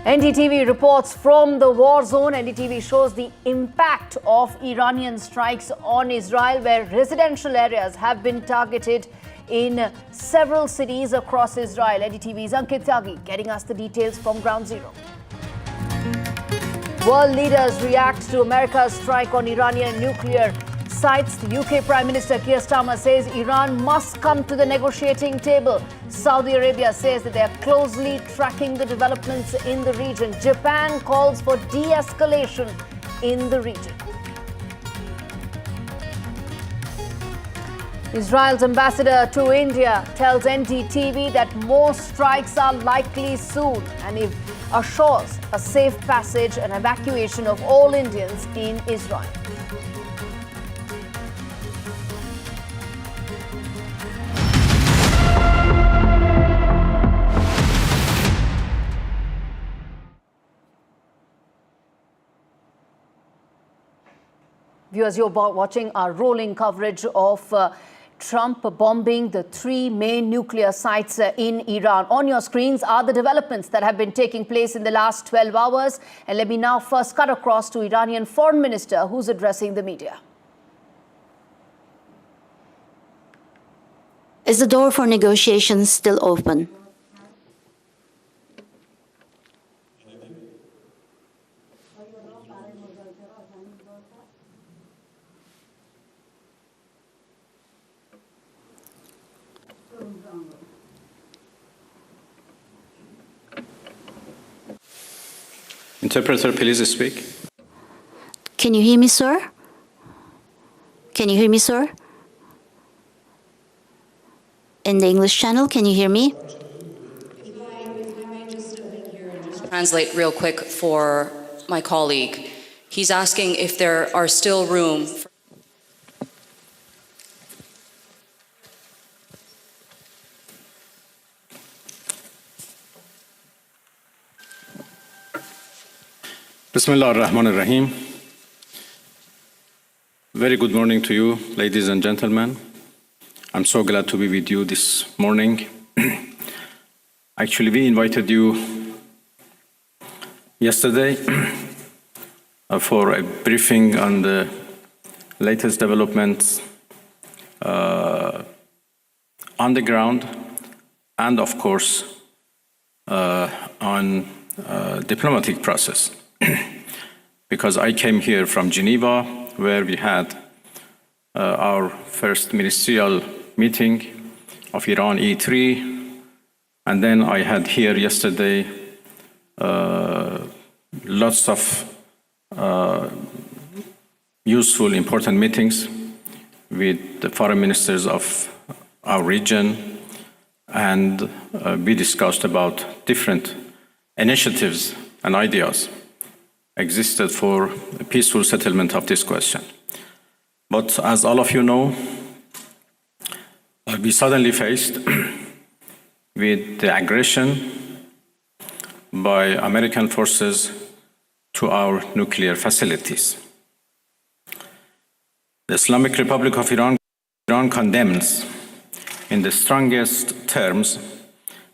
Speaker 27: NDTV reports from the war zone. NDTV shows the impact of Iranian strikes on Israel, where residential areas have been targeted in several cities across Israel. NDTV's Ankit Tyagi getting us the details from Ground Zero. World leaders react to America's strike on Iranian nuclear sites. The UK Prime Minister Keir Starmer says Iran must come to the negotiating table. Saudi Arabia says that they are closely tracking the developments in the region. Japan calls for de-escalation in the region. Israel's ambassador to India tells NDTV that more strikes are likely soon and assures a safe passage and evacuation of all Indians in Israel. Viewers, you're watching our rolling coverage of Trump bombing the 3 main nuclear sites in Iran. On your screens are the developments that have been taking place in the last 12 hours. And let me now first cut across to Iranian Foreign Minister, who's addressing the media.
Speaker 21: Is the door for negotiations still open?
Speaker 11: Interpreter, please speak.
Speaker 21: Can you hear me, sir? Can you hear me, sir? In the English channel, can you hear me?
Speaker 12: Translate real quick for my colleague. He's asking if there are still room for
Speaker 11: Bismillah ar-Rahman ar-Rahim. Very good morning to you, ladies and gentlemen. I'm so glad to be with you this morning. Actually, we invited you yesterday for a briefing on the latest developments on the ground and, of course, on diplomatic process. Because I came here from Geneva, where we had our first ministerial meeting of Iran E3, and then I had here yesterday lots of useful, important meetings with the foreign ministers of our region, and we discussed about different initiatives and ideas existed for a peaceful settlement of this question. But as all of you know, we suddenly faced with the aggression by American forces to our nuclear facilities. The Islamic Republic of Iran condemns in the strongest terms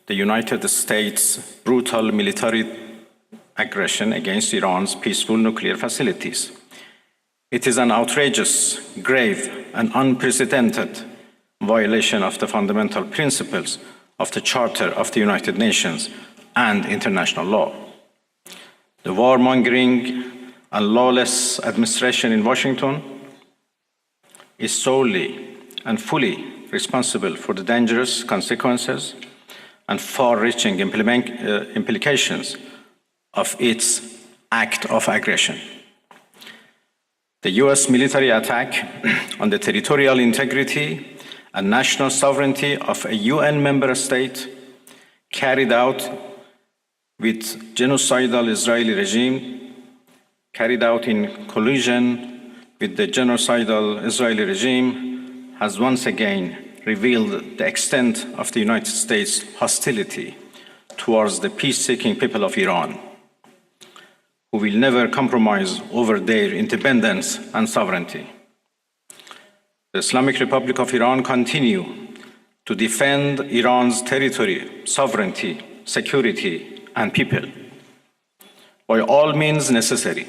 Speaker 11: the United States' brutal military aggression against Iran's peaceful nuclear facilities. It is an outrageous, grave, and unprecedented violation of the fundamental principles of the Charter of the United Nations and international law. The warmongering and lawless administration in Washington is solely and fully responsible for the dangerous consequences and far-reaching implications of its act of aggression. The US military attack on the territorial integrity and national sovereignty of a UN member state carried out with genocidal Israeli regime, carried out in collusion with the genocidal Israeli regime, has once again revealed the extent of the United States' hostility towards the peace-seeking people of Iran, who will never compromise over their independence and sovereignty. The Islamic Republic of Iran continues to defend Iran's territory, sovereignty, security, and people by all means necessary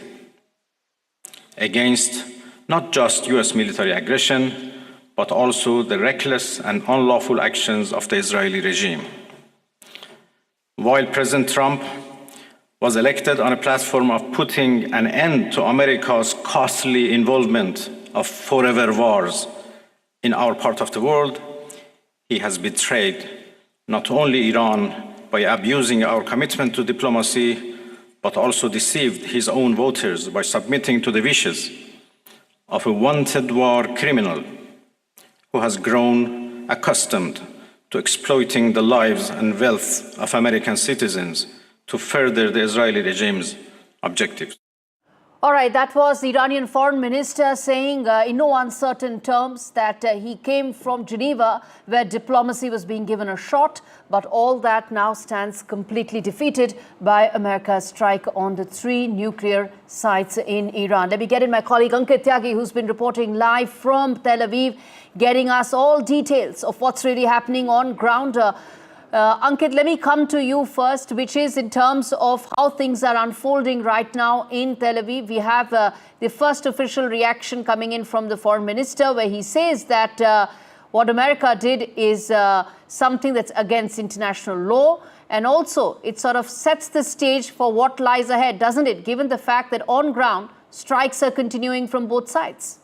Speaker 11: against not just US military aggression, but also the reckless and unlawful actions of the Israeli regime. While President Trump was elected on a platform of putting an end to America's costly involvement of forever wars in our part of the world, he has betrayed not only Iran by abusing our commitment to diplomacy, but also deceived his own voters by submitting to the wishes of a wanted war criminal who has grown accustomed to exploiting the lives and wealth of American citizens to further the Israeli regime's objectives.
Speaker 14: All right, that was the Iranian foreign minister saying in no uncertain terms that he came from Geneva, where diplomacy was being given a shot, but all that now stands completely defeated by America's strike on the 3 nuclear sites in Iran. Let me get in my colleague Ankit Tyagi, who's been reporting live from Tel Aviv, getting us all details of what's really happening on ground. Ankit, let me come to you first, which is in terms of how things are unfolding right now in Tel Aviv. We have the first official reaction coming in from the foreign minister, where he says that what America did is something that's against international law. And also, it sort of sets the stage for what lies ahead, doesn't it, given the fact that on ground, strikes are continuing from both sides?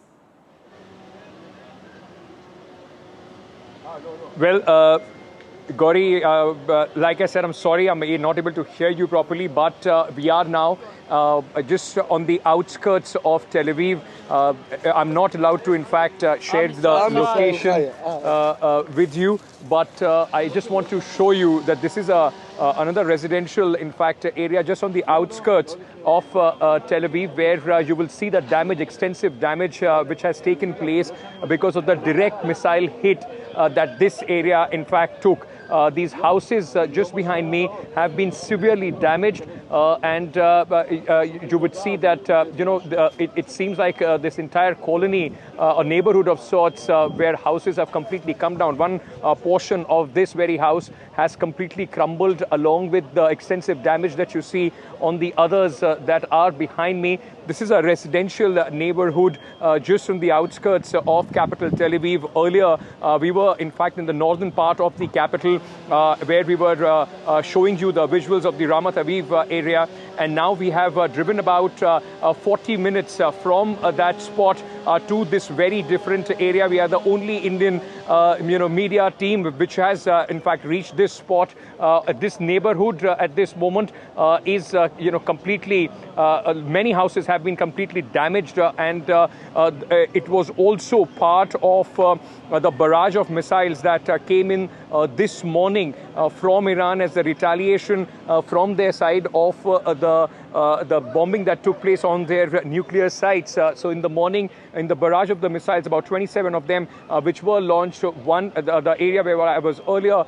Speaker 4: Well, Gauri, like I said, I'm sorry, I'm not able to hear you properly, but we are now just on the outskirts of Tel Aviv. I'm not allowed to, in fact, share the location with you, but I just want to show you that this is another residential, in fact, area just on the outskirts of Tel Aviv, where you will see the damage, extensive damage, which has taken place because of the direct missile hit that this area, in fact, took. These houses just behind me have been severely damaged, and you would see that, it seems like this entire colony, a neighborhood of sorts, where houses have completely come down. One portion of this very house has completely crumbled, along with the extensive damage that you see on the others that are behind me. This is a residential neighborhood just on the outskirts of capital Tel Aviv. Earlier, we were, in fact, in the northern part of the capital, where we were showing you the visuals of the Ramat Aviv area. And now we have driven about 40 minutes from that spot to this very different area. We are the only Indian, media team which has, in fact, reached this spot. This neighborhood at this moment is, completely, many houses have been completely damaged, and it was also part of the barrage of missiles that came in this morning from Iran as a retaliation from their side of the bombing that took place on their nuclear sites. So in the morning, in the barrage of the missiles, about 27 of them which were launched. The area where I was earlier,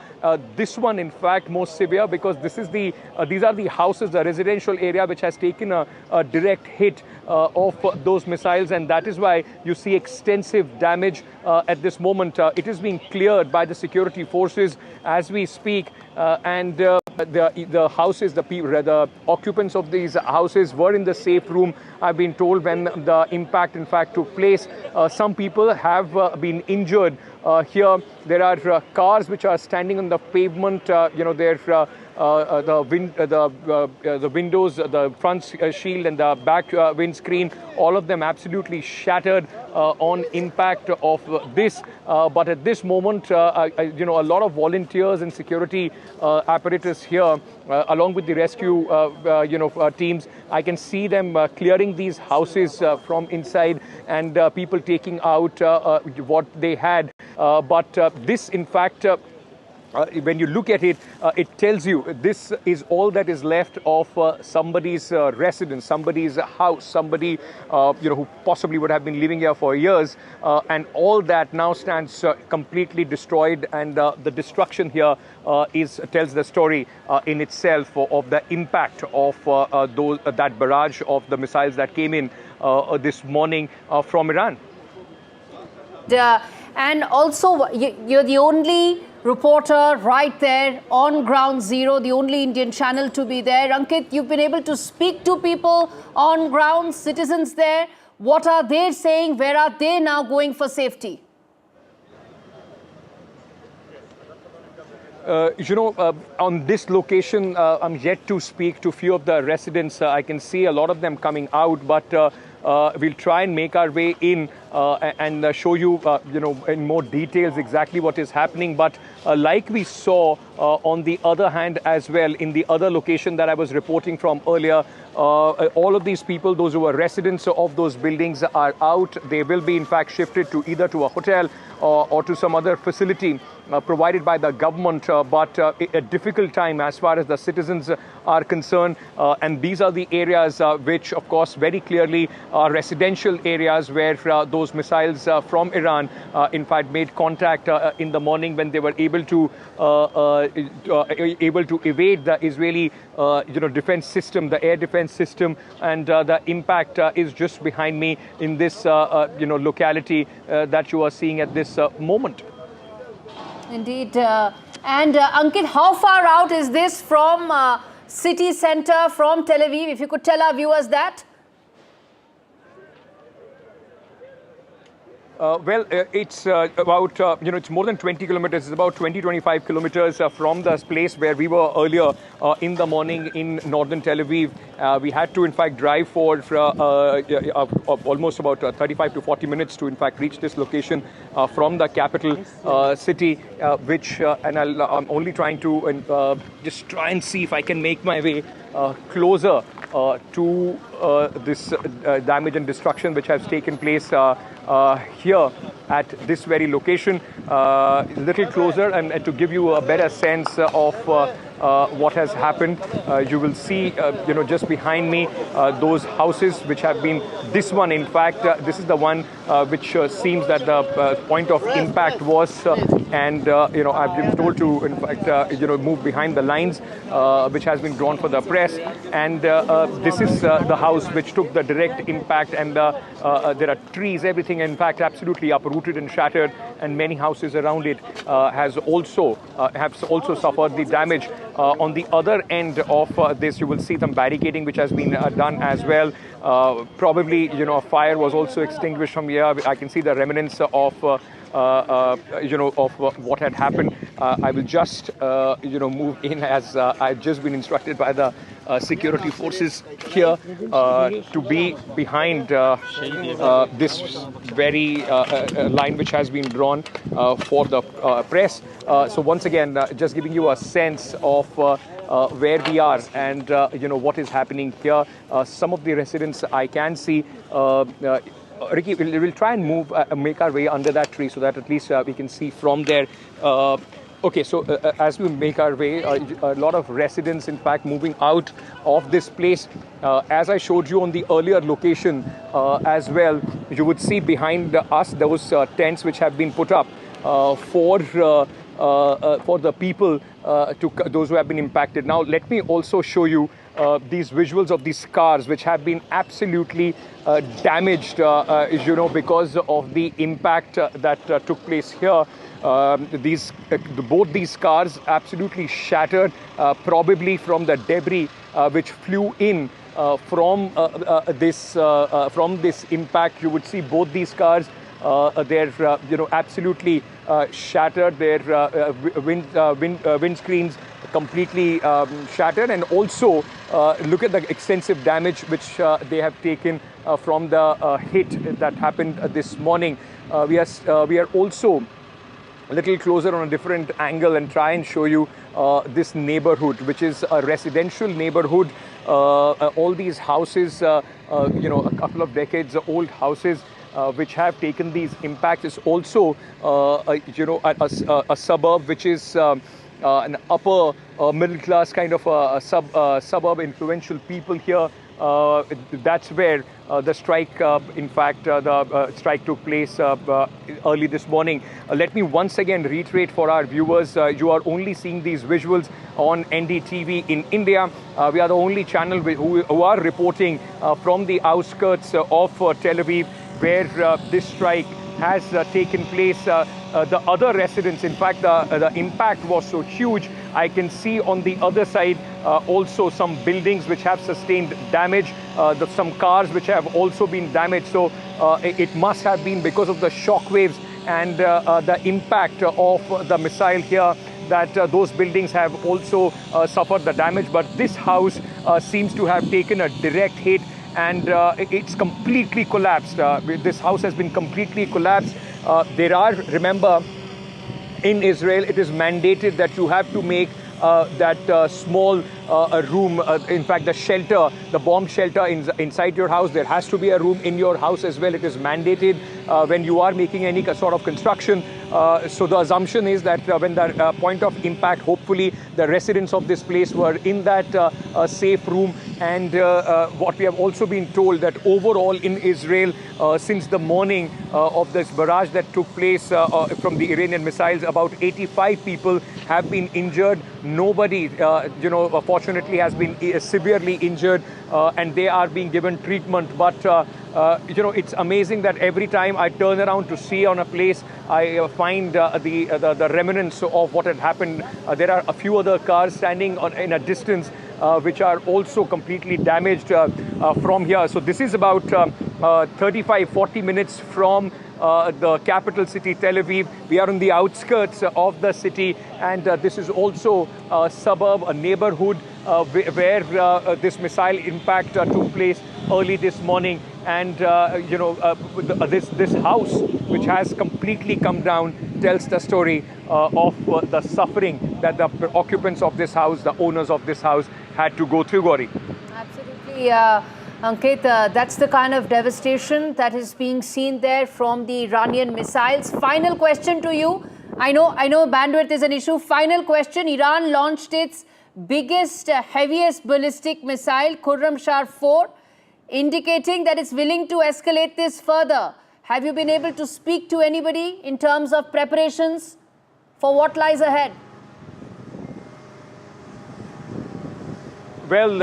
Speaker 4: this one, in fact, most severe, because this is these are the houses, the residential area, which has taken a direct hit of those missiles, and that is why you see extensive damage at this moment. It is being cleared by the security forces as we speak, and the houses, the occupants of these houses were in the safe room, I've been told, when the impact, in fact, took place. Some people have been injured. Here there are cars which are standing on the pavement. The windows, the front shield and the back windscreen, all of them absolutely shattered on impact of this. But at this moment, a lot of volunteers and security apparatus here, along with the rescue, teams, I can see them clearing these houses from inside, and people taking out what they had. But this, in fact, when you look at it, it tells you this is all that is left of somebody's residence, somebody's house, somebody who possibly would have been living here for years, and all that now stands completely destroyed. And the destruction here tells the story in itself of the impact of that barrage of the missiles that came in this morning from Iran.
Speaker 14: And also, you're the only reporter right there on ground zero, the only Indian channel to be there. Ankit, you've been able to speak to people on ground, citizens there. What are they saying? Where are they now going for safety?
Speaker 4: On this location, I'm yet to speak to a few of the residents. I can see a lot of them coming out, but we'll try and make our way in and show you, in more details exactly what is happening. But like we saw on the other hand as well, in the other location that I was reporting from earlier, all of these people, those who are residents of those buildings, are out. They will be, in fact, shifted to either to a hotel or to some other facility provided by the government, but a difficult time as far as the citizens are concerned. And these are the areas which, of course, very clearly are residential areas where those missiles from Iran, in fact, made contact in the morning, when they were able to evade the Israeli, defense system, the air defense system, and the impact is just behind me in this, locality that you are seeing at this moment.
Speaker 14: Indeed. And Ankit, how far out is this from city center, from Tel Aviv? If you could tell our viewers that.
Speaker 4: It's about, it's more than 20 kilometers. It's about 20-25 kilometers from the place where we were earlier in the morning in northern Tel Aviv. We had to, in fact, drive for almost about 35 to 40 minutes to, in fact, reach this location from the capital city, and I'm only trying to just try and see if I can make my way closer to this damage and destruction which has taken place here at this very location, a little closer, and to give you a better sense of what has happened. You will see, just behind me, those houses which have been, this one, in fact, this is the one which seems that the point of impact was, and, I've been told to, in fact, move behind the lines, which has been drawn for the press. And this is the house which took the direct impact, and there are trees, everything, in fact, absolutely uprooted and shattered, and many houses around it have also suffered the damage. On the other end of this, you will see some barricading which has been done as well. Probably, a fire was also extinguished from here. I can see the remnants of what had happened. I will just, move in, as I've just been instructed by the security forces here to be behind this very line which has been drawn for the press. So once again, just giving you a sense of where we are and what is happening here. Some of the residents I can see. Ricky, we'll try and make our way under that tree so that at least we can see from there. Okay, so as we make our way, a lot of residents, in fact, moving out of this place. As I showed you on the earlier location as well, you would see behind us those tents which have been put up for the people, those who have been impacted. Now, let me also show you these visuals of these cars which have been absolutely damaged, because of the impact that took place here. Both these cars absolutely shattered, probably from the debris which flew in from this impact. You would see both these cars. They're absolutely shattered. Their windscreens completely shattered, and also look at the extensive damage which they have taken from the hit that happened this morning. We are also a little closer on a different angle and try and show you this neighborhood, which is a residential neighborhood. All these houses, a couple of decades old houses, which have taken these impacts. Is also a suburb which is an upper middle class kind of a suburb, influential people here. That's where the strike, in fact, the strike took place early this morning. Let me once again reiterate for our viewers, you are only seeing these visuals on NDTV in India. We are the only channel who are reporting from the outskirts of Tel Aviv, where this strike has taken place. The other residents, in fact, the impact was so huge. I can see on the other side also some buildings which have sustained damage, some cars which have also been damaged. So it must have been because of the shock waves and the impact of the missile here that those buildings have also suffered the damage. But this house seems to have taken a direct hit, and it's completely collapsed. This house has been completely collapsed. Remember, in Israel, it is mandated that you have to make that small room, in fact, the shelter, the bomb shelter inside your house. There has to be a room in your house as well. It is mandated when you are making any sort of construction. So the assumption is that when the point of impact, hopefully the residents of this place were in that safe room. And what we have also been told that overall in Israel, since the morning of this barrage that took place from the Iranian missiles, about 85 people have been injured. Nobody, fortunately has been severely injured, and they are being given treatment. But it's amazing that every time I turn around to see on a place, I find the remnants of what had happened. There are a few other cars standing in a distance, which are also completely damaged from here. So this is about 35-40 minutes from the capital city, Tel Aviv. We are on the outskirts of the city, and this is also a suburb, a neighborhood where this missile impact took place early this morning. And this house, which has completely come down, tells the story of the suffering that the occupants of this house, the owners of this house, had to go through, Gauri.
Speaker 14: Absolutely. Ankit, that's the kind of devastation that is being seen there from the Iranian missiles. Final question to you. I know bandwidth is an issue. Final question. Iran launched its biggest, heaviest ballistic missile, Khurramshahr 4, indicating that it's willing to escalate this further. Have you been able to speak to anybody in terms of preparations for what lies ahead?
Speaker 4: Well,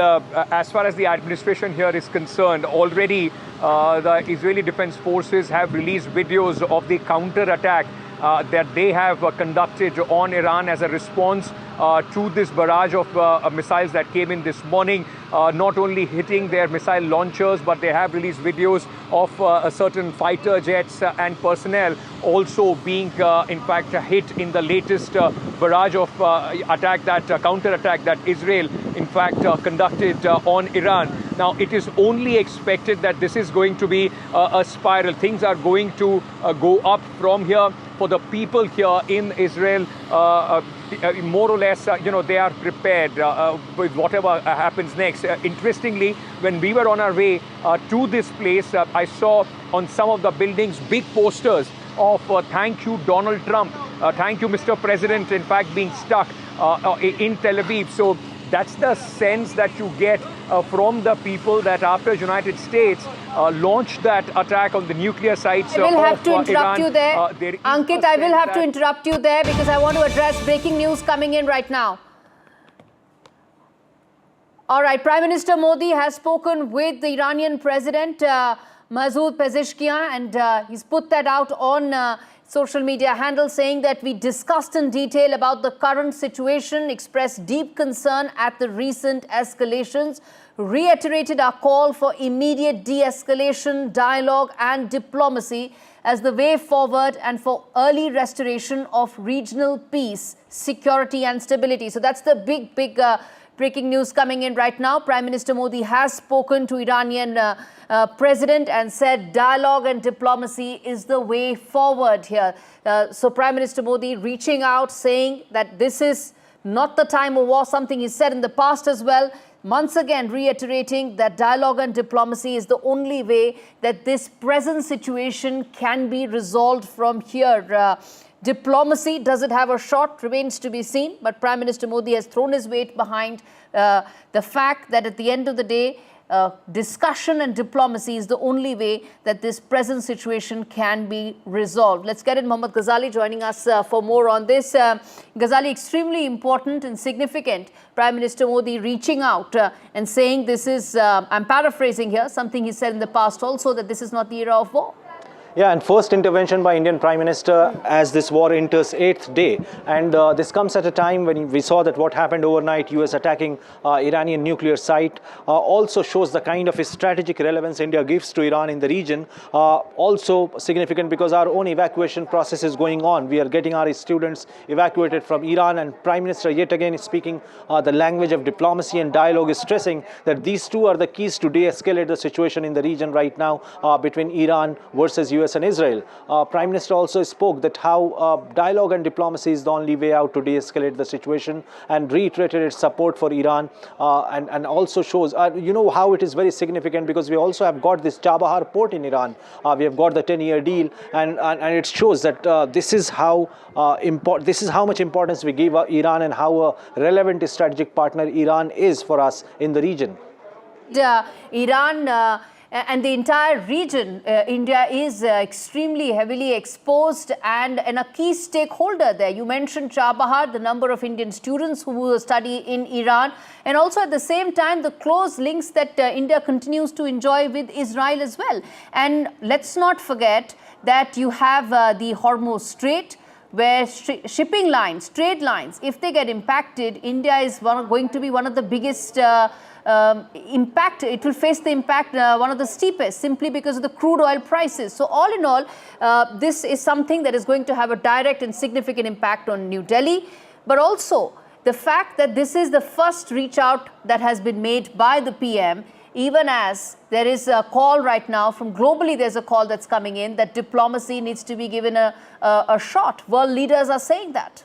Speaker 4: as far as the administration here is concerned, already the Israeli Defense Forces have released videos of the counterattack that they have conducted on Iran as a response to this barrage of missiles that came in this morning, not only hitting their missile launchers, but they have released videos of certain fighter jets and personnel also being, in fact, hit in the latest barrage of counterattack that Israel, in fact, conducted on Iran. Now, it is only expected that this is going to be a spiral. Things are going to go up from here. For the people here in Israel, more or less, they are prepared with whatever happens next. Interestingly, when we were on our way to this place, I saw on some of the buildings big posters of thank you, Donald Trump, thank you, Mr. President, in fact, being stuck in Tel Aviv. So that's the sense that you get from the people that after United States launched that attack on the nuclear sites
Speaker 14: I will have to interrupt
Speaker 4: Iran,
Speaker 14: you there. Ankit, I will have to interrupt you there because I want to address breaking news coming in right now. All right, Prime Minister Modi has spoken with the Iranian President Masoud Pezeshkian, and he's put that out on social media handle, saying that we discussed in detail about the current situation, expressed deep concern at the recent escalations, reiterated our call for immediate de-escalation, dialogue and diplomacy as the way forward and for early restoration of regional peace, security and stability. So that's the big breaking news coming in right now. Prime Minister Modi has spoken to Iranian president and said dialogue and diplomacy is the way forward here. So Prime Minister Modi reaching out, saying that this is not the time of war, something he said in the past as well. Once again reiterating that dialogue and diplomacy is the only way that this present situation can be resolved from here. Diplomacy, does it have a shot, remains to be seen. But Prime Minister Modi has thrown his weight behind the fact that at the end of the day, discussion and diplomacy is the only way that this present situation can be resolved. Let's get in Mohammad Ghazali joining us for more on this. Ghazali, extremely important and significant. Prime Minister Modi reaching out and saying this is, I'm paraphrasing here, something he said in the past also, that this is not the era of war.
Speaker 28: Yeah, and first intervention by Indian Prime Minister as this war enters 8th day. And this comes at a time when we saw that what happened overnight, US attacking Iranian nuclear site, also shows the kind of strategic relevance India gives to Iran in the region. Also significant because our own evacuation process is going on. We are getting our students evacuated from Iran, and Prime Minister yet again is speaking the language of diplomacy and dialogue, is stressing that these two are the keys to de-escalate the situation in the region right now between Iran versus US and Israel. Prime Minister also spoke that how dialogue and diplomacy is the only way out to de-escalate the situation, and reiterated its support for Iran, and also shows, how it is very significant because we also have got this Chabahar port in Iran. We have got the 10-year deal, and it shows that this is how much importance we give Iran and how a relevant strategic partner Iran is for us in the region.
Speaker 14: Iran and the entire region, India is extremely heavily exposed and a key stakeholder there. You mentioned Chabahar, the number of Indian students who study in Iran, and also at the same time the close links that India continues to enjoy with Israel as well. And let's not forget that you have the Hormuz Strait, where shipping lines, trade lines, if they get impacted, India is going to be one of the biggest impact. It will face the impact, one of the steepest, simply because of the crude oil prices. So all in all, this is something that is going to have a direct and significant impact on New Delhi, but also the fact that this is the first reach out that has been made by the PM, even as there is a call right now from globally, there's a call that's coming in that diplomacy needs to be given a shot. World leaders are saying that.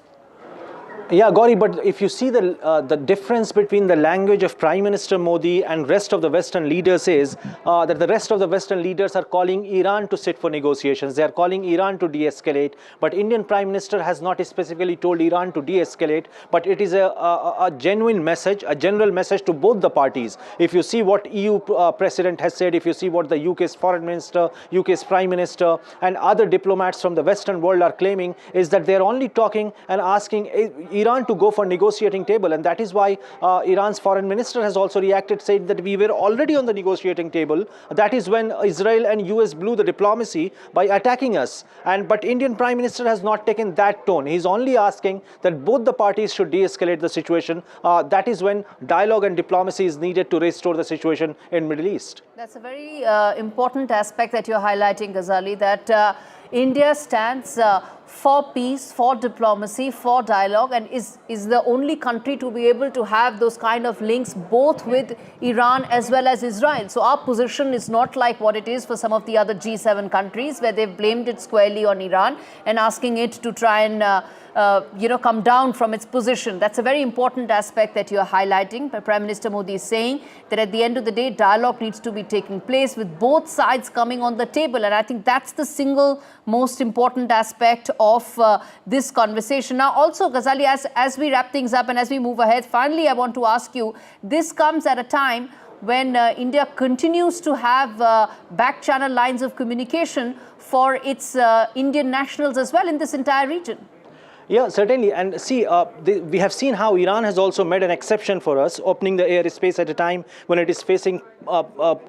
Speaker 28: Yeah, Gauri, but if you see the difference between the language of Prime Minister Modi and rest of the Western leaders is that the rest of the Western leaders are calling Iran to sit for negotiations. They are calling Iran to de-escalate. But Indian Prime Minister has not specifically told Iran to de-escalate, but it is a genuine message, a general message to both the parties. If you see what EU President has said, if you see what the UK's Foreign Minister, UK's Prime Minister and other diplomats from the Western world are claiming, is that they are only talking and asking Iran to go for negotiating table, and that is why Iran's foreign minister has also reacted, saying that we were already on the negotiating table. That is when Israel and US blew the diplomacy by attacking us. But Indian Prime Minister has not taken that tone. He's only asking that both the parties should de-escalate the situation. That is when dialogue and diplomacy is needed to restore the situation in Middle East.
Speaker 14: That's a very important aspect that you're highlighting, Ghazali, that India stands for peace, for diplomacy, for dialogue, and is the only country to be able to have those kind of links both with Iran as well as Israel. So our position is not like what it is for some of the other G7 countries, where they've blamed it squarely on Iran and asking it to try and come down from its position. That's a very important aspect that you're highlighting. But Prime Minister Modi is saying that at the end of the day, dialogue needs to be taking place with both sides coming on the table. And I think that's the single most important aspect of this conversation. Now, also, Ghazali, as we wrap things up and as we move ahead, finally, I want to ask you, this comes at a time when India continues to have back-channel lines of communication for its Indian nationals as well in this entire region.
Speaker 28: Yeah, certainly. And see, we have seen how Iran has also made an exception for us, opening the airspace at a time when it is facing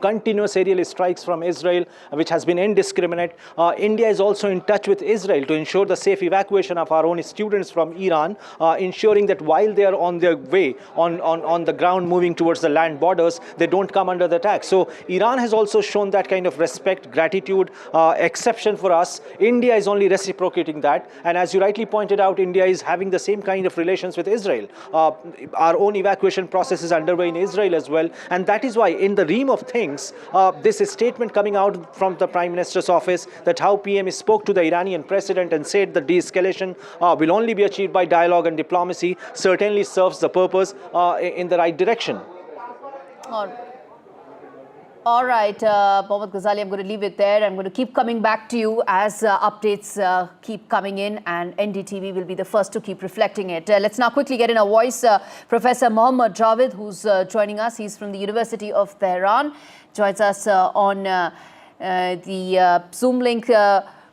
Speaker 28: continuous aerial strikes from Israel, which has been indiscriminate. India is also in touch with Israel to ensure the safe evacuation of our own students from Iran, ensuring that while they are on their way, on the ground moving towards the land borders, they don't come under the attack. So Iran has also shown that kind of respect, gratitude, exception for us. India is only reciprocating that. And as you rightly pointed out, India is having the same kind of relations with Israel. Our own evacuation process is underway in Israel as well. And that is why in the realm of things, this statement coming out from the Prime Minister's office that how PM spoke to the Iranian president and said that de-escalation will only be achieved by dialogue and diplomacy certainly serves the purpose in the right direction.
Speaker 14: All right, Mohammad Ghazali, I'm going to leave it there. I'm going to keep coming back to you as updates keep coming in, and NDTV will be the first to keep reflecting it. Let's now quickly get in a voice. Professor Mohammad Javed, who's joining us. He's from the University of Tehran, joins us on the Zoom link.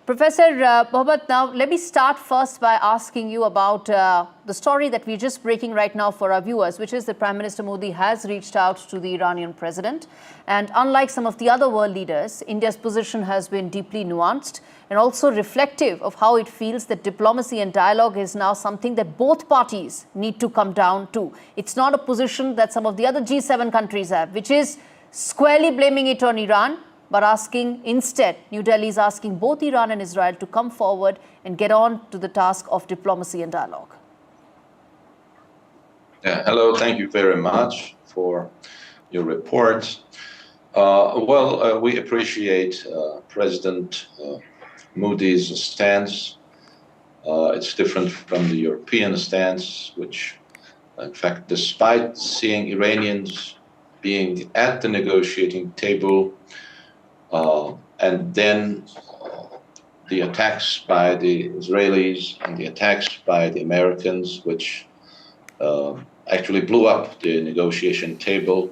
Speaker 14: Professor Mohammad, now let me start first by asking you about the story that we're just breaking right now for our viewers, which is that Prime Minister Modi has reached out to the Iranian president. And unlike some of the other world leaders, India's position has been deeply nuanced and also reflective of how it feels that diplomacy and dialogue is now something that both parties need to come down to. It's not a position that some of the other G7 countries have, which is squarely blaming it on Iran, but asking instead, New Delhi is asking both Iran and Israel to come forward and get on to the task of diplomacy and dialogue.
Speaker 3: Hello, thank you very much for your report. We appreciate President Modi's stance. It's different from the European stance, which, in fact, despite seeing Iranians being at the negotiating table, and then the attacks by the Israelis and the attacks by the Americans, which actually blew up the negotiation table.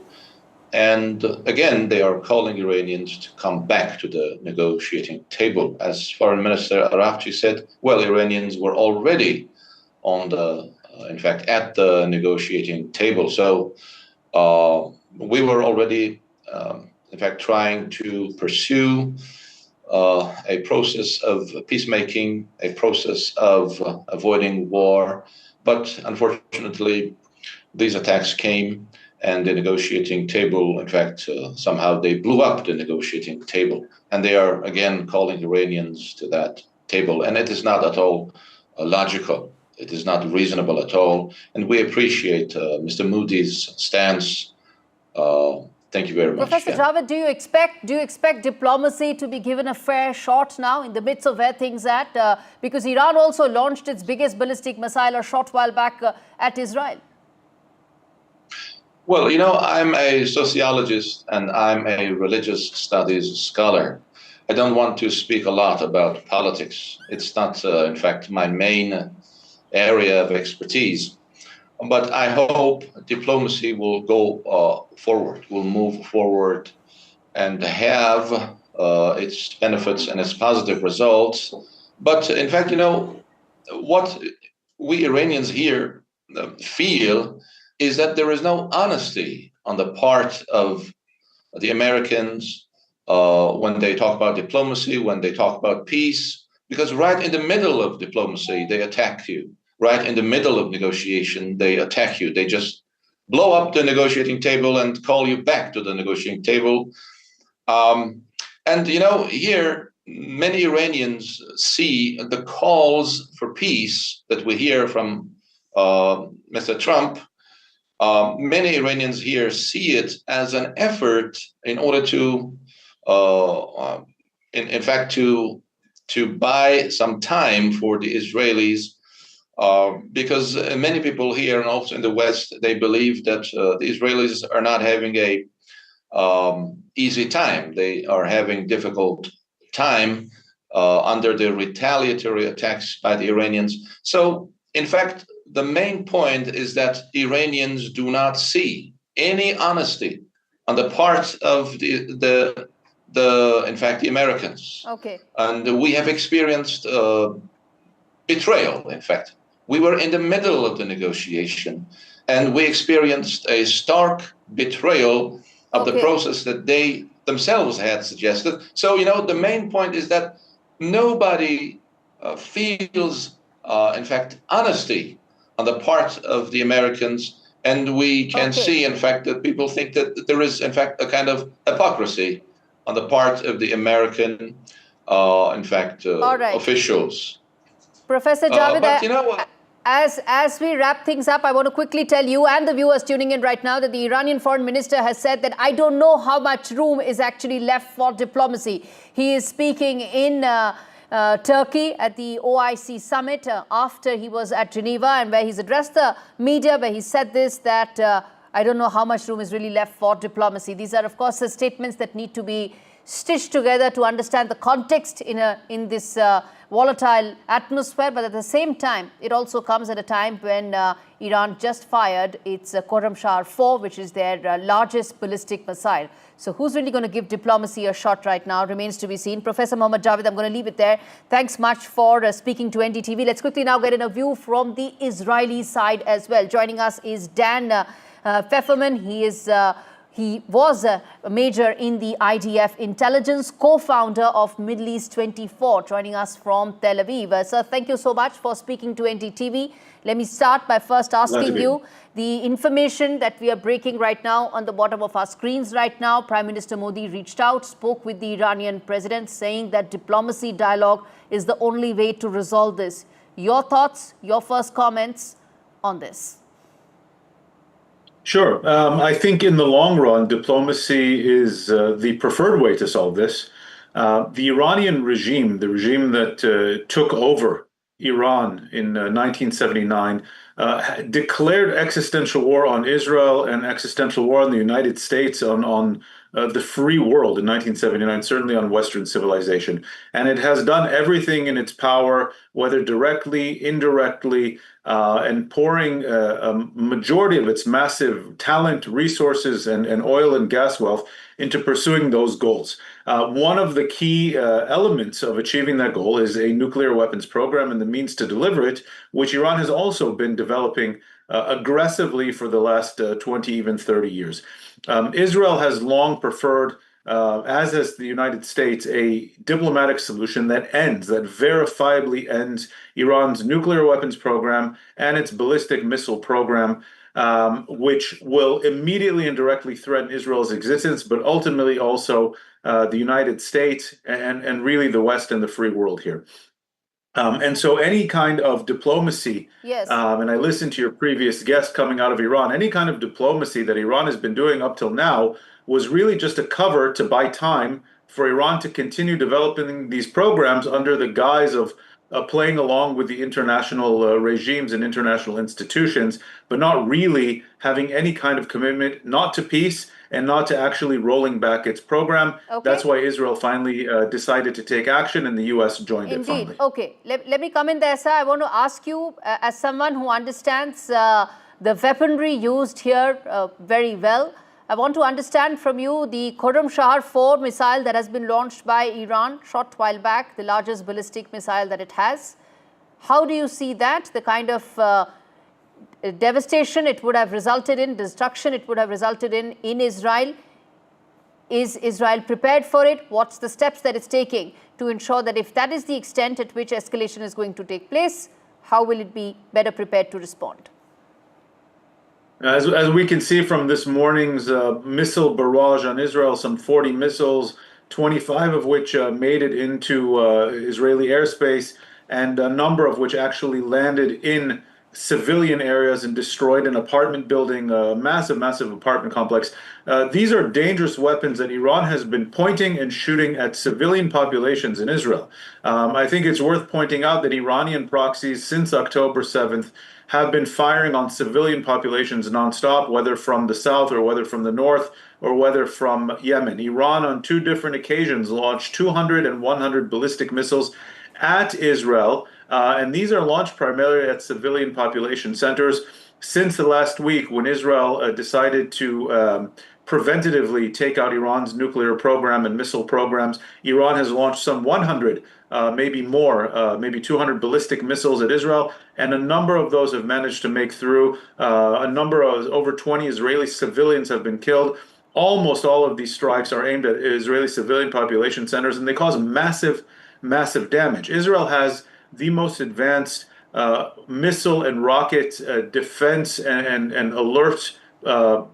Speaker 3: And again, they are calling Iranians to come back to the negotiating table. As Foreign Minister Arafchi said, well, Iranians were already on the, in fact, at the negotiating table. So we were already in fact, trying to pursue a process of peacemaking, a process of avoiding war. But unfortunately, these attacks came, and the negotiating table, in fact, somehow they blew up the negotiating table. And they are, again, calling Iranians to that table. And it is not at all logical. It is not reasonable at all. And we appreciate Mr. Modi's stance. Thank you very much.
Speaker 14: Professor Javed, do you expect diplomacy to be given a fair shot now in the midst of where things at? Because Iran also launched its biggest ballistic missile a short while back at Israel.
Speaker 3: Well, you know, I'm a sociologist and I'm a religious studies scholar. I don't want to speak a lot about politics. It's not, in fact, my main area of expertise. But I hope diplomacy will go forward, will move forward and have its benefits and its positive results. But in fact, you know, what we Iranians here feel is that there is no honesty on the part of the Americans when they talk about diplomacy, when they talk about peace, because right in the middle of diplomacy, they attack you. Right in the middle of negotiation, they attack you. They just blow up the negotiating table and call you back to the negotiating table. And, you know, here, many Iranians see the calls for peace that we hear from Mr. Trump. Many Iranians here see it as an effort in order to, in fact, to buy some time for the Israelis. Because many people here and also in the West, they believe that the Israelis are not having a easy time. They are having difficult time under the retaliatory attacks by the Iranians. So, in fact, the main point is that Iranians do not see any honesty on the part of the in fact, the Americans.
Speaker 14: Okay.
Speaker 3: And we have experienced betrayal, in fact. We were in the middle of the negotiation, and we experienced a stark betrayal of the process that they themselves had suggested. So, you know, the main point is that nobody feels, in fact, honesty on the part of the Americans. And we can see, in fact, that people think that there is, in fact, a kind of hypocrisy on the part of the American, in fact, officials.
Speaker 14: Professor Javed,
Speaker 3: but you know what?
Speaker 14: As we wrap things up, I want to quickly tell you and the viewers tuning in right now that the Iranian foreign minister has said that I don't know how much room is actually left for diplomacy. He is speaking in Turkey at the OIC summit after he was at Geneva, and where he's addressed the media, where he said this, that I don't know how much room is really left for diplomacy. These are, of course, the statements that need to be stitched together to understand the context in this volatile atmosphere. But at the same time, it also comes at a time when Iran just fired its Khorramshahr 4, which is their largest ballistic missile. So who's really going to give diplomacy a shot right now remains to be seen. Professor Mohammad Javed, I'm going to leave it there. Thanks much for speaking to NDTV. Let's quickly now get in a view from the Israeli side as well. Joining us is Dan Pfefferman. He was a major in the IDF intelligence, co-founder of Middle East 24, joining us from Tel Aviv. Sir, thank you so much for speaking to NDTV. Let me start by first asking you the information that we are breaking right now on the bottom of our screens right now. Prime Minister Modi reached out, spoke with the Iranian president, saying that diplomacy dialogue is the only way to resolve this. Your thoughts, your first comments on this?
Speaker 5: Sure. I think in the long run, diplomacy is the preferred way to solve this. The Iranian regime, the regime that took over Iran in 1979, declared existential war on Israel and existential war on the United States, on the free world in 1979, certainly on Western civilization. And it has done everything in its power, whether directly, indirectly, and pouring a majority of its massive talent, resources, and oil and gas wealth into pursuing those goals. One of the key elements of achieving that goal is a nuclear weapons program and the means to deliver it, which Iran has also been developing aggressively for the last 20, even 30 years. Israel has long preferred as has the United States, a diplomatic solution that verifiably ends Iran's nuclear weapons program and its ballistic missile program, which will immediately and directly threaten Israel's existence, but ultimately also the United States and really the West and the free world here. And so any kind of diplomacy,
Speaker 14: yes.
Speaker 5: And I listened to your previous guest coming out of Iran, any kind of diplomacy that Iran has been doing up till now was really just a cover to buy time for Iran to continue developing these programs under the guise of playing along with the international regimes and international institutions, but not really having any kind of commitment, not to peace and not to actually rolling back its program. Okay. That's why Israel finally decided to take action and the US joined it finally.
Speaker 14: Okay, let me come in there, sir. I want to ask you, as someone who understands the weaponry used here very well, I want to understand from you the Khorramshahr 4 missile that has been launched by Iran, shot a while back, the largest ballistic missile that it has. How do you see that? The kind of devastation it would have resulted in, destruction it would have resulted in Israel. Is Israel prepared for it? What's the steps that it's taking to ensure that if that is the extent at which escalation is going to take place, how will it be better prepared to respond?
Speaker 5: As we can see from this morning's missile barrage on Israel, some 40 missiles, 25 of which made it into Israeli airspace, and a number of which actually landed in civilian areas and destroyed an apartment building, a massive apartment complex. These are dangerous weapons that Iran has been pointing and shooting at civilian populations in Israel. I think it's worth pointing out that Iranian proxies since October 7th have been firing on civilian populations nonstop, whether from the south or whether from the north or whether from Yemen. Iran on 2 different occasions launched 200 and 100 ballistic missiles at Israel, and these are launched primarily at civilian population centers. Since the last week, when Israel decided to preventatively take out Iran's nuclear program and missile programs, Iran has launched some 100, maybe more, maybe 200 ballistic missiles at Israel, and a number of those have managed to make through. A number of over 20 Israeli civilians have been killed. Almost all of these strikes are aimed at Israeli civilian population centers, and they cause massive damage. Israel has the most advanced missile and rocket defense and alert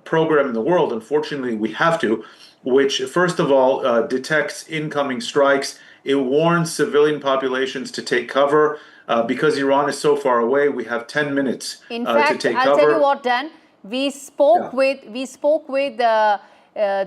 Speaker 5: program in the world. Unfortunately, we have to, which first of all detects incoming strikes. It warns civilian populations to take cover. Because Iran is so far away, we have 10 minutes
Speaker 14: in fact,
Speaker 5: to take cover.
Speaker 14: I'll tell you what, Dan, we spoke with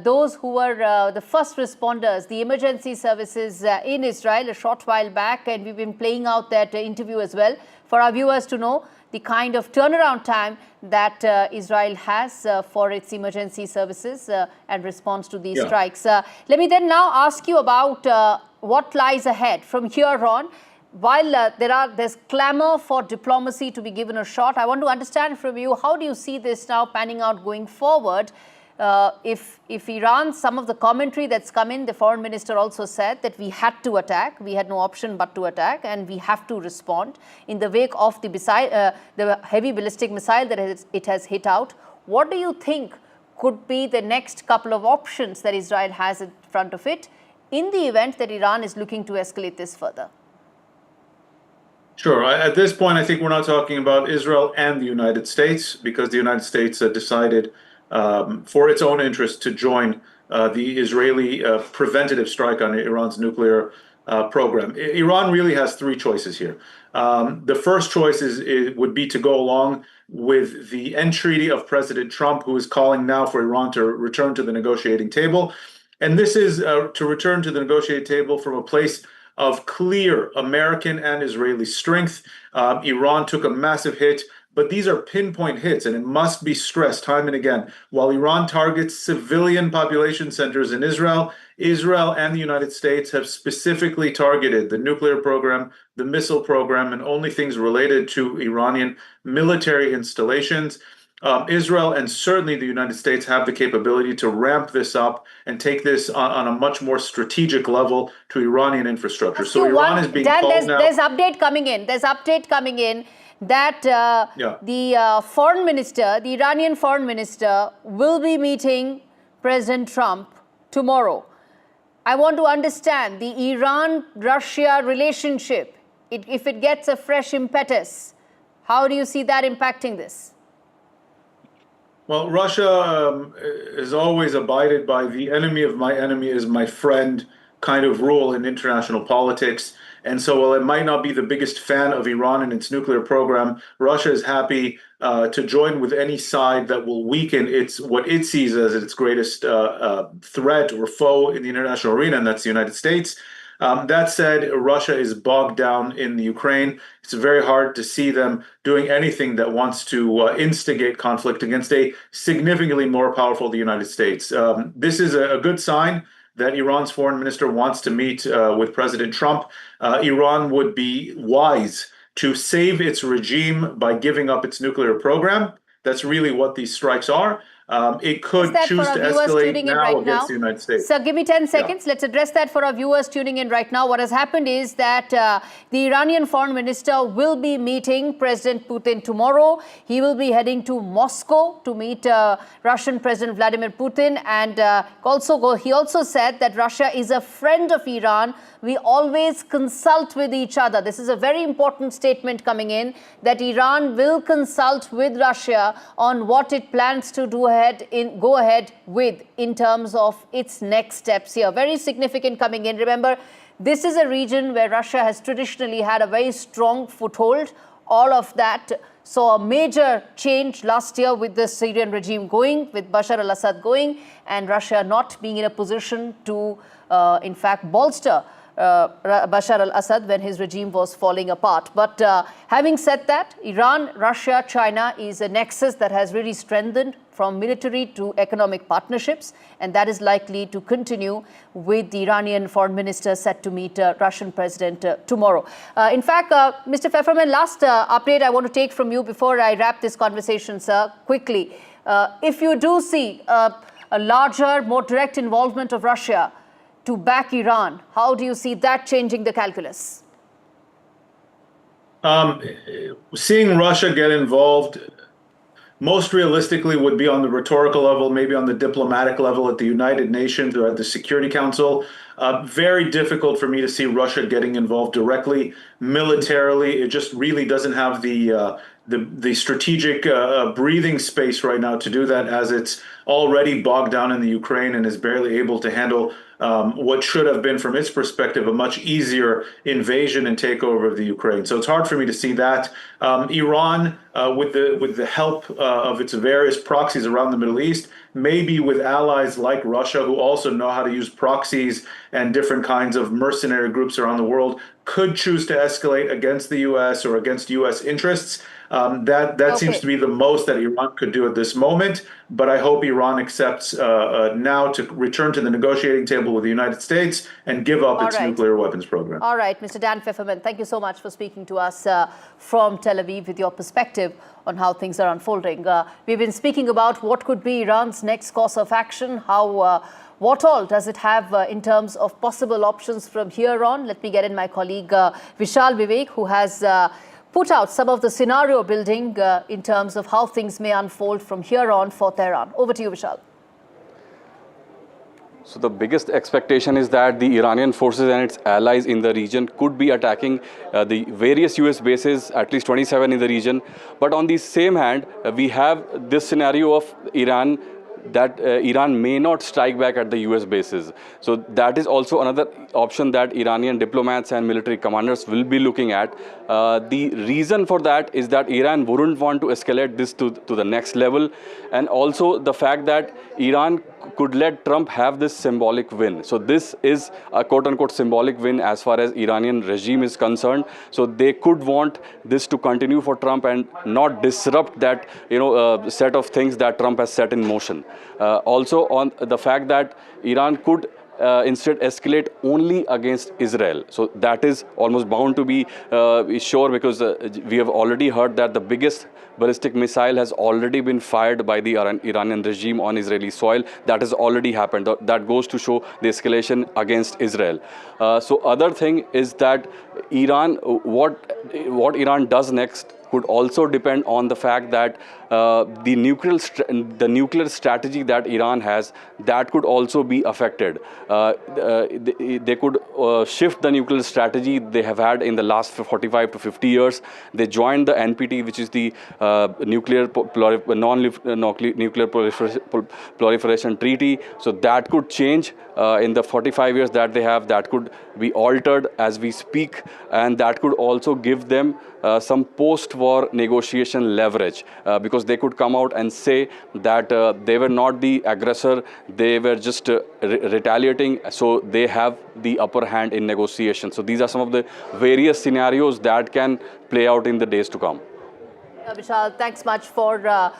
Speaker 14: those who were the first responders, the emergency services in Israel a short while back, and we've been playing out that interview as well for our viewers to know the kind of turnaround time that Israel has for its emergency services and response to these strikes. Let me then now ask you about what lies ahead from here on. While there's clamor for diplomacy to be given a shot, I want to understand from you, how do you see this now panning out going forward? If Iran, some of the commentary that's come in, the foreign minister also said that we had to attack, we had no option but to attack, and we have to respond in the wake of the heavy ballistic missile that it has hit out. What do you think could be the next couple of options that Israel has in front of it in the event that Iran is looking to escalate this further?
Speaker 5: Sure. At this point, I think we're not talking about Israel and the United States, because the United States decided for its own interest to join the Israeli preventative strike on Iran's nuclear program. Iran really has 3 choices here. The first choice would be to go along with the end treaty of President Trump, who is calling now for Iran to return to the negotiating table. And this is to return to the negotiating table from a place of clear American and Israeli strength. Iran took a massive hit, but these are pinpoint hits, and it must be stressed time and again. While Iran targets civilian population centers in Israel, Israel and the United States have specifically targeted the nuclear program, the missile program, and only things related to Iranian military installations. Israel and certainly the United States have the capability to ramp this up and take this on a much more strategic level to Iranian infrastructure. So Iran is being called now.
Speaker 14: There's update coming in. There's update coming in that the foreign minister, the Iranian foreign minister, will be meeting President Trump tomorrow. I want to understand the Iran-Russia relationship. If it gets a fresh impetus, how do you see that impacting this?
Speaker 5: Well, Russia has always abided by the enemy of my enemy is my friend kind of rule in international politics. And so while it might not be the biggest fan of Iran and its nuclear program, Russia is happy to join with any side that will weaken what it sees as its greatest threat or foe in the international arena, and that's the United States. That said, Russia is bogged down in the Ukraine. It's very hard to see them doing anything that wants to instigate conflict against a significantly more powerful the United States. This is a good sign that Iran's foreign minister wants to meet with President Trump. Iran would be wise to save its regime by giving up its nuclear program. That's really what these strikes are. It could choose to escalate now against the United States.
Speaker 14: Sir, give me 10 seconds. Let's address that for our viewers tuning in right now. What has happened is that the Iranian foreign minister will be meeting President Putin tomorrow. He will be heading to Moscow to meet Russian President Vladimir Putin. And he also said that Russia is a friend of Iran. We always consult with each other. This is a very important statement coming in, that Iran will consult with Russia on what it plans to go ahead with in terms of its next steps here. Very significant coming in. Remember, this is a region where Russia has traditionally had a very strong foothold. All of that saw a major change last year with the Syrian regime going, with Bashar al-Assad going, and Russia not being in a position to, in fact, bolster Bashar al-Assad when his regime was falling apart. But having said that, Iran, Russia, China is a nexus that has really strengthened from military to economic partnerships, and that is likely to continue with the Iranian foreign minister set to meet Russian president tomorrow. In fact, Mr. Pfefferman, last update I want to take from you before I wrap this conversation, sir, quickly. If you do see a larger, more direct involvement of Russia to back Iran, how do you see that changing the calculus?
Speaker 5: Seeing Russia get involved most realistically would be on the rhetorical level, maybe on the diplomatic level at the United Nations or at the Security Council. Very difficult for me to see Russia getting involved directly militarily. It just really doesn't have the strategic breathing space right now to do that, as it's already bogged down in the Ukraine and is barely able to handle what should have been, from its perspective, a much easier invasion and takeover of the Ukraine. So it's hard for me to see that. Iran, with the help of its various proxies around the Middle East, maybe with allies like Russia, who also know how to use proxies and different kinds of mercenary groups around the world, could choose to escalate against the U.S. or against U.S. interests. That seems to be the most that Iran could do at this moment. But I hope Iran accepts now to return to the negotiating table with the United States and give up its nuclear weapons program.
Speaker 14: All right, Mr. Dan Pfefferman, thank you so much for speaking to us from Tel Aviv with your perspective on how things are unfolding. We've been speaking about what could be Iran's next course of action, what all does it have in terms of possible options from here on. Let me get in my colleague Vishal Vivek, who has put out some of the scenario building in terms of how things may unfold from here on for Tehran. Over to you, Vishal.
Speaker 1: So the biggest expectation is that the Iranian forces and its allies in the region could be attacking the various US bases, at least 27 in the region. But on the same hand, we have this scenario of Iran, that Iran may not strike back at the US bases. So that is also another option that Iranian diplomats and military commanders will be looking at. The reason for that is that Iran wouldn't want to escalate this to the next level, and also the fact that Iran could let Trump have this symbolic win. So this is a quote-unquote symbolic win as far as Iranian regime is concerned. So they could want this to continue for Trump and not disrupt that set of things that Trump has set in motion. Also on the fact that Iran could instead escalate only against Israel. So that is almost bound to be sure, because we have already heard that the biggest ballistic missile has already been fired by the Iranian regime on Israeli soil. That has already happened. That goes to show the escalation against Israel. So other thing is that Iran, what Iran does next could also depend on the fact that the nuclear strategy that Iran has, that could also be affected. They could shift the nuclear strategy they have had in the last 45 to 50 years. They joined the NPT, which is the non-nuclear proliferation treaty. So that could change in the 45 years that they have. That could be altered as we speak, and that could also give them some post-war negotiation leverage, because they could come out and say that they were not the aggressor, they were just retaliating, so they have the upper hand in negotiation. So these are some of the various scenarios that can play out in the days to come.
Speaker 14: Vishal, thanks much for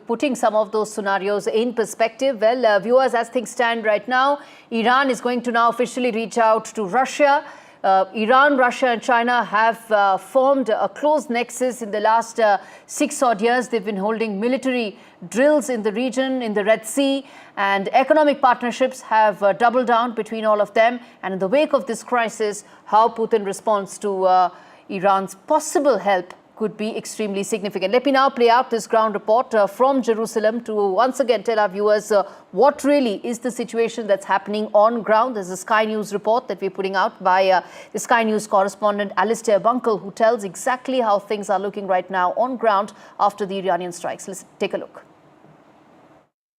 Speaker 14: putting some of those scenarios in perspective. Well, viewers, as things stand right now, Iran is going to now officially reach out to Russia. Iran, Russia and China have formed a close nexus in the last 6 odd years. They've been holding military drills in the region, in the Red Sea, and economic partnerships have doubled down between all of them. And in the wake of this crisis, how Putin responds to Iran's possible help could be extremely significant. Let me now play out this ground report from Jerusalem to once again tell our viewers what really is the situation that's happening on ground. There's a Sky News report that we're putting out by the Sky News correspondent Alistair Bunkle, who tells exactly how things are looking right now on ground after the Iranian strikes. Let's take a look.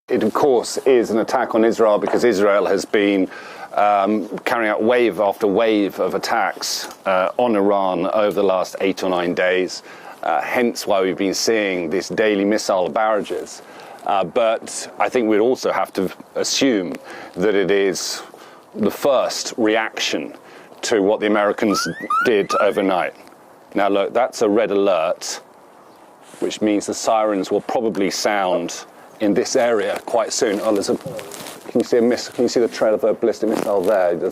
Speaker 6: It, of course, is an attack on Israel because Israel has been carrying out wave after wave of attacks on Iran over the last 8 or 9 days, hence why we've been seeing these daily missile barrages. But I think we'd also have to assume that it is the first reaction to what the Americans did overnight. Now look, that's a red alert, which means the sirens will probably sound in this area quite soon. Oh, there's a... Can you see the trail of a ballistic missile there?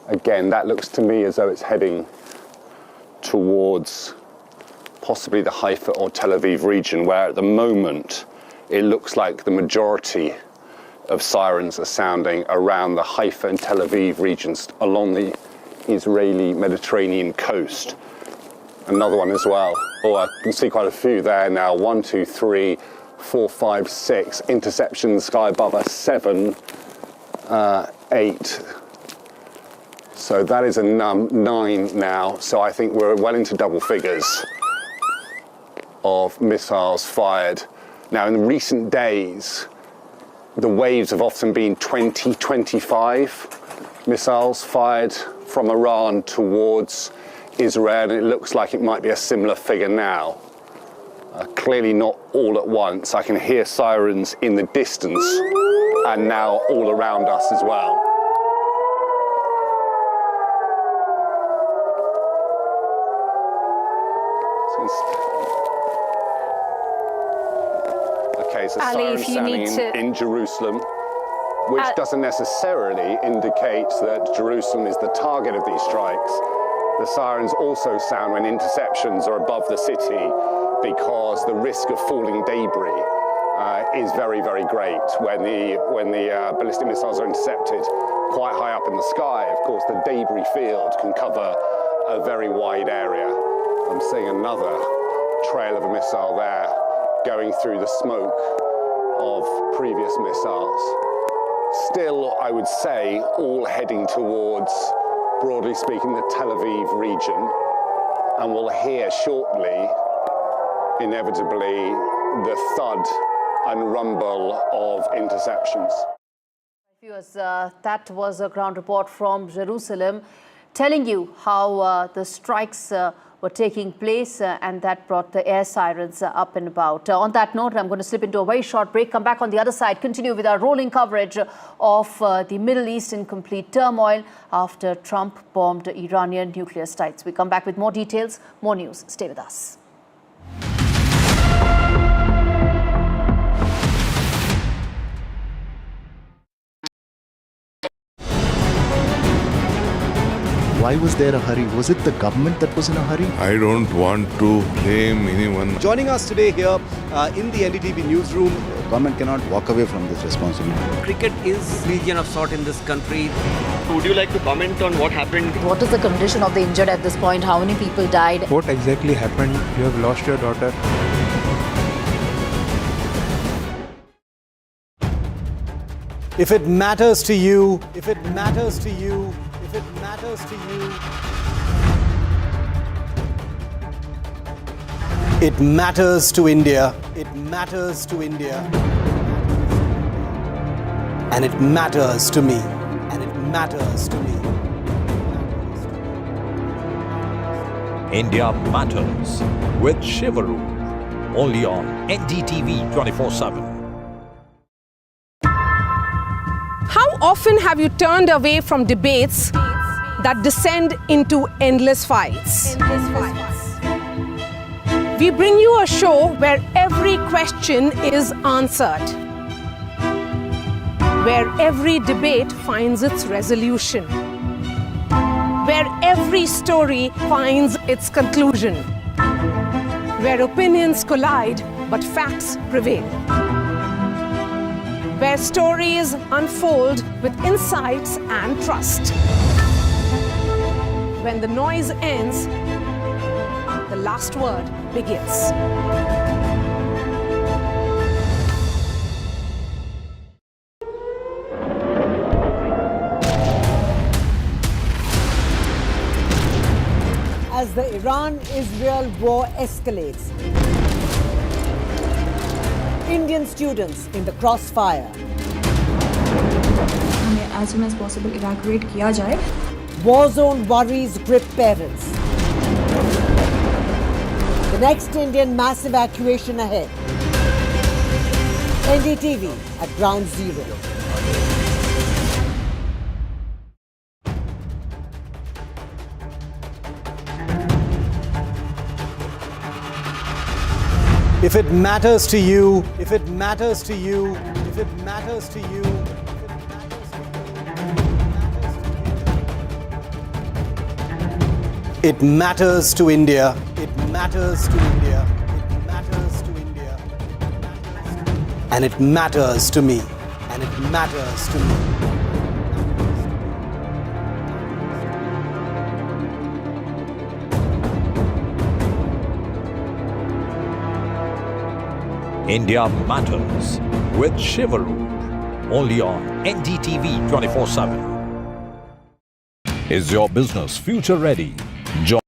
Speaker 6: Again, that looks to me as though it's heading towards possibly the Haifa or Tel Aviv region, where at the moment it looks like the majority of sirens are sounding around the Haifa and Tel Aviv regions along the Israeli Mediterranean coast. Another one as well. Oh, I can see quite a few there now. 1, 2, 3, 4, 5, 6. Interception in the sky above us, 7, 8. So that is a 9 now. So I think we're well into double figures of missiles fired. Now, in recent days, the waves have often been 20, 25 missiles fired from Iran towards Israel, and it looks like it might be a similar figure now. Clearly not all at once. I can hear sirens in the distance and now all around us as well. Okay, so sirens sounding in Jerusalem, which doesn't necessarily indicate that Jerusalem is the target of these strikes. The sirens also sound when interceptions are above the city, because the risk of falling debris is very, very great when the ballistic missiles are intercepted quite high up in the sky. Of course, the debris field can cover a very wide area. I'm seeing another trail of a missile there going through the smoke of previous missiles. Still, I would say, all heading towards, broadly speaking, the Tel Aviv region, and we'll hear shortly, inevitably, the thud and rumble of interceptions.
Speaker 14: Viewers, that was a ground report from Jerusalem telling you how the strikes were taking place and that brought the air sirens up and about. On that note, I'm going to slip into a very short break, come back on the other side, continue with our rolling coverage of the Middle East in complete turmoil after Trump bombed Iranian nuclear sites. We come back with more details, more news. Stay with us.
Speaker 7: Why Why was there a hurry? Was it the government that was in a hurry?
Speaker 8: I don't want to blame anyone.
Speaker 18: Joining us today here in the NDTV newsroom.
Speaker 7: Government cannot walk away from this responsibility.
Speaker 15: Cricket is region of sort in this country.
Speaker 18: Would you like to comment on what happened?
Speaker 21: What is the condition of the injured at this point? How many people died?
Speaker 16: What exactly happened? You have lost your daughter.
Speaker 18: If it matters to you, if it matters to you, if it matters to you, it matters to India, it matters to India, and it matters to me, and it matters to me.
Speaker 13: India Matters with Shivaru, only on NDTV 24/7.
Speaker 27: How often have you turned away from debates that descend into endless fights? We bring you a show where every question is answered, where every debate finds its resolution, where every story finds its conclusion, where opinions collide but facts prevail, where stories unfold with insights and trust. When the noise ends, the last word begins.
Speaker 22: As the Iran-Israel war escalates, Indian students in the crossfire.
Speaker 23: As soon as possible evacuate किया जाए.
Speaker 22: War zone worries grip parents. The next Indian mass evacuation ahead. NDTV at Ground Zero.
Speaker 18: If it matters to you, if it matters to you, if it matters to you, it matters to India, it matters to India, it matters to India, and it matters to me, and it matters to me.
Speaker 13: India Matters with Shivaru, only on NDTV 24/7. Is your business future ready? Join.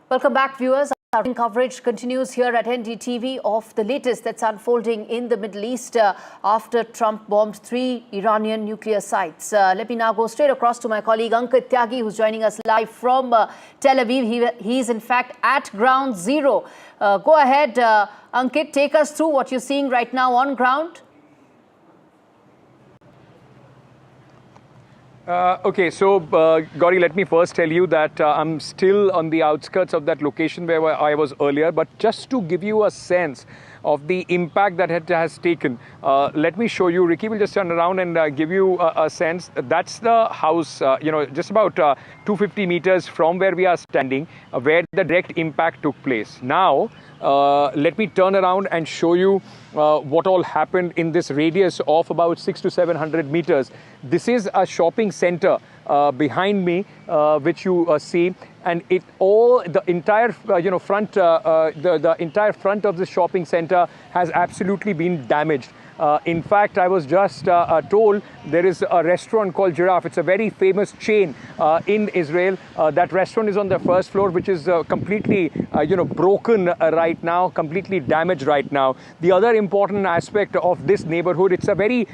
Speaker 14: Welcome back, viewers. Our coverage continues here at NDTV of the latest that's unfolding in the Middle East after Trump bombed 3 Iranian nuclear sites. Let me now go straight across to my colleague Ankit Tyagi, who's joining us live from Tel Aviv. He's in fact at Ground Zero. Go ahead, Ankit, take us through what you're seeing right now on ground.
Speaker 4: Okay, so Gauri, let me first tell you that I'm still on the outskirts of that location where I was earlier, but just to give you a sense of the impact that it has taken, let me show you. Ricky will just turn around and give you a sense. That's the house, just about 250 meters from where we are standing, where the direct impact took place. Now, let me turn around and show you what all happened in this radius of about 600 to 700 meters. This is a shopping center behind me, which you see, and the entire front, the entire front of the shopping center has absolutely been damaged. In fact, I was just told there is a restaurant called Giraffe. It's a very famous chain in Israel. That restaurant is on the first floor, which is completely, broken right now, completely damaged right now. The other important aspect of this neighborhood, it's a very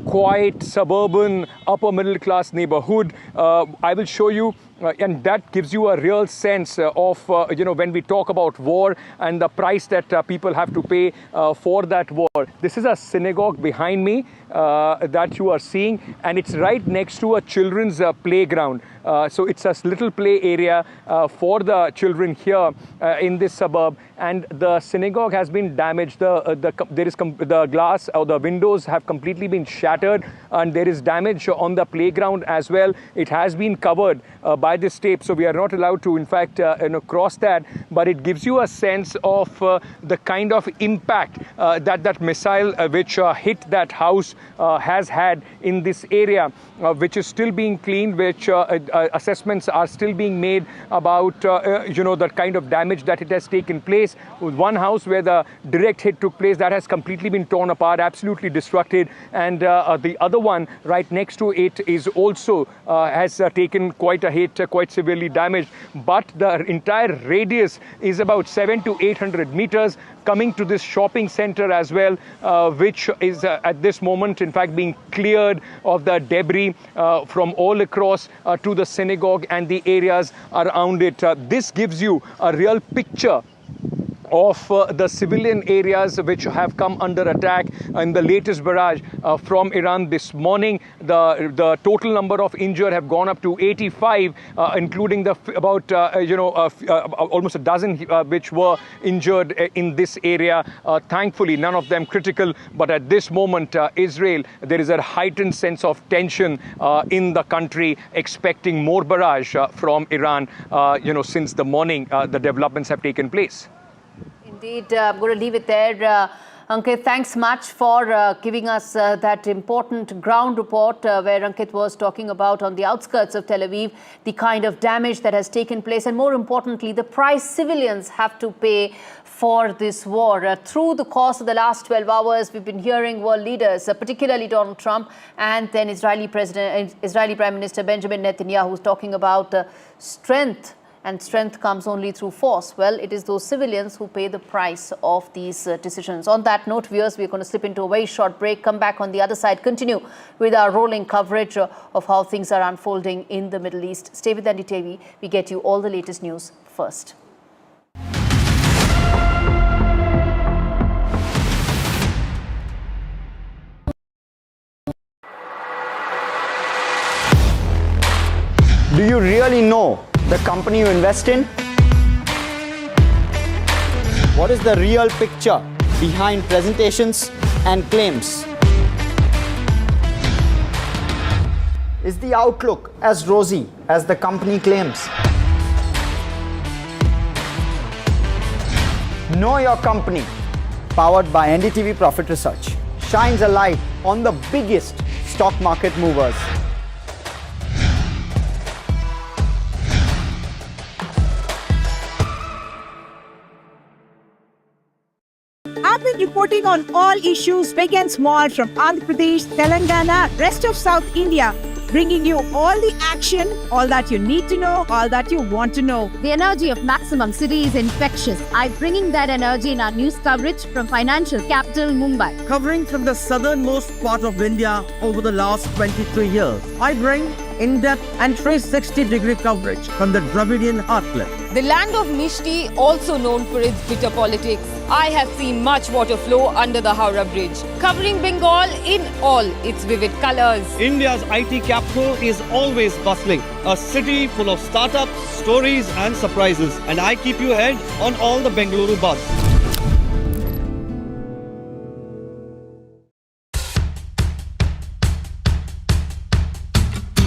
Speaker 4: quiet, suburban, upper middle class neighborhood. I will show you. And that gives you a real sense of, when we talk about war and the price that people have to pay for that war. This is a synagogue behind me that you are seeing, and it's right next to a children's playground. So it's a little play area for the children here in this suburb. And the synagogue has been damaged. The glass or the windows have completely been shattered, and there is damage on the playground as well. It has been covered by this tape, so we are not allowed to, in fact, cross that. But it gives you a sense of the kind of impact that missile which hit that house has had in this area, which is still being cleaned, which assessments are still being made about the kind of damage that it has taken place. With one house where the direct hit took place, that has completely been torn apart, absolutely destructed, and the other one right next to it is also has taken quite a hit, quite severely damaged. But the entire radius is about 700 to 800 meters, coming to this shopping center as well, which is at this moment, in fact, being cleared of the debris from all across to the synagogue and the areas around it. This gives you a real picture of the civilian areas which have come under attack in the latest barrage from Iran this morning. The total number of injured have gone up to 85, including about almost a dozen which were injured in this area. Thankfully, none of them critical. But at this moment, Israel, there is a heightened sense of tension in the country, expecting more barrage from Iran. Since the morning, the developments have taken place.
Speaker 14: Indeed, I'm going to leave it there. Ankit, thanks much for giving us that important ground report where Ankit was talking about on the outskirts of Tel Aviv, the kind of damage that has taken place, and more importantly, the price civilians have to pay for this war. Through the course of the last 12 hours, we've been hearing world leaders, particularly Donald Trump, and then Israeli Prime Minister Benjamin Netanyahu, talking about strength. And strength comes only through force. Well, it is those civilians who pay the price of these decisions. On that note, viewers, we're going to slip into a very short break, come back on the other side, continue with our rolling coverage of how things are unfolding in the Middle East. Stay with NDTV. We get you all the latest news first.
Speaker 2: Do you really know the company you invest in? What is the real picture behind presentations and claims? Is the outlook as rosy as the company claims? Know Your Company, powered by NDTV Profit Research, shines a light on the biggest stock market movers.
Speaker 9: I've been reporting on all issues big and small from Andhra Pradesh, Telangana, rest of South India, bringing you all the action, all that you need to know, all that you want to know.
Speaker 10: The energy of maximum city is infectious. I'm bringing that energy in our news coverage from financial capital Mumbai.
Speaker 17: Covering from the southernmost part of India over the last 23 years, I bring in-depth and 360-degree coverage from the Dravidian heartland.
Speaker 19: The land of Mishti, also known for its bitter politics. I have seen much water flow under the Howrah Bridge, covering Bengal in all its vivid colors.
Speaker 24: India's IT capital is always bustling, a city full of startups, stories and surprises. And I keep you ahead on all the Bengaluru buzz.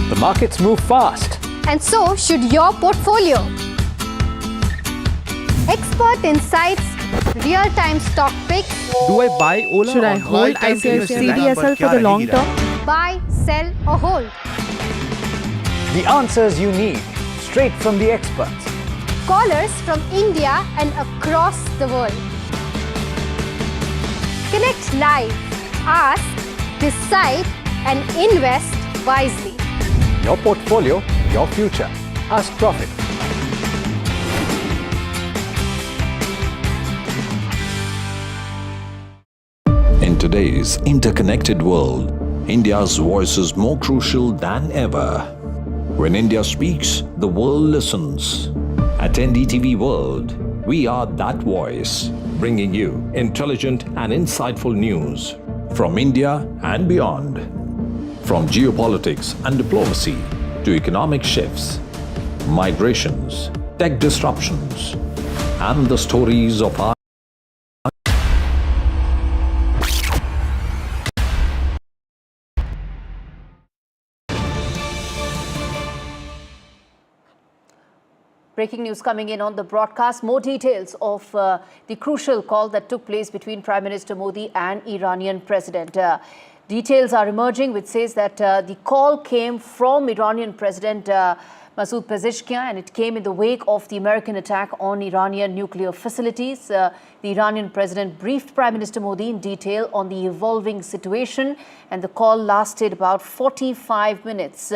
Speaker 28: The markets move fast.
Speaker 10: And so should your portfolio. Expert insights, real-time stock picks.
Speaker 17: Do I buy Ola?
Speaker 9: Should I hold CDSL for the long term?
Speaker 10: Buy, sell or hold.
Speaker 28: The answers you need, straight from the experts.
Speaker 10: Callers from India and across the world. Connect live, ask, decide and invest wisely.
Speaker 28: Your portfolio, your future. Ask Profit.
Speaker 13: In today's interconnected world, India's voice is more crucial than ever. When India speaks, the world listens. At NDTV World, we are that voice, bringing you intelligent and insightful news from India and beyond. From geopolitics and diplomacy to economic shifts, migrations, tech disruptions, and the stories of our
Speaker 14: Breaking news coming in on the broadcast. More details of the crucial call that took place between Prime Minister Modi and Iranian President. Details are emerging which says that the call came from Iranian President Masoud Pezeshkian, and it came in the wake of the American attack on Iranian nuclear facilities. The Iranian president briefed Prime Minister Modi in detail on the evolving situation, and the call lasted about 45 minutes,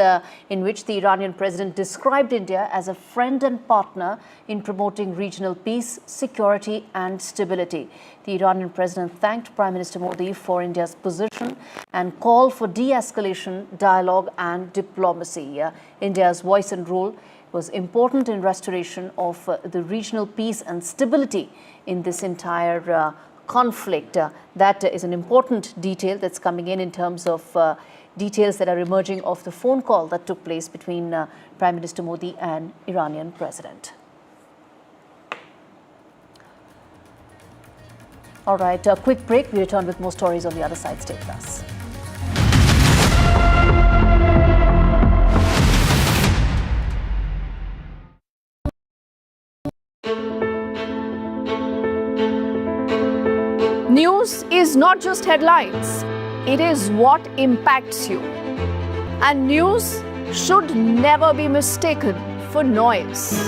Speaker 14: in which the Iranian president described India as a friend and partner in promoting regional peace, security and stability. The Iranian president thanked Prime Minister Modi for India's position and called for de-escalation, dialogue and diplomacy. India's voice and role was important in restoration of the regional peace and stability in this entire conflict. That is an important detail that's coming in terms of details that are emerging of the phone call that took place between Prime Minister Modi and Iranian president. All right, a quick break. We return with more stories on the other side. Stay with us.
Speaker 27: News is not just headlines, it is what impacts you. And news should never be mistaken for noise.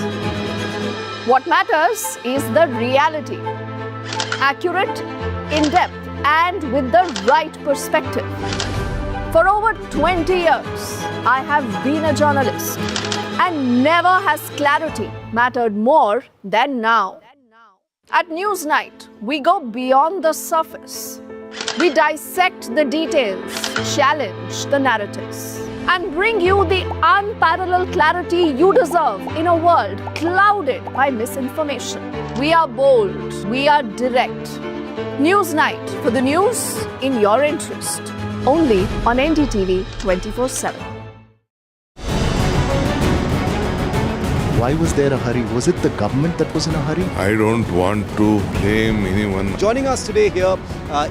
Speaker 27: What matters is the reality. Accurate, in-depth, and with the right perspective. For over 20 years, I have been a journalist, and never has clarity mattered more than now. At Newsnight, we go beyond the surface. We dissect the details, challenge the narratives, and bring you the unparalleled clarity you deserve in a world clouded by misinformation. We are bold, we are direct. Newsnight, for the news in your interest. Only on NDTV 24/7.
Speaker 7: Why was there a hurry? Was it the government that was in a hurry?
Speaker 8: I don't want to blame anyone.
Speaker 18: Joining us today here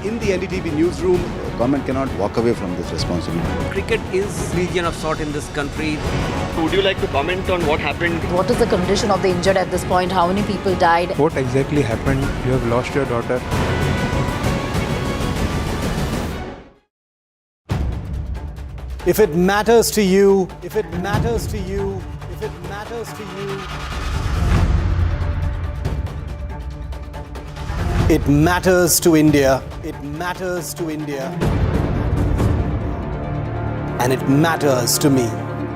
Speaker 18: in the NDTV newsroom.
Speaker 7: The government cannot walk away from this responsibility.
Speaker 15: Cricket is region of sort in this country.
Speaker 24: Would you like to comment on what happened?
Speaker 10: What is the condition of the injured at this point? How many people died?
Speaker 16: What exactly happened? You have lost your daughter.
Speaker 18: If it matters to you, if it matters to you, if it matters to you, it matters to India. It matters to India. And it matters to me.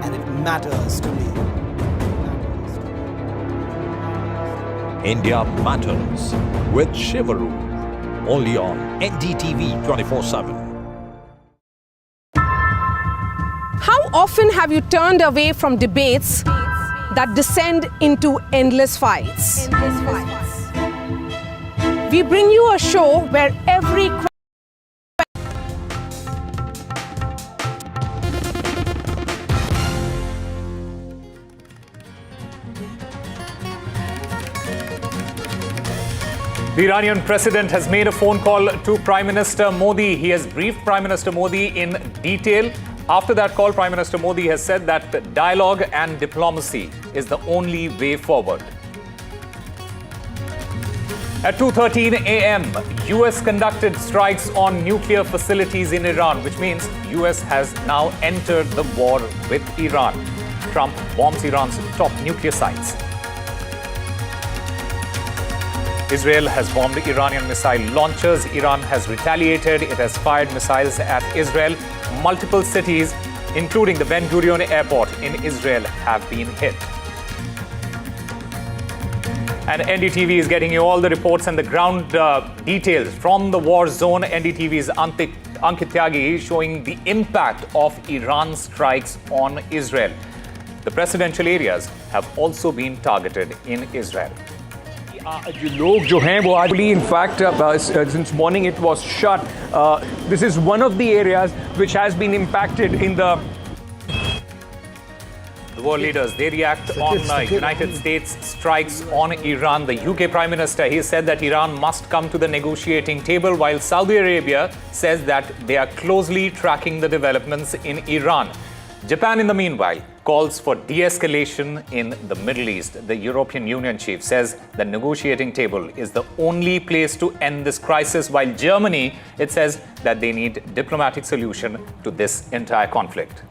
Speaker 18: And it matters to me.
Speaker 13: India Matters with Shivaru, only on NDTV 24/7.
Speaker 27: How often have you turned away from debates that descend into endless fights? We bring you a show where every
Speaker 4: The Iranian president has made a phone call to Prime Minister Modi. He has briefed Prime Minister Modi in detail. After that call, Prime Minister Modi has said that dialogue and diplomacy is the only way forward. At 2:13 a.m., US conducted strikes on nuclear facilities in Iran, which means US has now entered the war with Iran. Trump bombs Iran's top nuclear sites. Israel has bombed Iranian missile launchers. Iran has retaliated. It has fired missiles at Israel. Multiple cities, including the Ben Gurion airport in Israel, have been hit. And NDTV is getting you all the reports and the ground details from the war zone. NDTV's Ankit Tyagi showing the impact of Iran's strikes on Israel. The presidential areas have also been targeted in Israel. लोग जो हैं वो आज in fact since morning it was shut. This is one of the areas which has been impacted in the
Speaker 1: The world leaders, they react on United States strikes on Iran. The UK Prime Minister, he said that Iran must come to the negotiating table, while Saudi Arabia says that they are closely tracking the developments in Iran. Japan, in the meanwhile, calls for de-escalation in the Middle East. The European Union chief says the negotiating table is the only place to end this crisis, while Germany, it says that they need diplomatic solution to this entire conflict.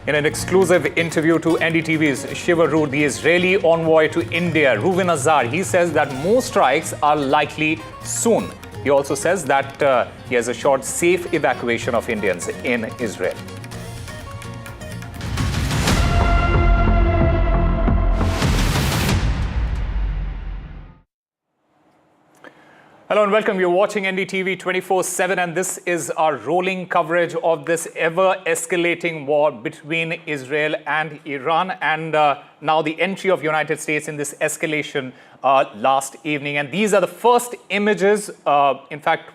Speaker 1: In an exclusive interview to NDTV's Shiva Root, the Israeli envoy to India, Reuven Azar, he says that more strikes are likely soon. He also says that he has assured safe evacuation of Indians in Israel. Hello and welcome. You're watching NDTV 24/7, and this is our rolling coverage of this ever-escalating war between Israel and Iran, and now the entry of United States in this escalation last evening. And these are the first images,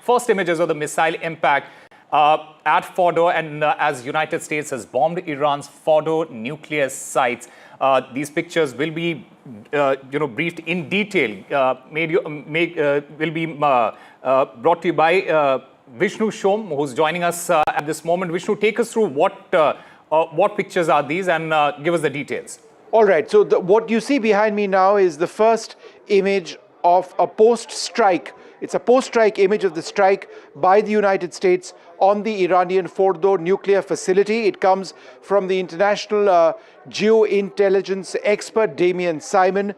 Speaker 1: first images of the missile impact at Fordo, and as United States has bombed Iran's Fordo nuclear sites. These pictures will be, briefed in detail. Will be brought to you by Vishnu Shom, who's joining us at this moment. Vishnu, take us through what pictures are these, and give us the details.
Speaker 3: All right. So what you see behind me now is the first image of a post-strike. It's a post-strike image of the strike by the United States on the Iranian Fordo nuclear facility. It comes from the international geointelligence expert Damian Simon.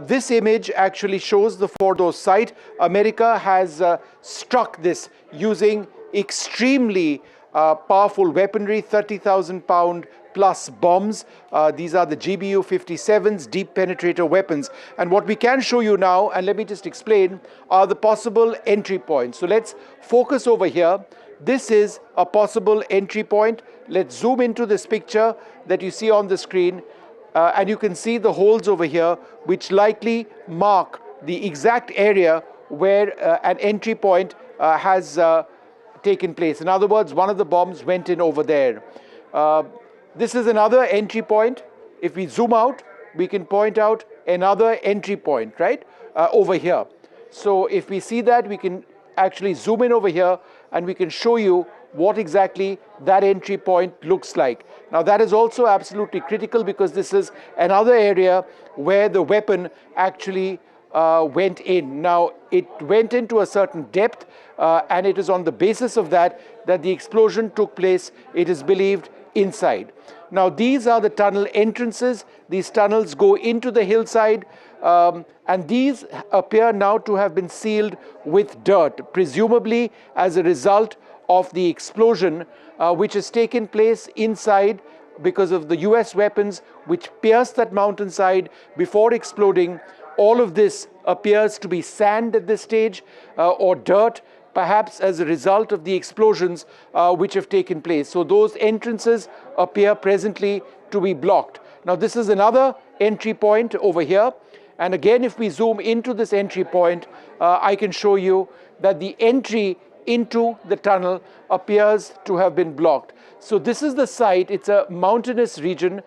Speaker 3: This image actually shows the Fordo site. America has struck this using extremely powerful weaponry, 30,000-pound plus bombs. These are the GBU-57s, deep penetrator weapons. And what we can show you now, and let me just explain, are the possible entry points. So let's focus over here. This is a possible entry point. Let's zoom into this picture that you see on the screen. And you can see the holes over here, which likely mark the exact area where an entry point has taken place. In other words, one of the bombs went in over there. This is another entry point. If we zoom out, we can point out another entry point, right, over here. So if we see that, we can actually zoom in over here and we can show you what exactly that entry point looks like. Now that is also absolutely critical because this is another area where the weapon actually went in. Now it went into a certain depth and it is on the basis of that the explosion took place, it is believed, inside. Now these are the tunnel entrances. These tunnels go into the hillside and these appear now to have been sealed with dirt, presumably as a result of the explosion which has taken place inside because of the US weapons which pierced that mountainside before exploding. All of this appears to be sand at this stage or dirt, perhaps as a result of the explosions which have taken place. So those entrances appear presently to be blocked. Now this is another entry point over here. And again, if we zoom into this entry point, I can show you that the entry into the tunnel appears to have been blocked. So this is the site. It's a mountainous region.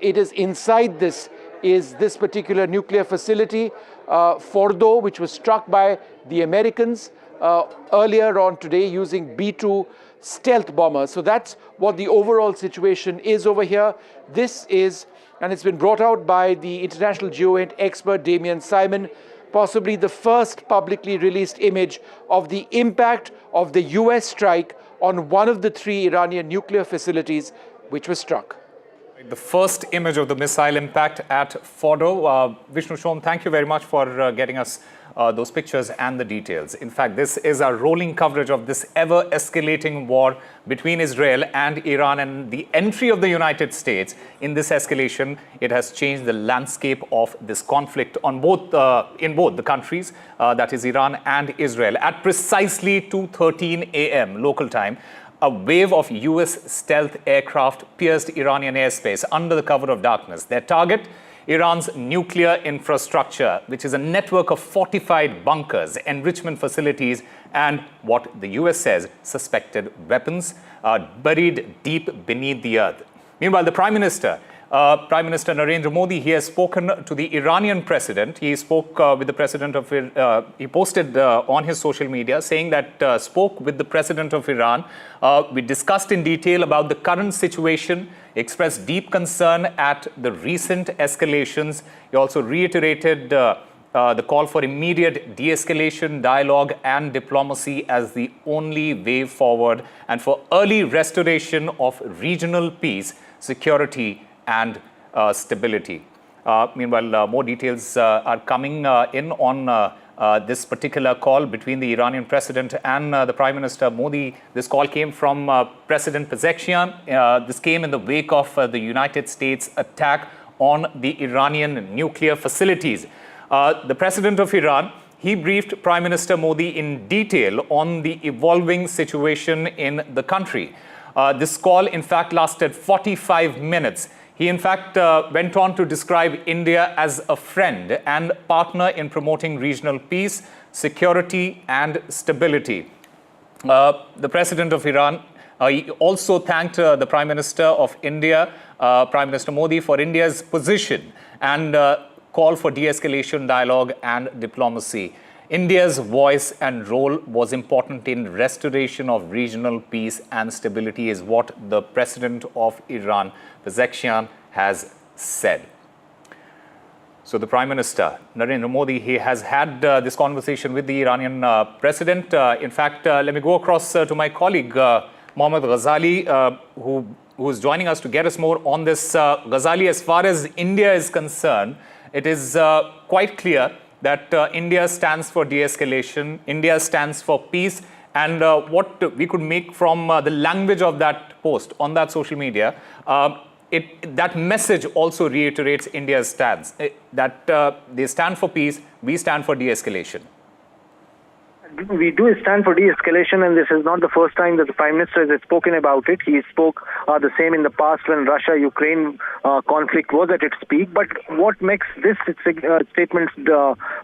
Speaker 3: It is inside this is this particular nuclear facility, Fordo, which was struck by the Americans earlier on today using B-2 stealth bombers. So that's what the overall situation is over here. This is, and it's been brought out by the international geoint expert Damian Simon, possibly the first publicly released image of the impact of the US strike on one of the 3 Iranian nuclear facilities which was struck.
Speaker 1: The first image of the missile impact at Fordo. Vishnu Shom, thank you very much for getting us those pictures and the details. In fact, this is our rolling coverage of this ever-escalating war between Israel and Iran, and the entry of the United States in this escalation. It has changed the landscape of this conflict on in both the countries, that is Iran and Israel. At precisely 2:13 a.m. local time, a wave of US stealth aircraft pierced Iranian airspace under the cover of darkness. Their target, Iran's nuclear infrastructure, which is a network of fortified bunkers, enrichment facilities, and what the US says suspected weapons buried deep beneath the earth. Meanwhile, the Prime Minister Narendra Modi, he has spoken to the Iranian president. He spoke with the president of he posted on his social media saying that spoke with the president of Iran. We discussed in detail about the current situation, expressed deep concern at the recent escalations. He also reiterated the call for immediate de-escalation, dialogue and diplomacy as the only way forward, and for early restoration of regional peace, security and stability. Meanwhile, more details are coming in on this particular call between the Iranian president and the Prime Minister Modi. This call came from President Pezeshkian. This came in the wake of the United States attack on the Iranian nuclear facilities. The president of Iran, he briefed Prime Minister Modi in detail on the evolving situation in the country. This call, in fact, lasted 45 minutes. He, in fact, went on to describe India as a friend and partner in promoting regional peace, security and stability. The president of Iran, he also thanked the Prime Minister of India, Prime Minister Modi, for India's position and call for de-escalation, dialogue and diplomacy. India's voice and role was important in restoration of regional peace and stability, is what the president of Iran, Pezeshkian, has said. So the Prime Minister, Narendra Modi, he has had this conversation with the Iranian president. In fact, let me go across to my colleague, Mohammad Ghazali, who is joining us to get us more on this. Ghazali, as far as India is concerned, it is quite clear that India stands for de-escalation, India stands for peace, and what we could make from the language of that post on that social media, that message also reiterates India's stance, that they stand for peace, we stand for de-escalation.
Speaker 5: We do stand for de-escalation, and this is not the first time that the Prime Minister has spoken about it. He spoke the same in the past when Russia-Ukraine conflict was at its peak. But what makes this statement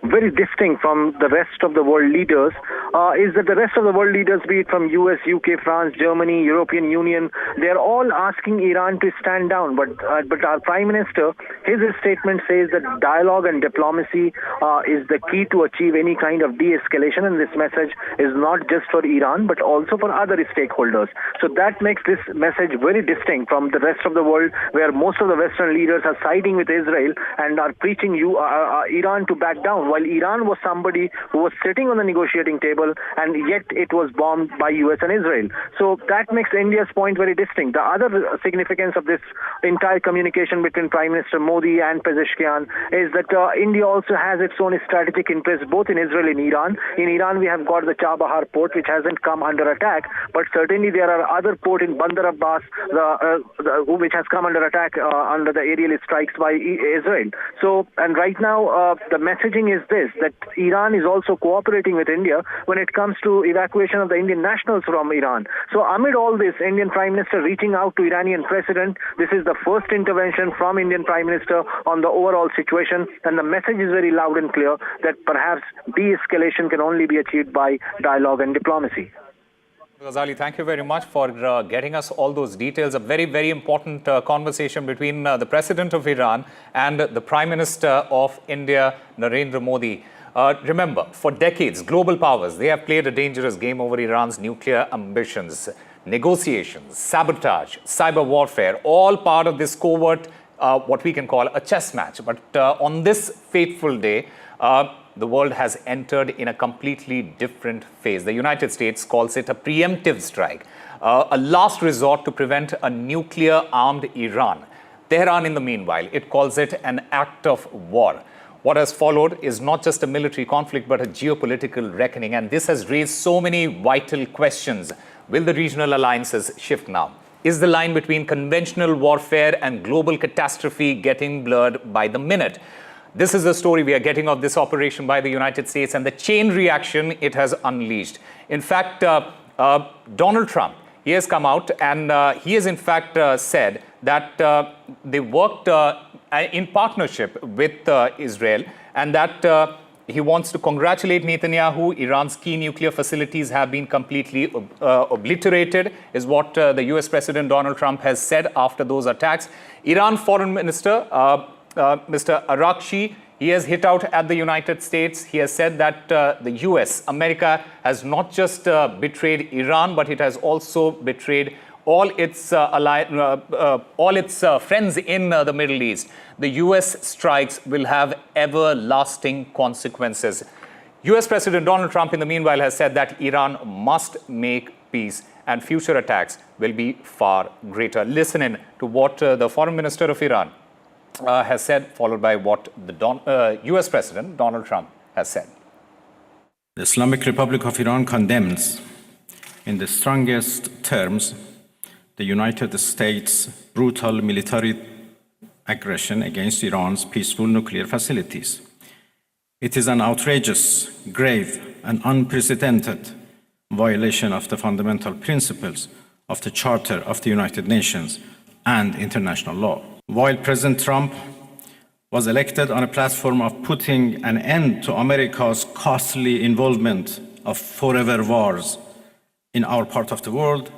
Speaker 5: very distinct from the rest of the world leaders is that the rest of the world leaders, be it from US, UK, France, Germany, European Union, they are all asking Iran to stand down. But our Prime Minister, his statement says that dialogue and diplomacy is the key to achieve any kind of de-escalation, and this message is not just for Iran but also for other stakeholders. So that makes this message very distinct from the rest of the world, where most of the Western leaders are siding with Israel and are preaching Iran to back down, while Iran was somebody who was sitting on the negotiating table and yet it was bombed by US and Israel. So that makes India's point very distinct. The other significance of this entire communication between Prime Minister Modi and Pezeshkian is that India also has its own strategic interests both in Israel and Iran. In Iran, we have got the Chabahar port, which hasn't come under attack, but certainly there are other ports in Bandar Abbas, which has come under attack under the aerial strikes by Israel. So, and right now, the messaging is this, that Iran is also cooperating with India when it comes to evacuation of the Indian nationals from Iran. So, amid all this, Indian Prime Minister reaching out to Iranian President, this is the first intervention from Indian Prime Minister on the overall situation, and the message is very loud and clear that perhaps de-escalation can only be achieved by dialogue and diplomacy.
Speaker 1: Ghazali, thank you very much for getting us all those details. A very, very important conversation between the President of Iran and the Prime Minister of India, Narendra Modi. Remember, for decades, global powers, they have played a dangerous game over Iran's nuclear ambitions. Negotiations, sabotage, cyber warfare, all part of this covert, what we can call a chess match. But on this fateful day, the world has entered in a completely different phase. The United States calls it a preemptive strike, a last resort to prevent a nuclear-armed Iran. Tehran, in the meanwhile, it calls it an act of war. What has followed is not just a military conflict, but a geopolitical reckoning. And this has raised so many vital questions. Will the regional alliances shift now? Is the line between conventional warfare and global catastrophe getting blurred by the minute? This is the story we are getting of this operation by the United States and the chain reaction it has unleashed. In fact, Donald Trump, he has come out and he has in fact said that they worked in partnership with Israel, and that He wants to congratulate Netanyahu. Iran's key nuclear facilities have been completely obliterated, is what the US President Donald Trump has said after those attacks. Iran Foreign Minister, Mr. Arakshi, he has hit out at the United States. He has said that the US, America, has not just betrayed Iran, but it has also betrayed all its friends in the Middle East. The US strikes will have everlasting consequences. US President Donald Trump, in the meanwhile, has said that Iran must make peace and future attacks will be far greater. Listen in to what the Foreign Minister of Iran has said, followed by what the US President Donald Trump has said.
Speaker 6: The Islamic Republic of Iran condemns in the strongest terms the United States' brutal military aggression against Iran's peaceful nuclear facilities. It is an outrageous, grave, and unprecedented violation of the fundamental principles of the Charter of the United Nations and international law. While President Trump was elected on a platform of putting an end to America's costly involvement of forever wars in our part of the world,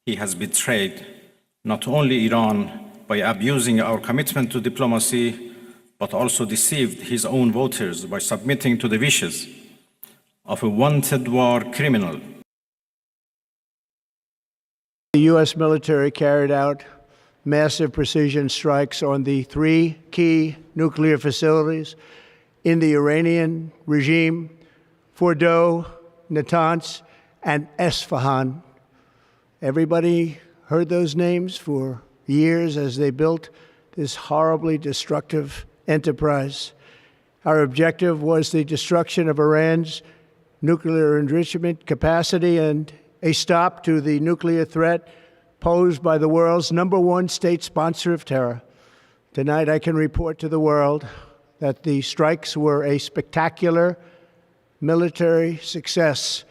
Speaker 6: he has betrayed not only Iran by abusing our commitment to diplomacy, but also deceived his own voters by submitting to the wishes of a wanted war criminal.
Speaker 11: The U.S. military carried out massive precision strikes on the 3 key nuclear facilities in the Iranian regime: Fordow, Natanz, and Esfahan. Everybody heard those names for years as they built this horribly destructive enterprise. Our objective was the destruction of Iran's nuclear enrichment capacity and a stop to the nuclear threat posed by the world's #1 state sponsor of terror. Tonight, I can report to the world that the strikes were a spectacular military success.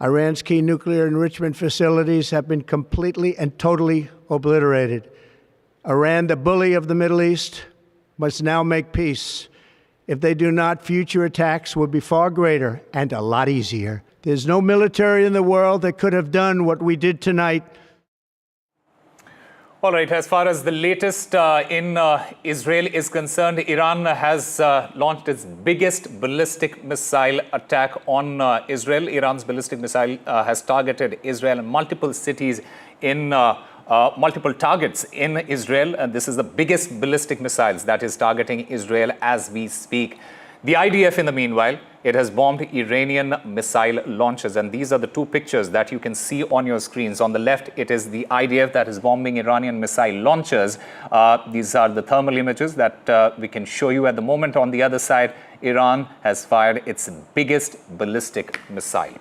Speaker 11: Iran's key nuclear enrichment facilities have been completely and totally obliterated. Iran, the bully of the Middle East, must now make peace. If they do not, future attacks will be far greater and a lot easier. There's no military in the world that could have done what we did tonight.
Speaker 1: All right, as far as the latest in Israel is concerned, Iran has launched its biggest ballistic missile attack on Israel. Iran's ballistic missile has targeted Israel and multiple cities in multiple targets in Israel. And this is the biggest ballistic missiles that is targeting Israel as we speak. The IDF, in the meanwhile, it has bombed Iranian missile launches. And these are the 2 pictures that you can see on your screens. On the left, it is the IDF that is bombing Iranian missile launchers. These are the thermal images that we can show you at the moment. On the other side, Iran has fired its biggest ballistic missile.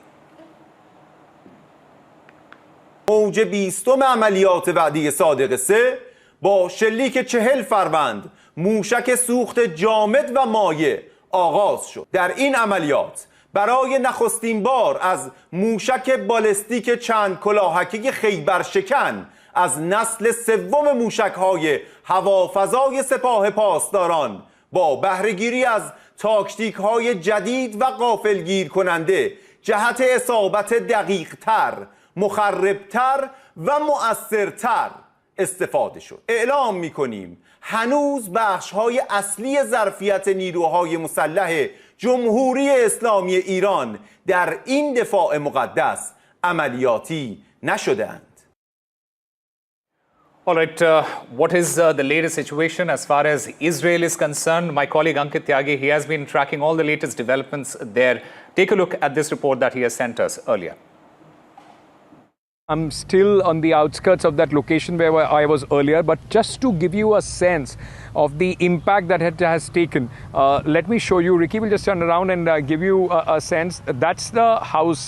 Speaker 12: موج 20 عملیات وعده صادق 3 با شلیک 40 فروند موشک سوخت جامد و مایع آغاز شد. در این عملیات برای نخستین بار از موشک بالستیک چند کلاهکی خیبرشکن از نسل 3 موشک‌های هوافضای سپاه پاسداران با بهره‌گیری از تاکتیک‌های جدید و غافلگیر کننده جهت اصابت دقیق‌تر، مخربتر و مؤثرتر استفاده شد. اعلام می‌کنیم هنوز بخش‌های اصلی ظرفیت نیروهای مسلح جمهوری اسلامی ایران در این دفاع مقدس عملیاتی نشده‌اند.
Speaker 1: All right, what is the latest situation as far as Israel is concerned? My colleague Ankit Tyagi, he has been tracking all the latest developments there. Take a look at this report that he has sent us earlier.
Speaker 4: I'm still on the outskirts of that location where I was earlier, but just to give you a sense of the impact that it has taken, let me show you. Ricky will just turn around and give you a sense. That's the house,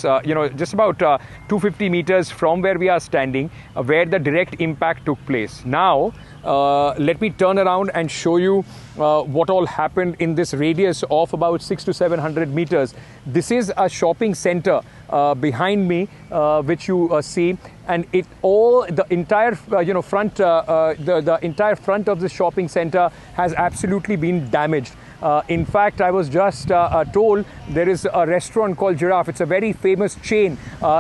Speaker 4: just about 250 meters from where we are standing, where the direct impact took place. Now, let me turn around and show you what all happened in this radius of about 600 to 700 meters. This is a shopping center behind me, which you see, and the entire front, the entire front of the shopping center has absolutely been damaged. In fact, I was just told there is a restaurant called Giraffe. It's a very famous chain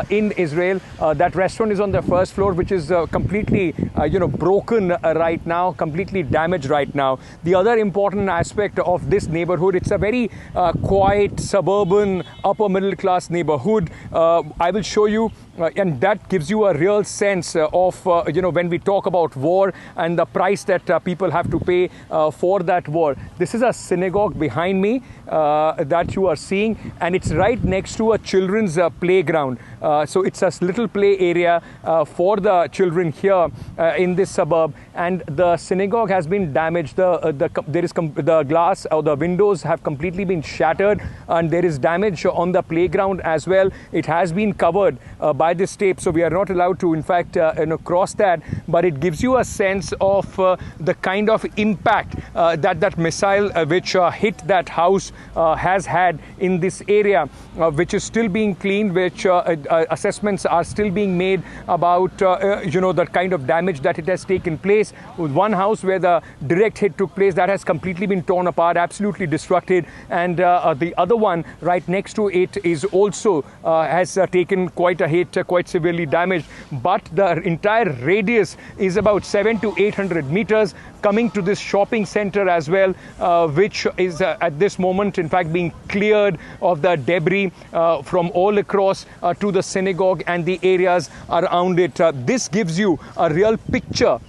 Speaker 4: in Israel. That restaurant is on the first floor, which is completely, broken right now, completely damaged right now. The other important aspect of this neighborhood, it's a very quiet, suburban, upper middle class neighborhood. I will show you, and that gives you a real sense of, when we talk about war and the price that people have to pay for that war. This is a synagogue behind me that you are seeing, and it's right next to a children's playground. So it's a little play area for the children here in this suburb, and the synagogue has been damaged. The glass or the windows have completely been shattered, and there is damage on the playground as well. It has been covered by this tape, so we are not allowed to, in fact, cross that. But it gives you a sense of the kind of impact that missile which hit that house has had in this area, which is still being cleaned, which assessments are still being made about the kind of damage that it has taken place. With one house where the direct hit took place, that has completely been torn apart, absolutely destructed, and the other one right next to it is also has taken quite a hit, quite severely damaged. But the entire radius is about 700 to 800 meters, coming to this shopping center as well, which is at this moment, in fact, being cleared of the debris from all across to the synagogue and the areas around it. This gives you a real picture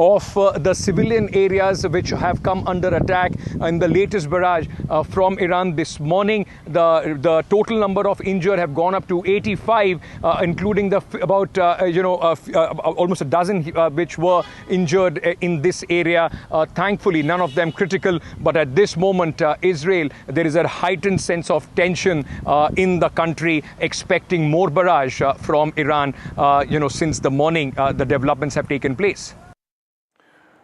Speaker 4: of the civilian areas which have come under attack in the latest barrage from Iran this morning. The total number of injured have gone up to 85, including about almost a dozen which were injured in this area. Thankfully, none of them critical. But at this moment, Israel, there is a heightened sense of tension in the country, expecting more barrage from Iran. Since the morning, the developments have taken place.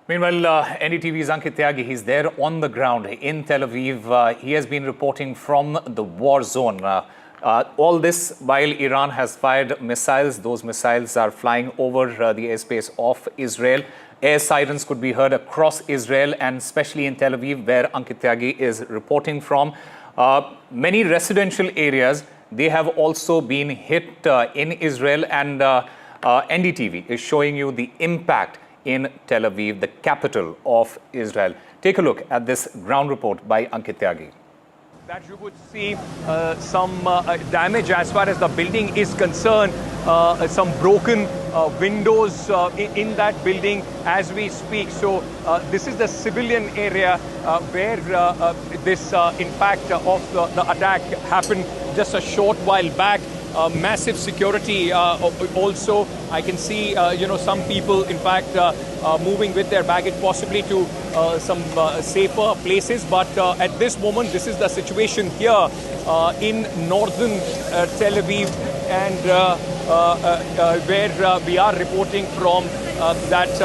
Speaker 1: Meanwhile, NDTV's Ankit Tyagi, he's there on the ground in Tel Aviv. He has been reporting from the war zone. All this while Iran has fired missiles. Those missiles are flying over the airspace of Israel. Air sirens could be heard across Israel, and especially in Tel Aviv, where Ankit Tyagi is reporting from. Many residential areas, they have also been hit in Israel, and NDTV is showing you the impact in Tel Aviv, the capital of Israel. Take a look at this ground report by Ankit Tyagi.
Speaker 4: That you would see some damage as far as the building is concerned, some broken windows in that building as we speak. So this is the civilian area where this impact of the attack happened just a short while back. Massive security also. I can see, some people, in fact, moving with their baggage possibly to some safer places. But at this moment, this is the situation here in northern Tel Aviv, and where we are reporting from that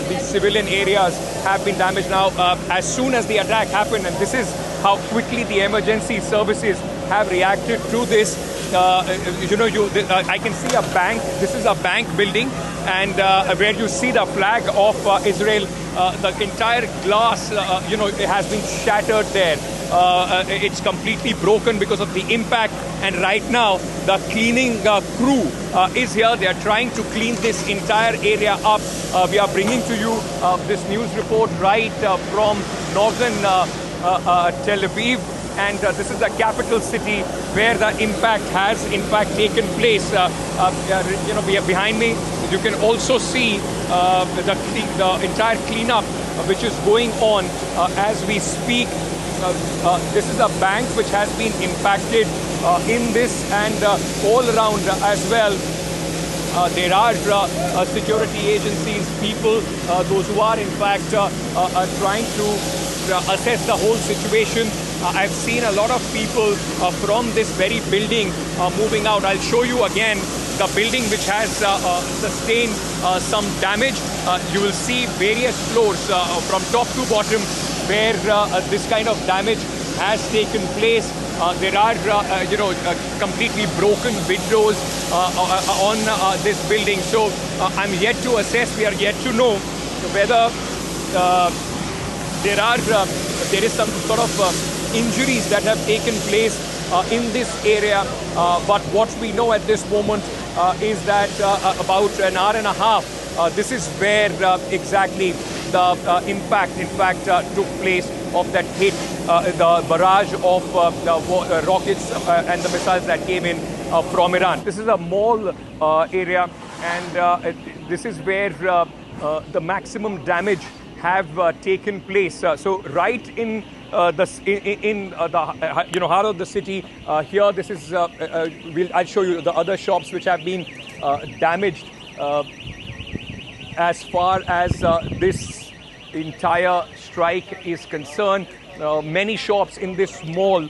Speaker 4: the civilian areas have been damaged. Now, as soon as the attack happened, and this is how quickly the emergency services have reacted to this. I can see a bank. This is a bank building, and where you see the flag of Israel, the entire glass, it has been shattered there. It's completely broken because of the impact, and right now the cleaning crew is here. They are trying to clean this entire area up. We are bringing to you this news report right from northern Tel Aviv. And this is the capital city where the impact has, in fact, taken place. Behind me, you can also see the entire cleanup which is going on as we speak. This is a bank which has been impacted in this, and all around as well. There are security agencies, people, those who are, in fact, trying to assess the whole situation. I've seen a lot of people from this very building moving out. I'll show you again the building which has sustained some damage. You will see various floors from top to bottom where this kind of damage has taken place. There are, completely broken windows on this building. So I'm yet to assess, we are yet to know whether there are there is some sort of injuries that have taken place in this area. But what we know at this moment is that about an hour and a half, this is where exactly the impact, in fact, took place of that hit, the barrage of the rockets and the missiles that came in from Iran. This is a mall area, and this is where the maximum damage have taken place. So right in the heart of the city, here this is. I'll show you the other shops which have been damaged. As far as this entire strike is concerned, many shops in this mall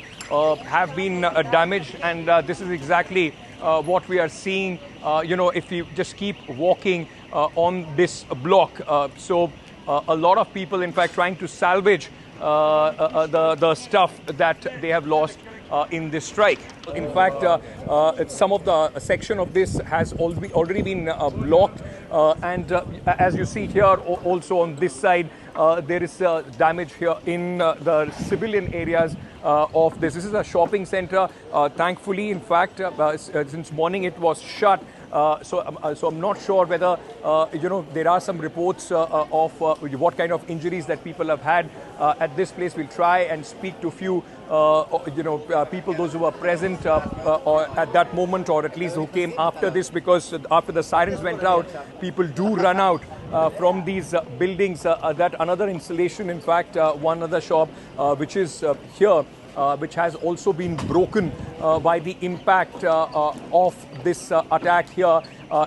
Speaker 4: have been damaged, and this is exactly what we are seeing. If you just keep walking on this block, so a lot of people, in fact, trying to salvage the stuff that they have lost in this strike. In fact, some of the section of this has already been blocked, and as you see here, also on this side, there is damage here in the civilian areas of this. This is a shopping center. Thankfully, in fact, since morning it was shut. So I'm not sure whether, there are some reports of what kind of injuries that people have had at this place. We'll try and speak to few, people, those who were present or at that moment, or at least who came after this, because after the sirens went out, people do run out from these buildings. That another installation, in fact, one other shop, which is here, which has also been broken by the impact of this attack here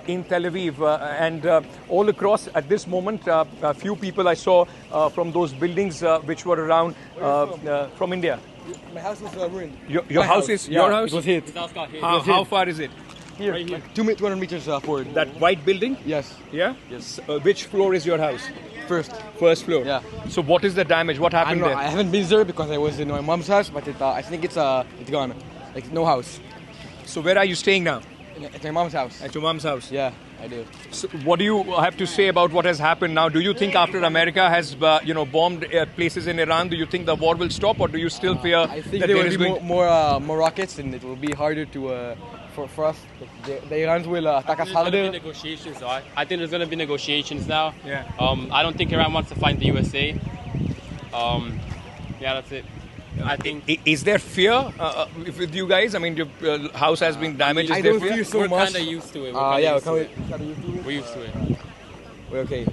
Speaker 4: in Tel Aviv. And all across at this moment, a few people I saw from those buildings which were around from India.
Speaker 16: My house was ruined.
Speaker 4: Your house is your house?
Speaker 16: It was hit.
Speaker 4: How far is it?
Speaker 16: Here, right here. Like 200 meters forward.
Speaker 4: That white building?
Speaker 16: Yes.
Speaker 4: Yeah? Yes. Which floor is your house?
Speaker 16: First floor.
Speaker 4: Yeah. So what is the damage? What happened there?
Speaker 16: I haven't been there because I was in my mom's house, but I think it's gone. Like no house.
Speaker 4: So where are you staying now?
Speaker 16: At my mom's house.
Speaker 4: At your mom's house?
Speaker 16: Yeah, I do.
Speaker 4: So what do you have to say about what has happened now? Do you think after America has bombed places in Iran, do you think the war will stop, or do you still fear
Speaker 16: I think there will be more rockets, and it will be harder to for us. The Iranians will attack us harder.
Speaker 2: Negotiations, though. I think there's going to be negotiations now.
Speaker 4: Yeah.
Speaker 2: I don't think Iran wants to fight the USA. Yeah, that's it. I think.
Speaker 4: Is there fear with you guys? I mean, your house has been damaged.
Speaker 16: I don't feel so much.
Speaker 2: We're kind of used to it. We're used to it.
Speaker 16: We're okay.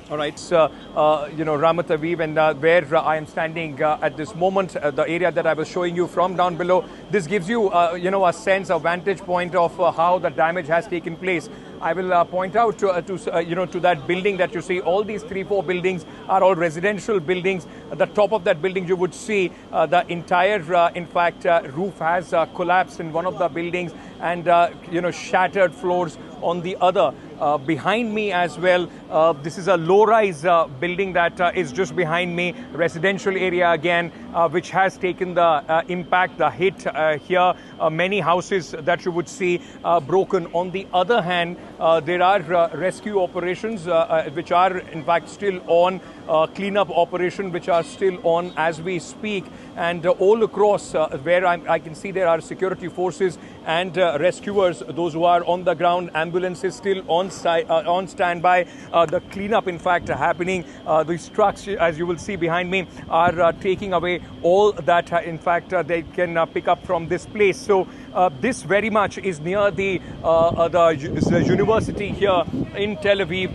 Speaker 4: All right, Ramat Aviv, and where I am standing at this moment, the area that I was showing you from down below, this gives you, a sense, a vantage point of how the damage has taken place. I will point out to that building that you see. All these 3-4 buildings are all residential buildings. At the top of that building, you would see the entire, roof has collapsed in one of the buildings, and shattered floors on the other. Behind me as well, this is a low-rise building that is just behind me, residential area again, which has taken the impact, the hit here. Many houses that you would see broken. On the other hand, there are rescue operations which are in fact still on, cleanup operation which are still on as we speak, and all across where I can see there are security forces and rescuers, those who are on the ground, ambulances still on standby. The cleanup, in fact, happening. These trucks, as you will see behind me, are taking away all that, in fact, they can pick up from this place. So this very much is near the university here in Tel Aviv,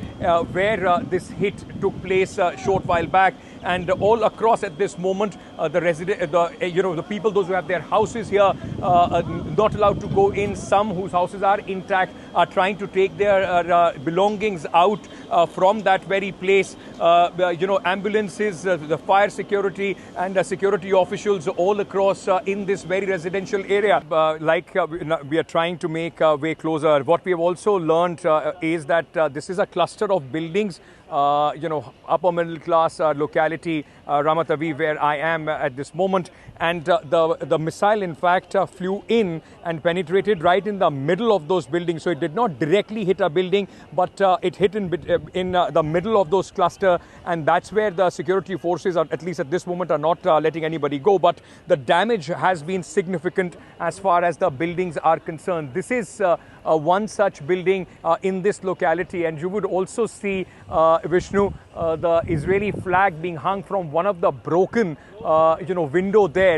Speaker 4: where this hit took place a short while back. And all across at this moment, the people, those who have their houses here, not allowed to go in. Some whose houses are intact are trying to take their belongings out from that very place. Ambulances, the fire security, and security officials all across in this very residential area. We are trying to make our way closer. What we have also learned is that this is a cluster of buildings upper middle class locality, Ramat Aviv, where I am at this moment. And the missile, in fact, flew in and penetrated right in the middle of those buildings. So it did not directly hit a building, but it hit in the middle of those cluster. And that's where the security forces, are, at least at this moment, are not letting anybody go. But the damage has been significant as far as the buildings are concerned. This is one such building in this locality. And you would also see, Vishnu, the Israeli flag being hung from one of the broken window there.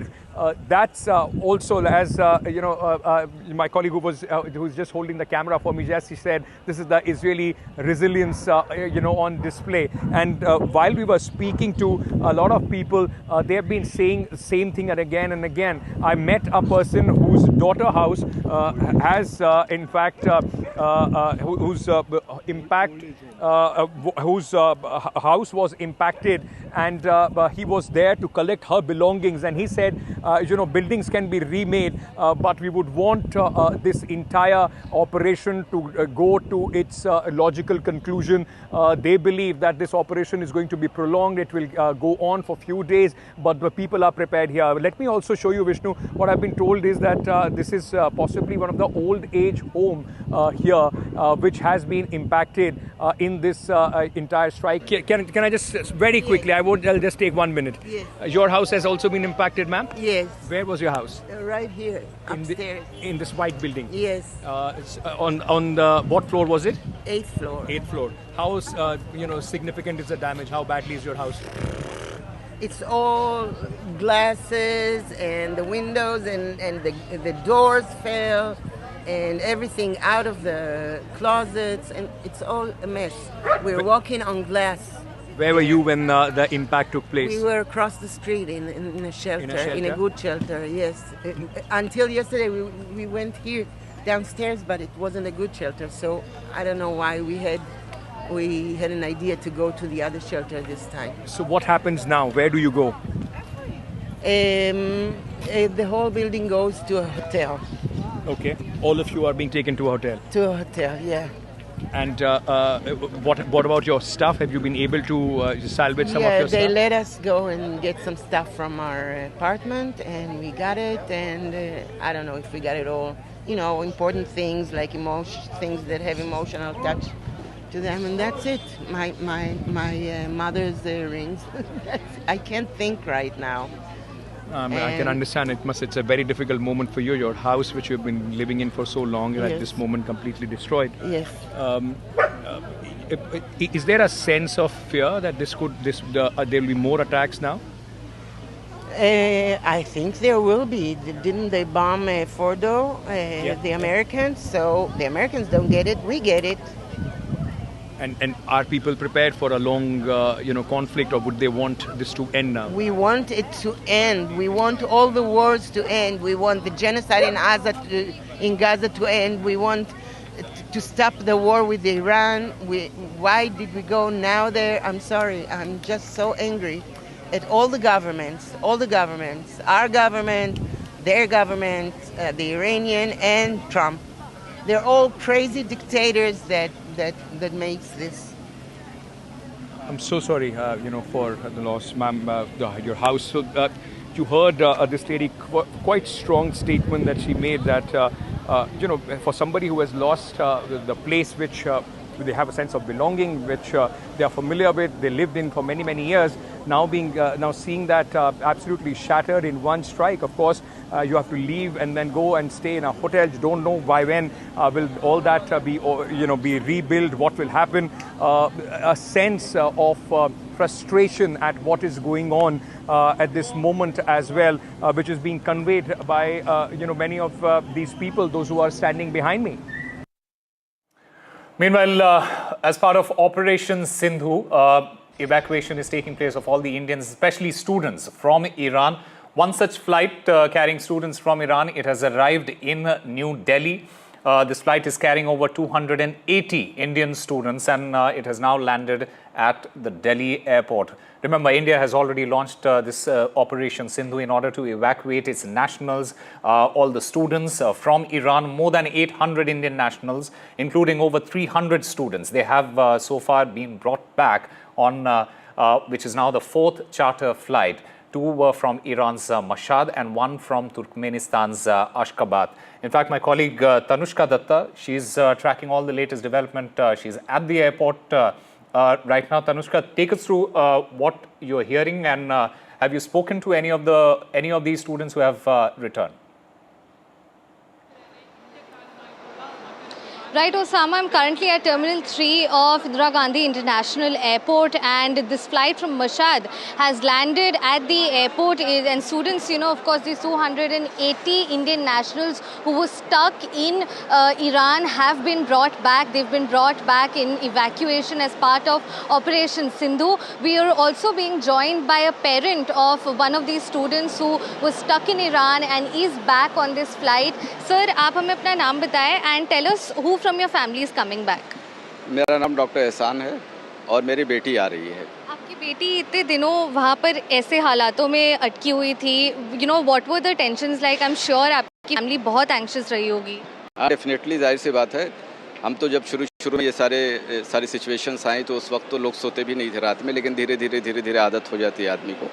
Speaker 4: That's also, as my colleague who's just holding the camera for me, Jesse said, this is the Israeli resilience, on display. And while we were speaking to a lot of people, they have been saying the same thing and again. I met a person whose daughter house has, in fact, whose house was impacted, and he was there to collect her belongings, and he said, buildings can be remade, but we would want this entire operation to go to its logical conclusion. They believe that this operation is going to be prolonged. It will go on for a few days, but the people are prepared here. Let me also show you, Vishnu, what I've been told is that this is possibly one of the old age home here, which has been impacted in this entire strike. Can I just very quickly, I'll just take 1 minute.
Speaker 17: Yes.
Speaker 4: Your house has also been impacted, ma'am?
Speaker 17: Yes.
Speaker 4: Where was your house?
Speaker 17: Right here, upstairs.
Speaker 4: In this white building?
Speaker 17: Yes.
Speaker 4: On the, what floor was it?
Speaker 17: 8th floor.
Speaker 4: 8th floor. How significant is the damage? How badly is your house?
Speaker 17: It's all glasses and the windows and the doors fell and everything out of the closets, and it's all a mess. We're walking on glass.
Speaker 4: Where were you when the impact took place?
Speaker 17: We were across the street in a shelter, in a good shelter, yes. Until yesterday we went here downstairs, but it wasn't a good shelter, so I don't know why we had an idea to go to the other shelter this time.
Speaker 4: So what happens now? Where do you go?
Speaker 17: The whole building goes to a hotel.
Speaker 4: Okay. All of you are being taken to a hotel?
Speaker 17: To a hotel, yeah.
Speaker 4: And what about your stuff? Have you been able to salvage some of your stuff?
Speaker 17: Yeah, they let us go and get some stuff from our apartment, and we got it, and I don't know if we got it all. Important things like things that have emotional touch to them, and that's it. My mother's rings. I can't think right now.
Speaker 4: I can understand it's a very difficult moment for you. Your house, which you've been living in for so long, is at this moment completely destroyed.
Speaker 17: Yes.
Speaker 4: Is there a sense of fear that there will be more attacks now?
Speaker 17: I think there will be. Didn't they bomb Fordo, the Americans? So the Americans don't get it, we get it.
Speaker 4: And are people prepared for a long, conflict, or would they want this to end now?
Speaker 17: We want it to end. We want all the wars to end. We want the genocide in Gaza to end. We want to stop the war with Iran. Why did we go now there? I'm sorry. I'm just so angry at all the governments, our government, their government, the Iranian and Trump. They're all crazy dictators that makes this.
Speaker 4: I'm so sorry, for the loss, ma'am, your house. So you heard this lady quite strong statement that she made that, for somebody who has lost the place which they have a sense of belonging, which they are familiar with, they lived in for many, many years, now seeing that absolutely shattered in one strike. Of course, you have to leave and then go and stay in a hotel. You don't know by when will all that be rebuilt, what will happen. A sense of frustration at what is going on at this moment as well, which is being conveyed by many of these people, those who are standing behind me.
Speaker 1: Meanwhile, as part of Operation Sindhu, evacuation is taking place of all the Indians, especially students from Iran. One such flight carrying students from Iran, it has arrived in New Delhi. This flight is carrying over 280 Indian students, and it has now landed at the Delhi airport. Remember, India has already launched this Operation Sindhu in order to evacuate its nationals, all the students from Iran, more than 800 Indian nationals, including over 300 students. They have so far been brought back on, which is now the 4th charter flight. 2 were from Iran's Mashhad and 1 from Turkmenistan's Ashgabat. In fact, my colleague Tanushka Datta, she's tracking all the latest development. She's at the airport right now. Tanushka, take us through what you're hearing, and have you spoken to any of these students who have returned?
Speaker 9: Right, Osama, I'm currently at Terminal 3 of Indira Gandhi International Airport, and this flight from Mashhad has landed at the airport. And students, of course, these 280 Indian nationals who were stuck in Iran have been brought back. They've been brought back in evacuation as part of Operation Sindhu. We are also being joined by a parent of one of these students who was stuck in Iran and is back on this flight. Sir, आप हमें अपना नाम बताएं and tell us who from your family is coming back.
Speaker 19: मेरा नाम doctor एहसान है और मेरी बेटी आ रही है.
Speaker 9: आपकी बेटी इतने दिनों वहाँ पर ऐसे हालातों में अटकी हुई थी. What were the tensions like? I'm sure आपकी फैमिली बहुत anxious रही होगी.
Speaker 19: डेफिनेटली जाहिर सी बात है. हम तो जब शुरू में ये सारी सिचुएशंस आई तो उस वक्त तो लोग सोते भी नहीं थे रात में, लेकिन धीरे धीरे आदत हो जाती है आदमी को,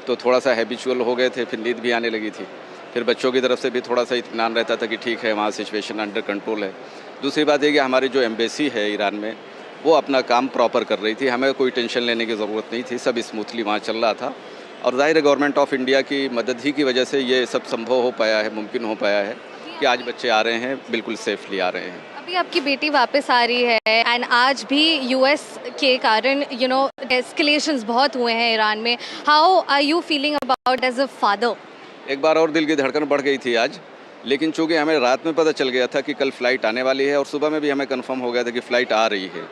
Speaker 19: तो थोड़ा सा हैबिचुअल हो गए थे, फिर नींद भी आने लगी थी. फिर बच्चों की तरफ से भी थोड़ा सा इत्मीनान रहता था कि ठीक है, वहाँ सिचुएशन अंडर कंट्रोल है. दूसरी बात है कि हमारी जो एम्बेसी है ईरान में, वो अपना काम प्रॉपर कर रही थी. हमें कोई टेंशन लेने की ज़रूरत नहीं थी. सब स्मूथली वहाँ चल रहा था, और ज़ाहिर है गवर्नमेंट ऑफ इंडिया की मदद ही की वजह से ये सब संभव हो पाया है, मुमकिन हो पाया है कि आज बच्चे आ रहे हैं, बिल्कुल सेफली आ रहे हैं.
Speaker 9: अभी आपकी बेटी वापस आ रही है, एंड आज भी यूएस के कारण एस्केलेशंस बहुत हुए हैं ईरान में. How are you feeling about as a father?
Speaker 19: एक बार और दिल की धड़कन बढ़ गई थी आज, लेकिन चूँकि हमें रात में पता चल गया था कि कल फ़्लाइट आने वाली है और सुबह में भी हमें कंफर्म हो गया था कि फ़्लाइट आ रही है,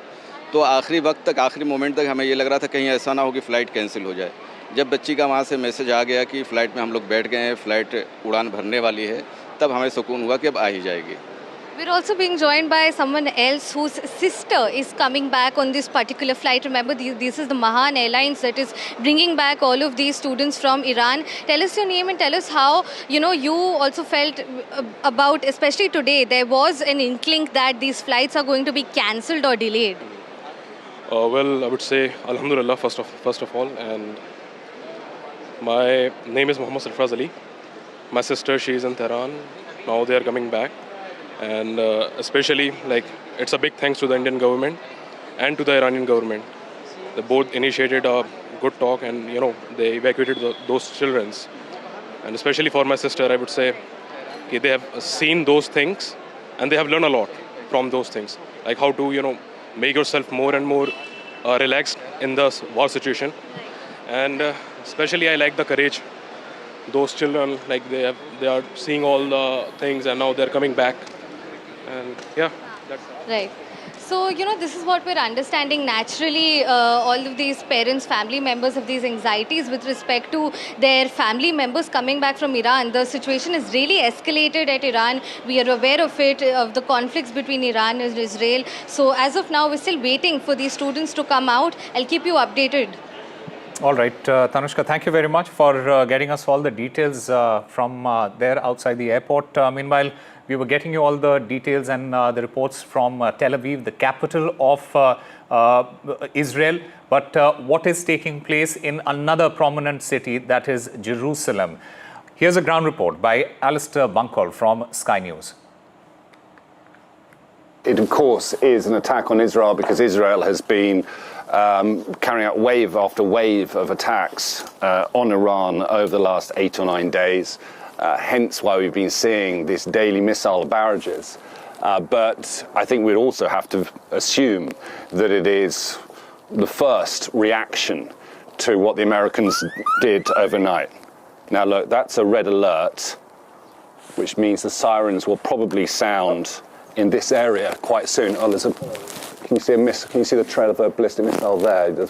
Speaker 19: तो आखिरी वक्त तक, आखिरी मोमेंट तक हमें ये लग रहा था कहीं ऐसा ना हो कि फ़्लाइट कैंसिल हो जाए. जब बच्ची का वहाँ से मैसेज आ गया कि फ़्लाइट में हम लोग बैठ गए हैं, फ़्लाइट उड़ान भरने वाली है, तब हमें सुकून हुआ कि अब आ ही जाएगी.
Speaker 9: We're also being joined by someone else whose sister is coming back on this particular flight. Remember, this is the Mahan Airlines that is bringing back all of these students from Iran. Tell us your name and tell us how, you also felt about, especially today, there was an inkling that these flights are going to be cancelled or delayed.
Speaker 20: Well, I would say Alhamdulillah first of all, and my name is Mohammad Sarfraz Ali. My sister, she is in Tehran. Now they are coming back. And especially, it's a big thanks to the Indian government and to the Iranian government. They both initiated a good talk, and they evacuated those children. And especially for my sister, I would say they have seen those things and they have learned a lot from those things, like how to make yourself more and more relaxed in the war situation. And especially I like the courage. Those children, they are seeing all the things, and now they're coming back. And yeah, that's
Speaker 9: right. So, this is what we're understanding. Naturally, all of these parents, family members have these anxieties with respect to their family members coming back from Iran. The situation is really escalated at Iran. We are aware of it, of the conflicts between Iran and Israel. So, as of now, we're still waiting for these students to come out. I'll keep you updated.
Speaker 1: All right, Tanushka, thank you very much for getting us all the details from there outside the airport. Meanwhile, we were getting you all the details and the reports from Tel Aviv, the capital of Israel. But what is taking place in another prominent city, that is Jerusalem? Here's a ground report by Alistair Bunkall from Sky News.
Speaker 21: It, of course, is an attack on Israel because Israel has been carrying out wave after wave of attacks on Iran over the last 8 or 9 days. Hence why we've been seeing these daily missile barrages. But I think we'd also have to assume that it is the first reaction to what the Americans did overnight. Now look, that's a red alert, which means the sirens will probably sound in this area quite soon. Oh, there's a, can you see the trail of a ballistic missile there?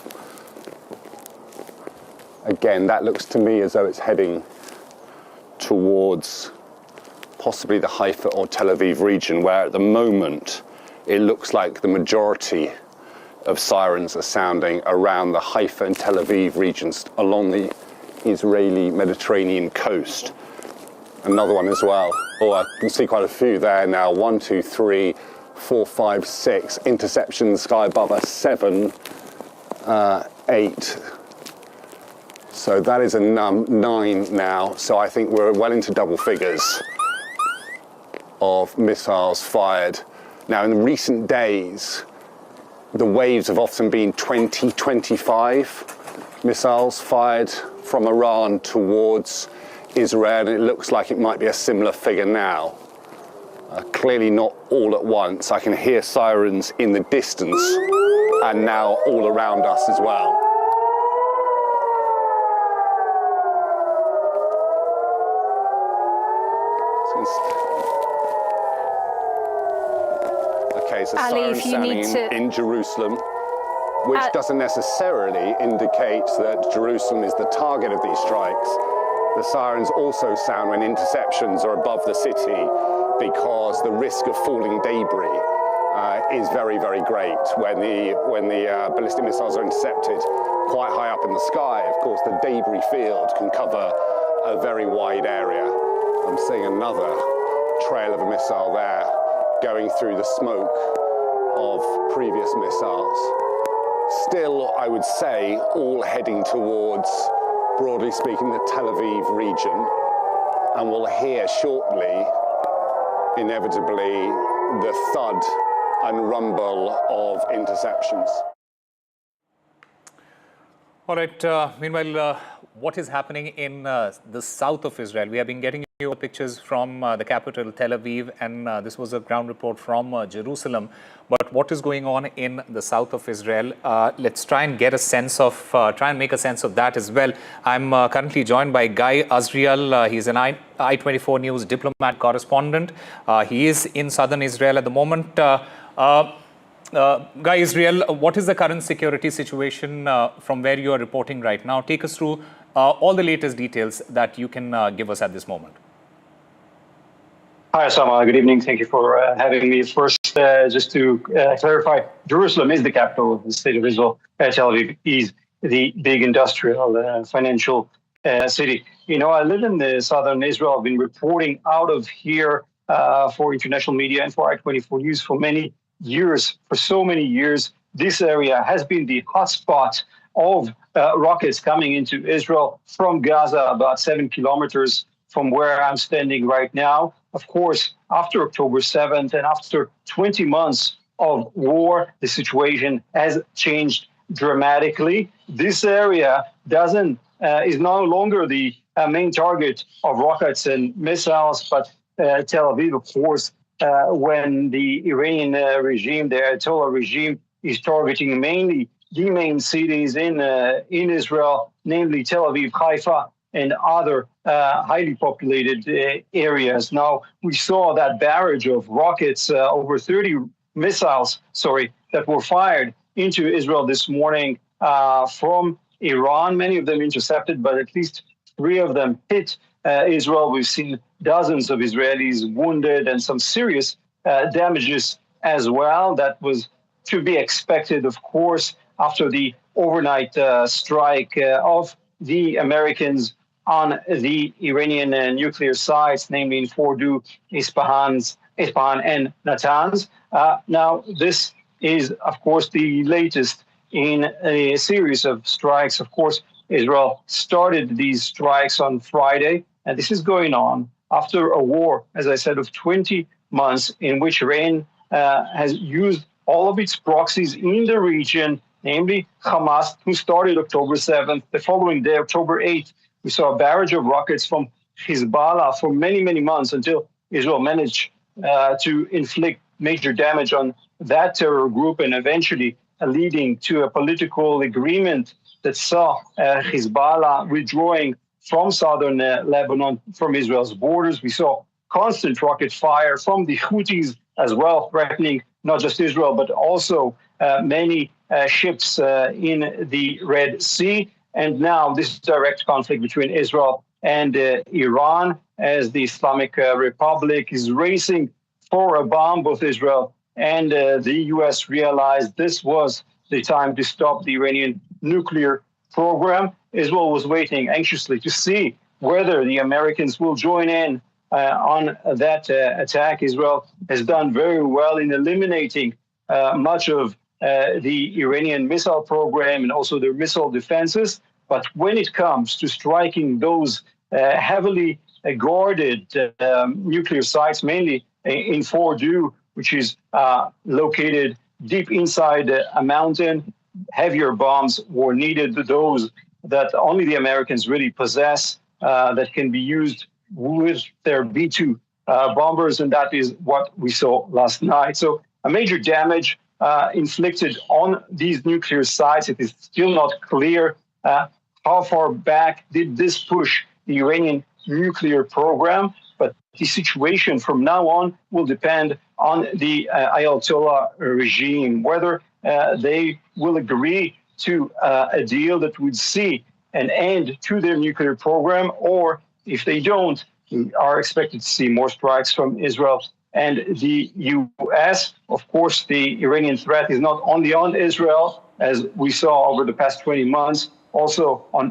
Speaker 21: Again, that looks to me as though it's heading towards possibly the Haifa or Tel Aviv region, where at the moment it looks like the majority of sirens are sounding around the Haifa and Tel Aviv regions along the Israeli Mediterranean coast. Another one as well. Oh, I can see quite a few there now. 1, 2, 3, 4, 5, 6. Interception in the sky above us, 7, 8. So that is a 9 now. So I think we're well into double figures of missiles fired. Now, in recent days, the waves have often been 20, 25 missiles fired from Iran towards Israel, and it looks like it might be a similar figure now. Clearly not all at once. I can hear sirens in the distance and now all around us as well. Okay, so sirens sounding in Jerusalem, which doesn't necessarily indicate that Jerusalem is the target of these strikes. The sirens also sound when interceptions are above the city, because the risk of falling debris is very, very great. When the ballistic missiles are intercepted quite high up in the sky, of course, the debris field can cover a very wide area. I'm seeing another trail of a missile there going through the smoke of previous missiles. Still, I would say, all heading towards, broadly speaking, the Tel Aviv region, and we'll hear shortly, inevitably, the thud and rumble of interceptions.
Speaker 1: All right. Meanwhile, what is happening in the south of Israel? We have been getting you pictures from the capital, Tel Aviv, and this was a ground report from Jerusalem. But what is going on in the south of Israel? Let's try and get a sense of, try and make a sense of that as well. I'm currently joined by Guy Azriel. He's an I-24 News diplomat correspondent. He is in southern Israel at the moment. Guy Israel, what is the current security situation from where you are reporting right now? Take us through all the latest details that you can give us at this moment.
Speaker 7: Hi, Osama. Good evening. Thank you for having me. First, just to clarify, Jerusalem is the capital of the state of Israel. Tel Aviv is the big industrial financial city. You know, I live in the southern Israel. I've been reporting out of here for international media and for I-24 News for many years. For so many years, this area has been the hotspot of rockets coming into Israel from Gaza, about 7 kilometers from where I'm standing right now. Of course, after October 7th and after 20 months of war, the situation has changed dramatically. This area is no longer the main target of rockets and missiles, but Tel Aviv, of course, when the Iranian regime, the Ayatollah regime, is targeting mainly the main cities in Israel, namely Tel Aviv, Haifa, and other highly populated areas. Now, we saw that barrage of rockets, over 30 missiles, that were fired into Israel this morning from Iran, many of them intercepted, but at least 3 of them hit Israel. We've seen dozens of Israelis wounded and some serious damages as well. That was to be expected, of course, after the overnight strike of the Americans on the Iranian nuclear sites, namely in Fordow, Isfahan, and Natanz. Now, this is, of course, the latest in a series of strikes. Of course, Israel started these strikes on Friday, and this is going on after a war, as I said, of 20 months in which Iran has used all of its proxies in the region, namely Hamas, who started October 7th. The following day, October 8th, we saw a barrage of rockets from Hezbollah for many, many months until Israel managed to inflict major damage on that terror group, and eventually leading to a political agreement that saw Hezbollah withdrawing from southern Lebanon, from Israel's borders. We saw constant rocket fire from the Houthis as well, threatening not just Israel, but also many ships in the Red Sea. And now this direct conflict between Israel and Iran, as the Islamic Republic is racing for a bomb. Both Israel and the U.S. realized this was the time to stop the Iranian nuclear program. Israel was waiting anxiously to see whether the Americans will join in on that attack. Israel has done very well in eliminating much of the Iranian missile program and also their missile defenses. But when it comes to striking those heavily guarded nuclear sites, mainly in Fordow, which is located deep inside a mountain, heavier bombs were needed, those that only the Americans really possess, that can be used with their B-2 bombers, and that is what we saw last night. So a major damage inflicted on these nuclear sites. It is still not clear how far back did this push the Iranian nuclear program, but the situation from now on will depend on the Ayatollah regime, whether they will agree to a deal that would see an end to their nuclear program, or if they don't, we are expected to see more strikes from Israel and the U.S. Of course, the Iranian threat is not only on Israel, as we saw over the past 20 months, also on